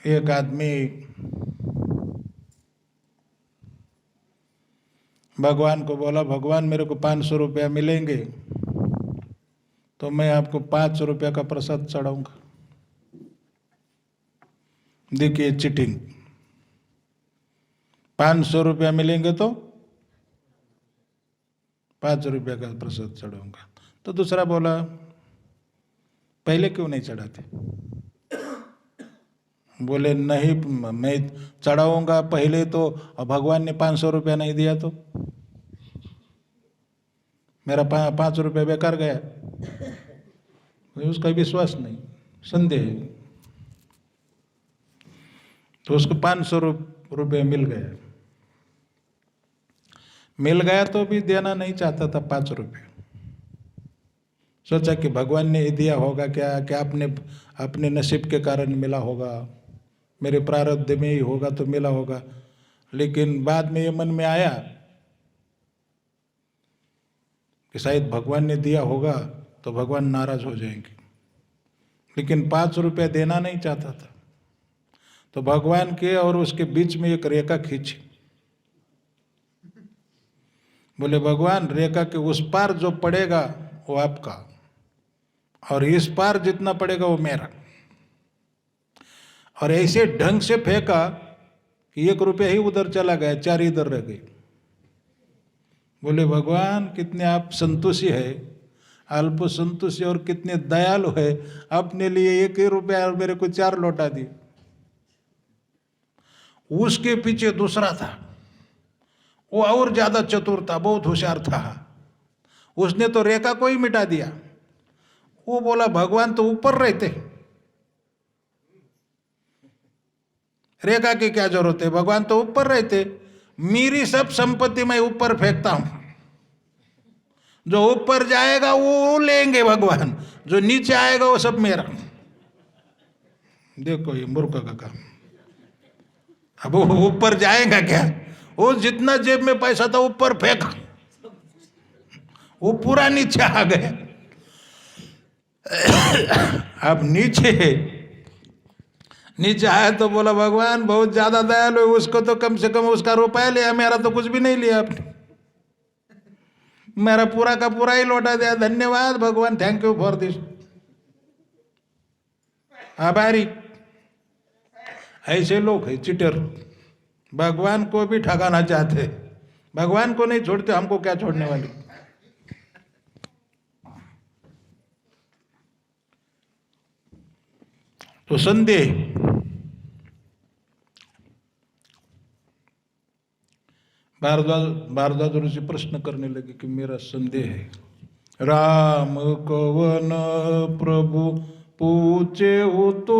एक आदमी भगवान को बोला, भगवान मेरे को 500 रुपया मिलेंगे तो मैं आपको 500 रुपया का प्रसाद चढ़ाऊंगा। देखिए चिटिंग, 500 रुपया मिलेंगे तो 5 रुपया का प्रसाद चढ़ाऊंगा। तो दूसरा बोला, पहले क्यों नहीं चढ़ाते? बोले नहीं, मैं चढ़ाऊंगा पहले तो भगवान ने 500 रुपया नहीं दिया तो मेरा 5 रुपया बेकार गया। उसका विश्वास नहीं, संदेह। तो उसको 500 रुपये मिल गया तो भी देना नहीं चाहता था 5 रुपये। सोचा कि भगवान ने दिया होगा क्या अपने नसीब के कारण मिला होगा, मेरे प्रारब्ध में ही होगा तो मिला होगा। लेकिन बाद में ये मन में आया कि शायद भगवान ने दिया होगा तो भगवान नाराज हो जाएंगे, लेकिन 5 रुपया देना नहीं चाहता था। तो भगवान के और उसके बीच में एक रेखा खींची। बोले भगवान, रेखा के उस पार जो पड़ेगा वो आपका, और इस पार जितना पड़ेगा वो मेरा। और ऐसे ढंग से फेंका कि 1 रुपया ही उधर चला गया, 4 इधर रह गए। बोले भगवान, कितने आप संतोषी है, अल्प संतोषी, और कितने दयालु है, अपने लिए 1 ही रुपया और मेरे को 4 लौटा दिए। उसके पीछे दूसरा था, वो और ज्यादा चतुर था, बहुत होशियार था। उसने तो रेखा को ही मिटा दिया। वो बोला भगवान तो ऊपर रहते, रेखा की क्या जरूरत है, भगवान तो ऊपर रहते। मेरी सब संपत्ति मैं ऊपर फेंकता हूं, जो ऊपर जाएगा वो लेंगे भगवान, जो नीचे आएगा वो सब मेरा। देखो ये मूर्ख का काम। अब वो ऊपर जाएगा क्या? वो जितना जेब में पैसा था ऊपर फेंक, वो पूरा नीचे आ गया। अब नीचे आया तो बोला भगवान बहुत ज्यादा दयालु है, उसको तो कम से कम उसका रुपया लिया, मेरा तो कुछ भी नहीं लिया आपने, मेरा पूरा का पूरा ही लौटा दिया। धन्यवाद भगवान, थैंक यू फॉर दिस, आभारी। ऐसे लोग हैं चिटर, भगवान को भी ठगाना चाहते, भगवान को नहीं छोड़ते, हमको क्या छोड़ने वाले। तो संदेह, भारद्वाज ऋषि प्रश्न करने लगे कि मेरा संदेह है। राम कवन प्रभु पूछे हो तो,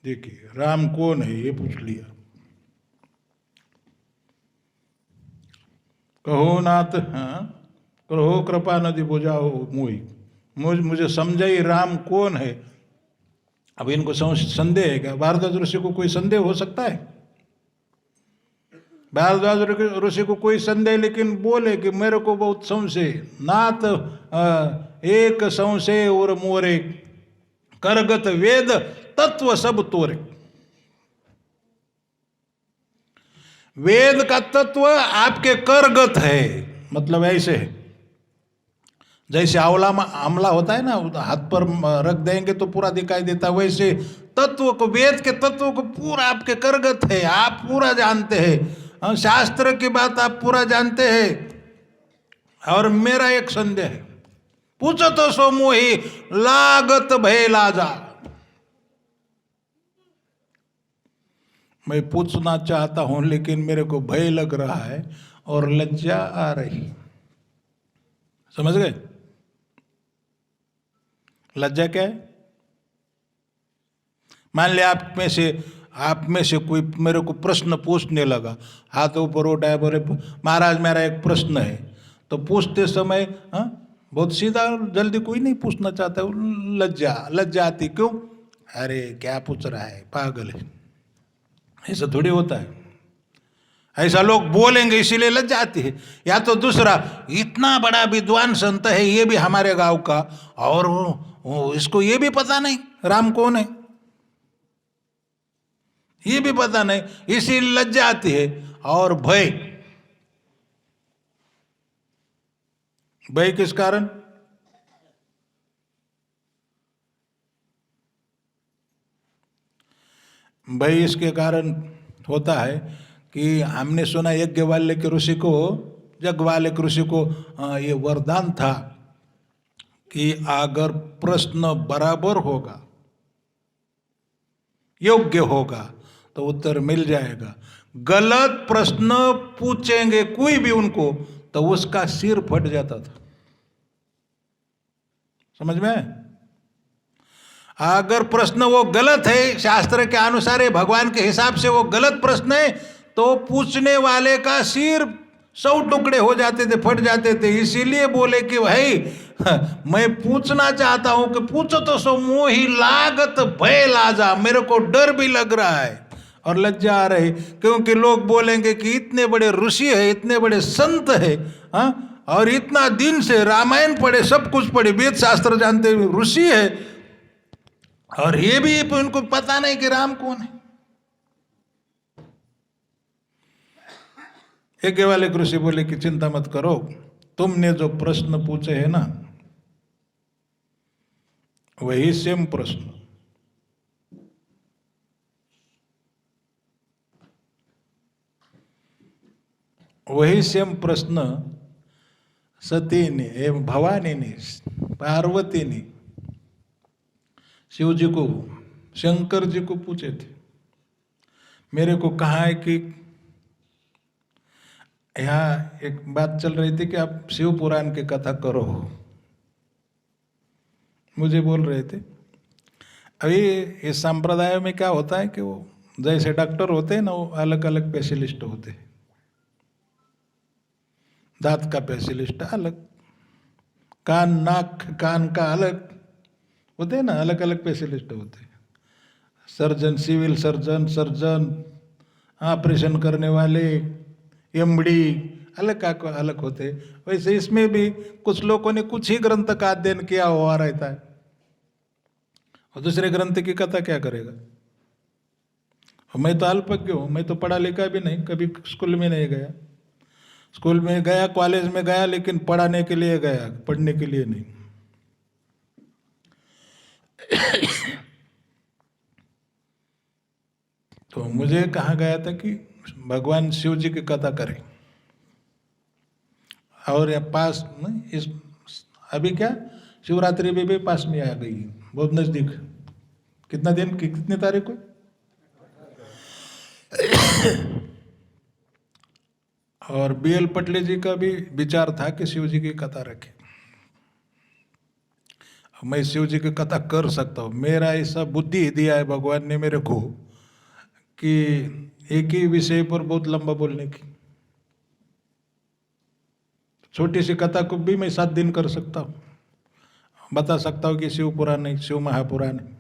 देखिए राम कौन है ये पूछ लिया। कहो नाथ, हाँ कहो कृपा नदी बुझाओ मोई, मुझे समझाई राम कौन है। अब इनको संदेह है क्या? भारद्वाज ऋषि को कोई संदेह हो सकता है? भारद्वाज ऋषि को कोई संदेह, लेकिन बोले कि मेरे को बहुत संशय। नाथ एक संशय और मोरे, करगत वेद तत्व सब तोरे। वेद का तत्व आपके करगत है, मतलब ऐसे है, जैसे आंवला होता है ना, हाथ पर रख देंगे तो पूरा दिखाई देता है, वैसे तत्व को, वेद के तत्व को पूरा आपके करगत है, आप पूरा जानते हैं, शास्त्र की बात आप पूरा जानते हैं। और मेरा एक संदेह है, पूछो तो सो मोही लागत भय लाजा। मैं पूछना चाहता हूं लेकिन मेरे को भय लग रहा है और लज्जा आ रही। समझ गए? लज्जा क्या है? मान लिया आप में से कोई मेरे को प्रश्न पूछने लगा, हाथ ऊपर उठाया, बोले महाराज मेरा एक प्रश्न है। तो पूछते समय बहुत सीधा, जल्दी कोई नहीं पूछना चाहता, लज्जा आती। क्यों? अरे क्या पूछ रहा है, पागल है। ऐसा थोड़ी होता है, ऐसा लोग बोलेंगे इसीलिए लज्जा आती है। या तो दूसरा, इतना बड़ा विद्वान संत है ये भी हमारे गांव का, और इसको ये भी पता नहीं राम कौन है, ये भी पता नहीं, इसीलिए लज्जा आती है। और भय किस कारण? भय इसके कारण होता है कि हमने सुना यज्ञवाल्य के ऋषि को, जगवाल्य के ऋषि को ये वरदान था कि अगर प्रश्न बराबर होगा, योग्य होगा, तो उत्तर मिल जाएगा। गलत प्रश्न पूछेंगे कोई भी उनको तो उसका सिर फट जाता था। समझ में? अगर प्रश्न वो गलत है, शास्त्र के अनुसार है, भगवान के हिसाब से वो गलत प्रश्न है, तो पूछने वाले का सिर 100 टुकड़े हो जाते थे, फट जाते थे। इसीलिए बोले कि भाई मैं पूछना चाहता हूं कि पूछो तो सो मोही लागत भय लाजा, मेरे को डर भी लग रहा है और लज्जा आ रही, क्योंकि लोग बोलेंगे कि इतने बड़े ऋषि है, इतने बड़े संत है, और इतना दिन से रामायण पढ़े, सब कुछ पढ़े, वेद शास्त्र जानते हुए ऋषि है, और ये भी उनको पता नहीं कि राम कौन है। एक वाले ऋषि बोले कि चिंता मत करो, तुमने जो प्रश्न पूछे है ना, वही सेम प्रश्न सती ने, भवानी ने, पार्वती ने शिव जी को, शंकर जी को पूछे थे। मेरे को कहा है कि यहाँ एक बात चल रही थी कि आप शिव पुराण की कथा करो, मुझे बोल रहे थे। अभी इस संप्रदाय में क्या होता है कि वो जैसे डॉक्टर होते हैं ना, वो अलग अलग स्पेशलिस्ट होते हैं। दांत का स्पेशलिस्ट अलग, कान नाक कान का अलग होते हैं ना, अलग अलग स्पेशलिस्ट होते हैं। सर्जन, सिविल सर्जन, ऑपरेशन करने वाले, एमडी, अलग का अलग होते। वैसे इसमें भी कुछ लोगों ने कुछ ही ग्रंथ का अध्ययन किया हुआ रहता है, और दूसरे ग्रंथ की कथा क्या करेगा। मैं तो अल्पज्ञ हूँ, मैं तो पढ़ा लिखा भी नहीं, कभी स्कूल में नहीं गया। स्कूल में गया, कॉलेज में गया, लेकिन पढ़ाने के लिए गया, पढ़ने के लिए नहीं। तो मुझे कहा गया था कि भगवान शिव जी की कथा करें, और ये पास इस अभी क्या शिवरात्रि भी पास में आ गई, बहुत नजदीक। कितना दिन की, कितने तारीख को? और BL पटले जी का भी विचार था कि शिव जी की कथा रखें। मैं शिव जी की कथा कर सकता हूँ, मेरा ऐसा बुद्धि दिया है भगवान ने मेरे को कि एक ही विषय पर बहुत लंबा बोलने की। छोटी सी कथा को भी मैं 7 दिन कर सकता हूँ, बता सकता हूँ कि शिव पुराण नहीं, शिव महापुराण है।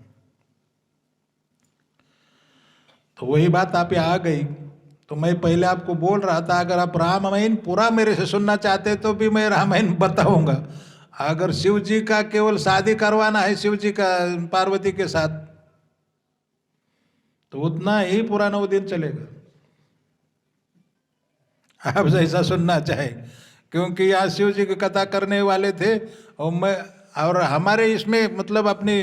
तो वही बात आप यहाँ आ गई। तो मैं पहले आपको बोल रहा था, अगर आप रामायण पूरा मेरे से सुनना चाहते तो भी मैं रामायण बताऊंगा। अगर शिव जी का केवल शादी करवाना है शिव जी का पार्वती के साथ, तो उतना ही पुराना वो दिन चलेगा। आप जैसा सुनना चाहे, क्योंकि यहाँ शिव जी की कथा करने वाले थे और हमारे इसमें मतलब अपने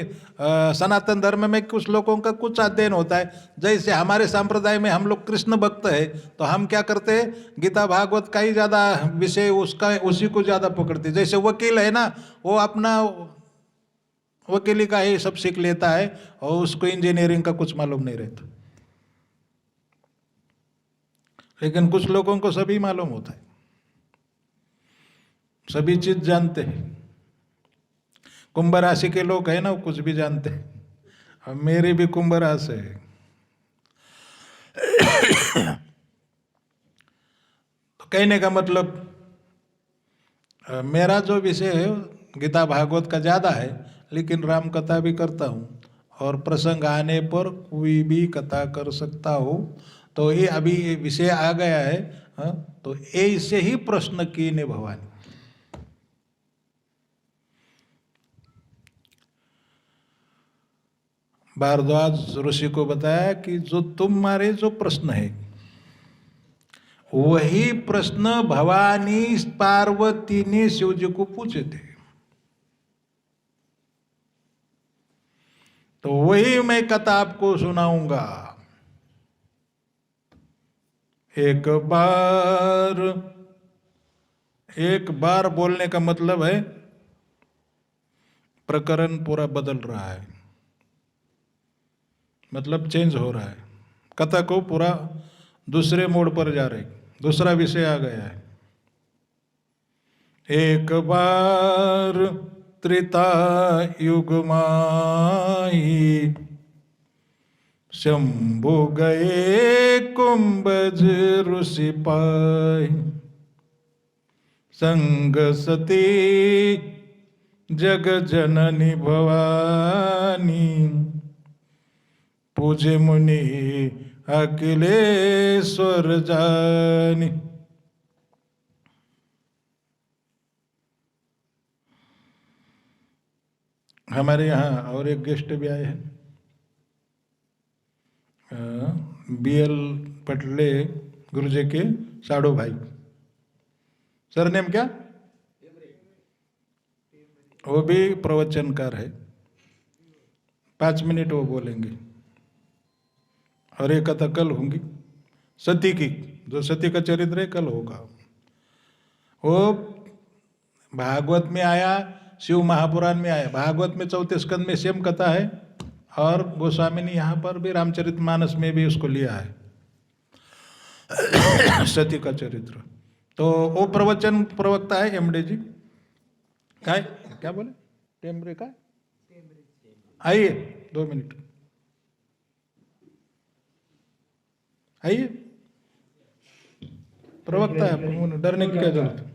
सनातन धर्म में कुछ लोगों का कुछ अध्ययन होता है। जैसे हमारे संप्रदाय में हम लोग कृष्ण भक्त है, तो हम क्या करते हैं, गीता भागवत का ही ज़्यादा विषय उसका उसी को ज़्यादा पकड़ते। जैसे वकील है ना, वो अपना वकीली का ही सब सीख लेता है और उसको इंजीनियरिंग का कुछ मालूम नहीं रहता। लेकिन कुछ लोगों को सभी मालूम होता है, सभी चीज जानते हैं। कुंभ राशि के लोग है ना, वो कुछ भी जानते हैं। अब मेरी भी कुंभ राशि है। तो कहने का मतलब मेरा जो विषय है गीता भागवत का ज़्यादा है, लेकिन राम कथा भी करता हूँ और प्रसंग आने पर कोई भी कथा कर सकता हो। तो ये अभी विषय आ गया है। हाँ, तो ऐसे ही प्रश्न की ने भवानी। भारद्वाज ऋषि को बताया कि जो तुम्हारे जो प्रश्न है वही प्रश्न भवानी पार्वती ने शिव जी को पूछे थे, तो वही मैं कथा आपको सुनाऊंगा। एक बार बोलने का मतलब है प्रकरण पूरा बदल रहा है, मतलब चेंज हो रहा है, कथा को पूरा दूसरे मोड़ पर जा रहे, दूसरा विषय आ गया है। एक बार त्रेता युग माही शंभु गए कुंभज ऋषि पाई, संग सती जग जननी भवानी, पूजे मुनि अखिलेश्वर जानी। हमारे यहाँ और एक गेस्ट भी आए हैं, BL पटले गुरुजी के साड़ो भाई। सरनेम क्या? वो भी प्रवचनकार है। 5 मिनट वो बोलेंगे और एक कथा कल होंगी सती की, जो सती का चरित्र है कल होगा। वो भागवत में आया, शिव महापुराण में आया। भागवत में 4 स्कंद में सेम कथा है और गोस्वामी ने यहाँ पर भी रामचरितमानस में भी उसको लिया है सती का चरित्र। तो वो प्रवचन प्रवक्ता है MD जी। क्या बोले? टेमरे का आइए 2 मिनट आइए। प्रवक्ता है, डरने की क्या जरूरत है।